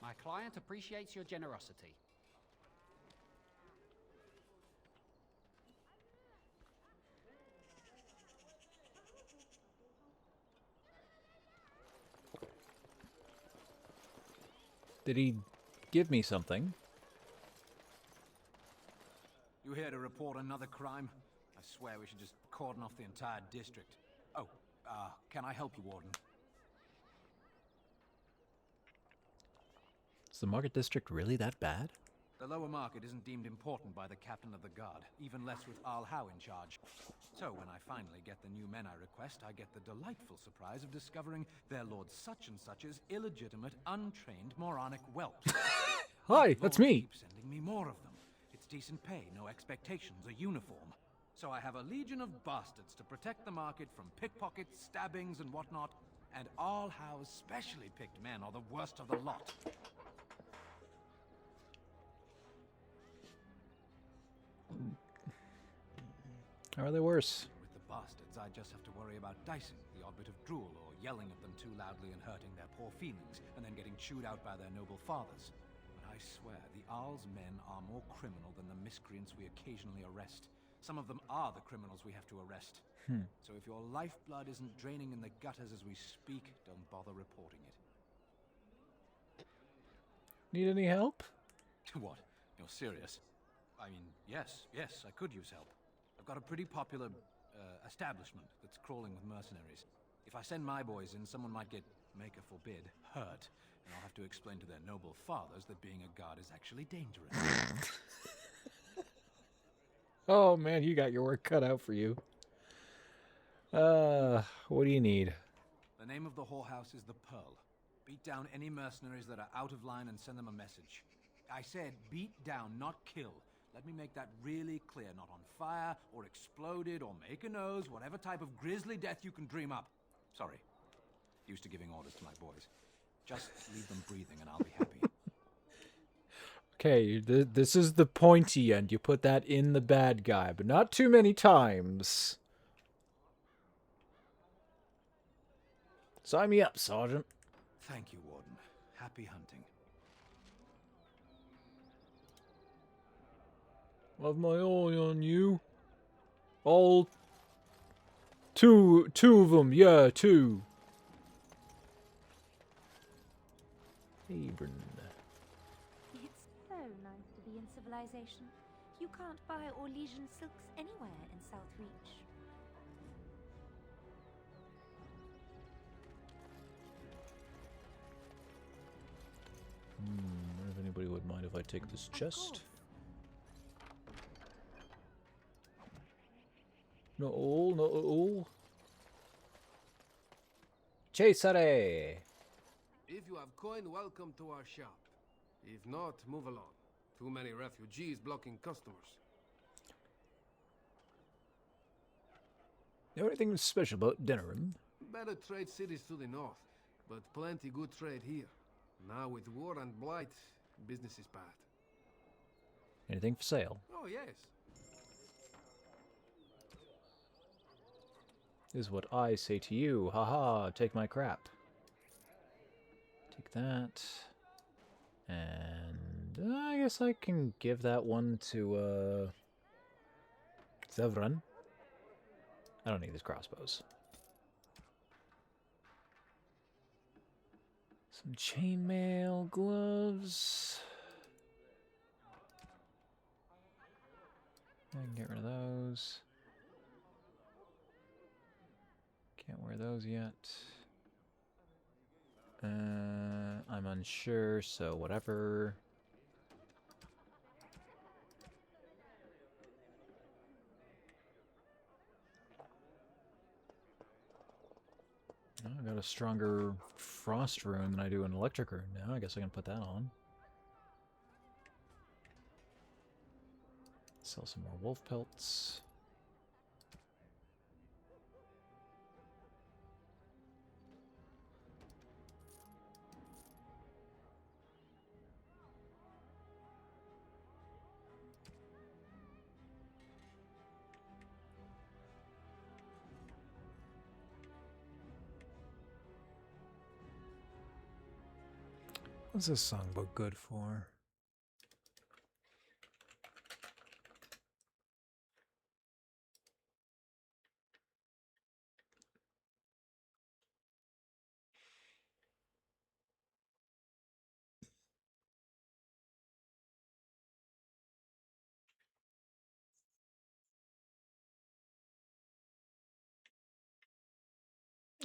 My client appreciates your generosity. Did he give me something? You here to report another crime? I swear we should just cordon off the entire district. Oh, can I help you, Warden? Is the Market District really that bad? The lower market isn't deemed important by the captain of the guard, even less with Al Howe in charge. So when I finally get the new men I request, I get the delightful surprise of discovering their Lord Such-and-Such's illegitimate, untrained, moronic whelps. Hi, that's me. Keep sending me more of them. It's decent pay, no expectations, a uniform. So I have a legion of bastards to protect the market from pickpockets, stabbings, and whatnot. And Al Howe's specially picked men are the worst of the lot. How are they worse? With the bastards, I'd just have to worry about dicing the odd bit of drool or yelling at them too loudly and hurting their poor feelings, and then getting chewed out by their noble fathers. But I swear, the Arl's men are more criminal than the miscreants we occasionally arrest. Some of them are the criminals we have to arrest. So if your lifeblood isn't draining in the gutters as we speak, don't bother reporting it. Need any help? What? You're serious? I mean, yes, I could use help. I've got a pretty popular establishment that's crawling with mercenaries. If I send my boys in, someone might get, maker forbid, hurt. And I'll have to explain to their noble fathers that being a guard is actually dangerous. Oh man, you got your work cut out for you. What do you need? The name of the whorehouse is the Pearl. Beat down any mercenaries that are out of line and send them a message. I said beat down, not kill. Let me make that really clear. Not on fire, or exploded, or make a nose, whatever type of grisly death you can dream up. Sorry. Used to giving orders to my boys. Just leave them breathing and I'll be happy. Okay, this is the pointy end. You put that in the bad guy, but not too many times. Sign me up, Sergeant. Thank you, Warden. Happy hunting. Have my eye on you. All two of them, yeah, two. Abram. It's so nice to be in civilization. You can't buy Orlesian silks anywhere in Southreach. I wonder if anybody would mind if I take this chest. Not all, not at all. Cesare! If you have coin, welcome to our shop. If not, move along. Too many refugees blocking customers. Know anything special about Denerim? Better trade cities to the north, but plenty good trade here. Now with war and blight, business is bad. Anything for sale? Oh yes. Is what I say to you. Haha, take my crap. Take that. And I guess I can give that one to Zevran. I don't need these crossbows. Some chainmail gloves. I can get rid of those. Can't wear those yet. I'm unsure, so whatever. Oh, I got a stronger frost rune than I do an electric rune now. I guess I can put that on. Sell some more wolf pelts. What's this songbook good for?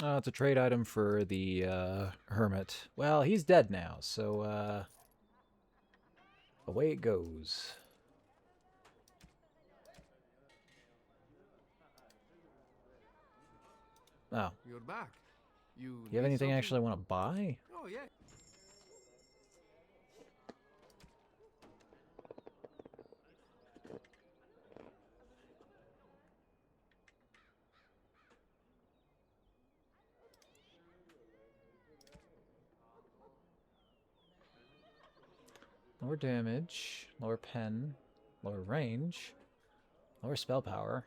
It's a trade item for the hermit. Well, he's dead now, so away it goes. Oh. You're back. You have anything I something? actually want to buy? Oh yeah. Lower damage, lower pen, lower range, lower spell power.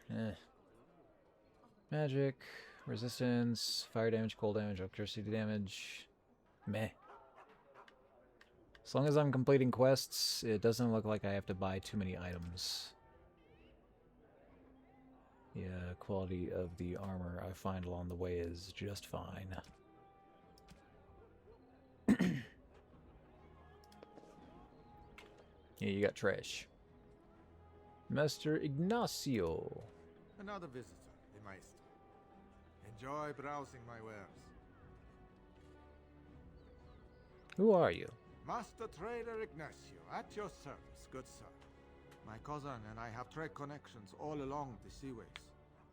Magic, resistance, fire damage, cold damage, electricity damage. Meh. As long as I'm completing quests, it doesn't look like I have to buy too many items. Yeah, quality of the armor I find along the way is just fine. Yeah, you got trash. Master Ignacio. Another visitor, the Maester. Enjoy browsing my wares. Who are you? Master Trader Ignacio, at your service, good sir. My cousin and I have trade connections all along the seaways.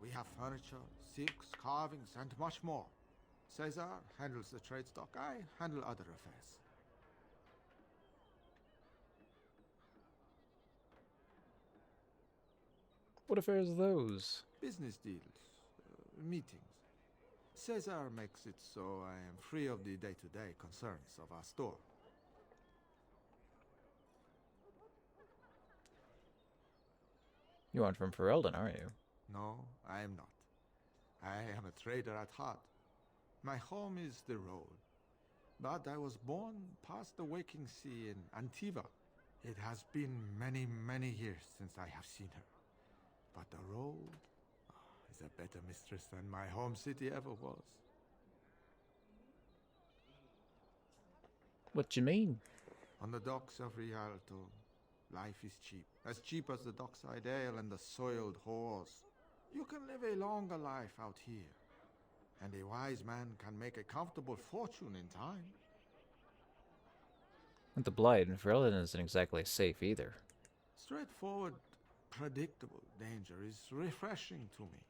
We have furniture, silks, carvings, and much more. Caesar handles the trade stock, I handle other affairs. What affairs are those? Business deals, meetings. Caesar makes it so I am free of the day-to-day concerns of our store. You aren't from Ferelden, are you? No, I am not. I am a trader at heart. My home is the road. But I was born past the waking sea in Antiva. It has been many, many years since I have seen her. But the road is a better mistress than my home city ever was. What you mean? On the docks of Rialto, life is cheap. As cheap as the dockside ale and the soiled whores. You can live a longer life out here. And a wise man can make a comfortable fortune in time. With the Blight, and Ferelden isn't exactly safe either. Straightforward, predictable danger is refreshing to me.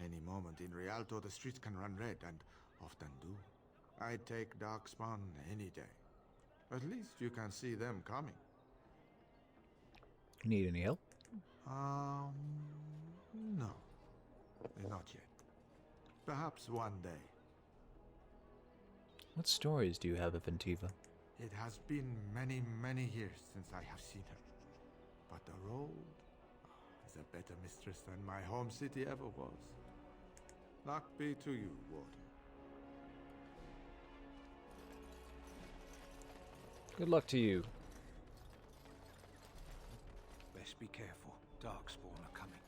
Any moment in Rialto, the streets can run red, and often do. I'd take Darkspawn any day. At least you can see them coming. Need any help? No. Not yet. Perhaps one day. What stories do you have of Antiva? It has been many, many years since I have seen her. But the road is a better mistress than my home city ever was. Luck be to you, Warden. Good luck to you. Best be careful. Darkspawn are coming.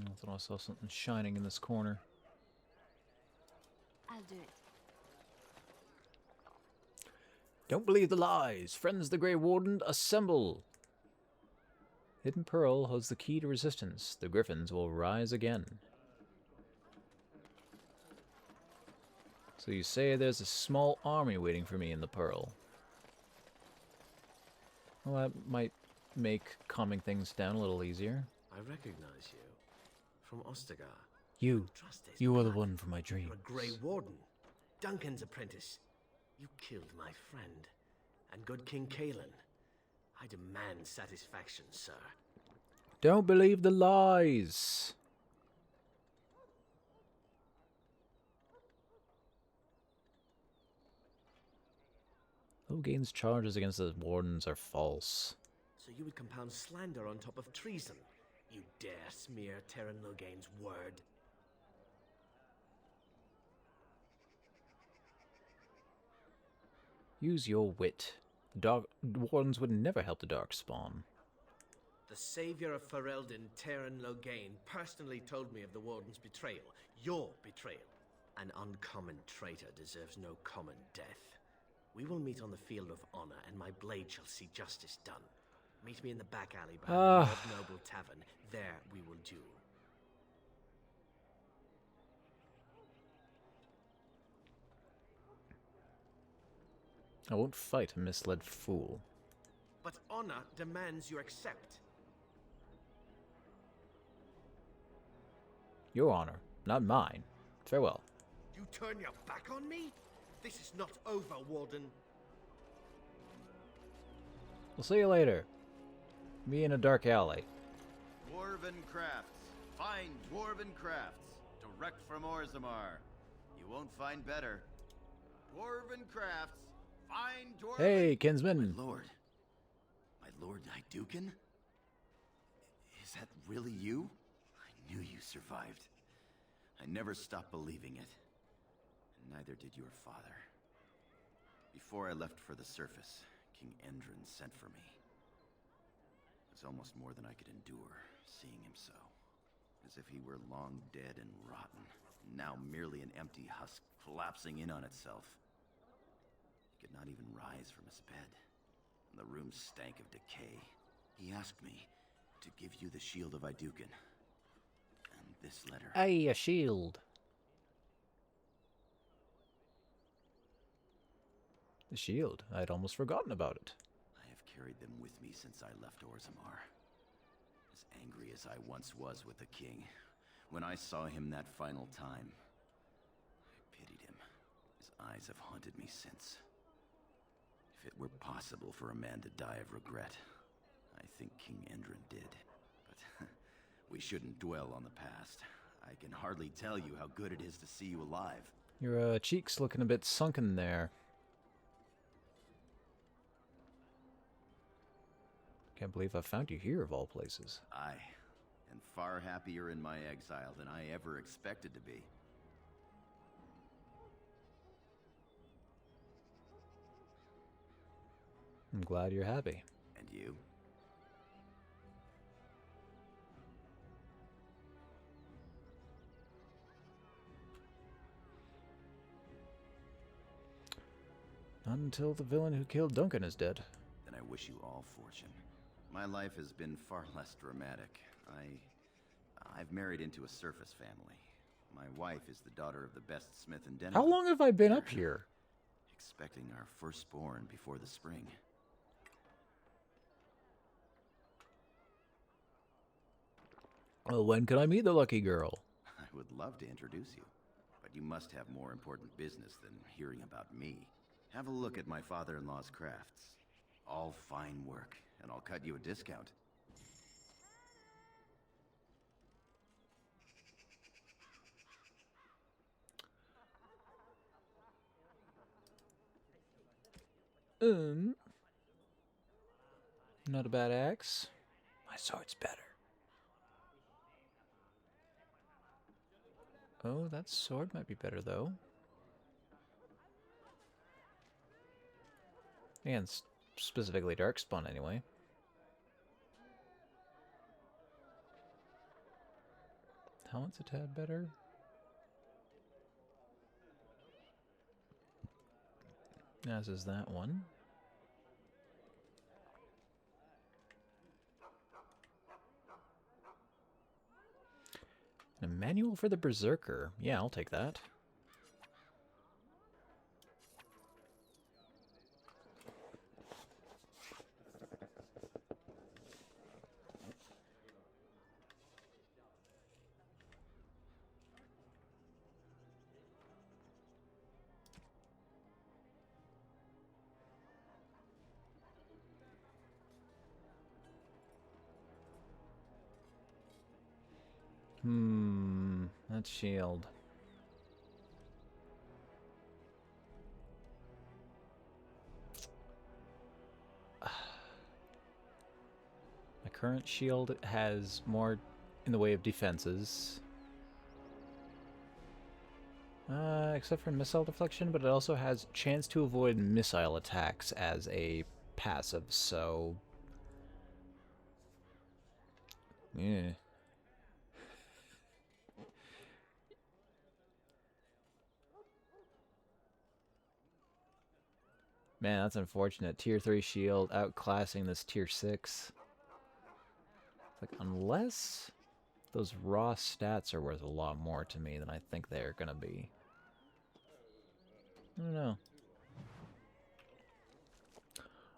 I thought I saw something shining in this corner. I'll do it. Don't believe the lies! Friends of the Grey Warden, assemble! Hidden Pearl holds the key to resistance. The Griffins will rise again. So you say there's a small army waiting for me in the Pearl. Well, that might make calming things down a little easier. I recognize you. From Ostagar. You are the one from my dreams. You're a Grey Warden. Duncan's apprentice. You killed my friend. And good King Kalen. I demand satisfaction, sir. Don't believe the lies! Logain's charges against the Wardens are false. So you would compound slander on top of treason? You dare smear Terran Logain's word? Use your wit. The Wardens would never help the Darkspawn. The savior of Ferelden, Terran Logain, personally told me of the Warden's betrayal. Your betrayal. An uncommon traitor deserves no common death. We will meet on the field of honor, and my blade shall see justice done. Meet me in the back alley behind the Lord Noble Tavern. There we will duel. I won't fight a misled fool. But honor demands you accept. Your honor, not mine. Farewell. You turn your back on me? This is not over, Warden. We'll see you later. Me in a dark alley. Dwarven crafts. Fine dwarven crafts. Direct from Orzammar. You won't find better. Dwarven crafts. Fine dwarven... Hey, kinsman. My lord. My lord Hydukin? that really you? I knew you survived. I never stopped believing it. And neither did your father. Before I left for the surface, King Endron sent for me. It was almost more than I could endure, seeing him so. As if he were long dead and rotten, now merely an empty husk collapsing in on itself. He could not even rise from his bed. The room stank of decay. He asked me to give you the shield of Iduken. And this letter... Hey, a shield. The shield. I'd almost forgotten about it. I have carried them with me since I left Orzammar. As angry as I once was with the king, when I saw him that final time, I pitied him. His eyes have haunted me since. If it were possible for a man to die of regret, I think King Endron did. But we shouldn't dwell on the past. I can hardly tell you how good it is to see you alive. Your cheek's looking a bit sunken there. Can't believe I found you here, of all places. I am far happier in my exile than I ever expected to be. I'm glad you're happy. And you? Not until the villain who killed Duncan is dead. Then I wish you all fortune. My life has been far less dramatic. I've married into a surface family. My wife is the daughter of the best smith in Denver. How long have I been up here? Expecting our firstborn before the spring. Well, when can I meet the lucky girl? I would love to introduce you, but you must have more important business than hearing about me. Have a look at my father-in-law's crafts. All fine work, and I'll cut you a discount. Not a bad axe. My sword's better. Oh, that sword might be better, though. And specifically Darkspawn, anyway. Talent's a tad better. As is that one. A manual for the Berserker. Yeah, I'll take that. That shield. My current shield has more in the way of defenses. Except for missile deflection, but it also has chance to avoid missile attacks as a passive, so... yeah. Man, that's unfortunate. Tier 3 shield outclassing this Tier 6. Like, unless those raw stats are worth a lot more to me than I think they're gonna be. I don't know.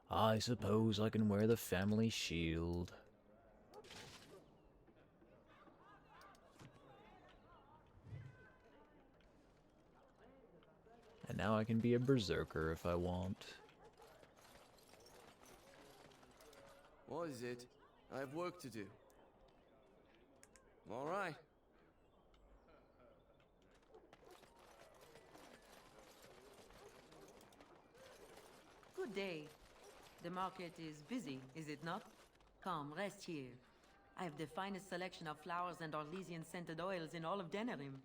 I suppose I can wear the family shield. And now I can be a berserker if I want. What is it? I have work to do. All right. Good day. The market is busy, is it not? Come, rest here. I have the finest selection of flowers and Orlesian scented oils in all of Denerim.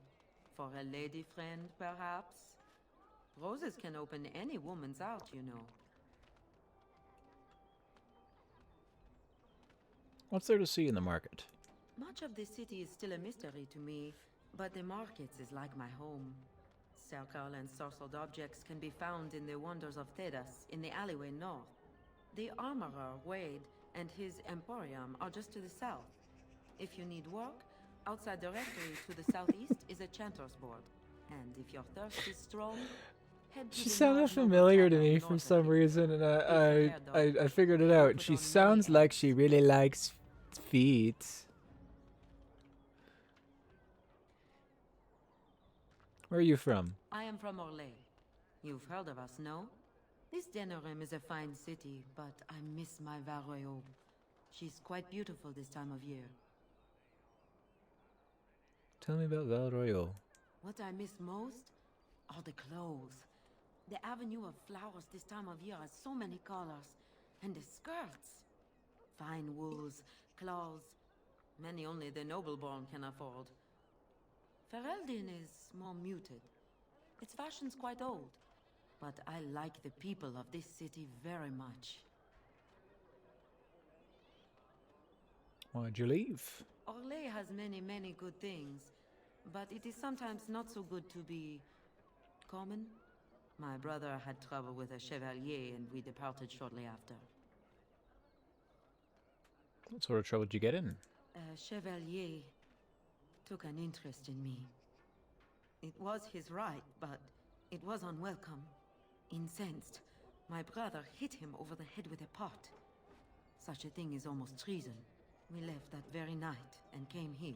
For a lady friend, perhaps? Roses can open any woman's heart, you know. What's there to see in the market? Much of the city is still a mystery to me, but the markets is like my home. Circle and sorcered objects can be found in the wonders of Thedas, in the alleyway north. The armorer, Wade, and his emporium are just to the south. If you need work, outside the rectory to the southeast is a chanter's board. And if your thirst is strong, head to She the sounded North Noble familiar to Tavern me north for of some here. reason, and I figured it out. She sounds like she really likes feet. Where are you from? I am from Orlais. You've heard of us, no? This Denerim is a fine city, but I miss my Val Royeaux. She's quite beautiful this time of year. Tell me about Val Royeaux. What I miss most are the clothes. The avenue of flowers this time of year has so many colors. And the skirts. Fine wools, cloths, many only the noble-born can afford. Ferelden is more muted. Its fashion's quite old, but I like the people of this city very much. Why'd you leave? Orlais has many, many good things, but it is sometimes not so good to be common. My brother had trouble with a chevalier, and we departed shortly after. What sort of trouble did you get in? A chevalier took an interest in me. It was his right, but it was unwelcome. Incensed, my brother hit him over the head with a pot. Such a thing is almost treason. We left that very night and came here.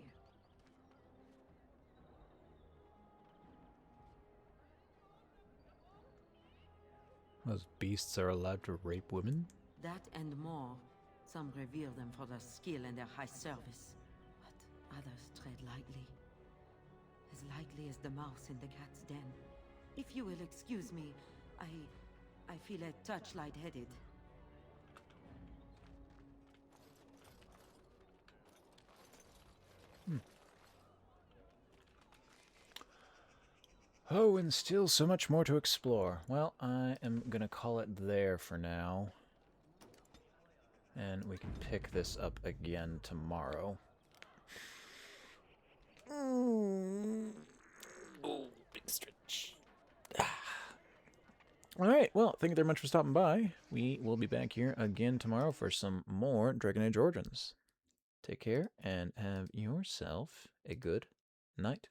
Those beasts are allowed to rape women? That and more. Some revere them for their skill and their high service, but others tread lightly. As lightly as the mouse in the cat's den. If you will excuse me, I feel a touch lightheaded. Oh, and still so much more to explore. Well, I am gonna call it there for now. And we can pick this up again tomorrow. Oh, big stretch. Alright, well, thank you very much for stopping by. We will be back here again tomorrow for some more Dragon Age Origins. Take care, and have yourself a good night.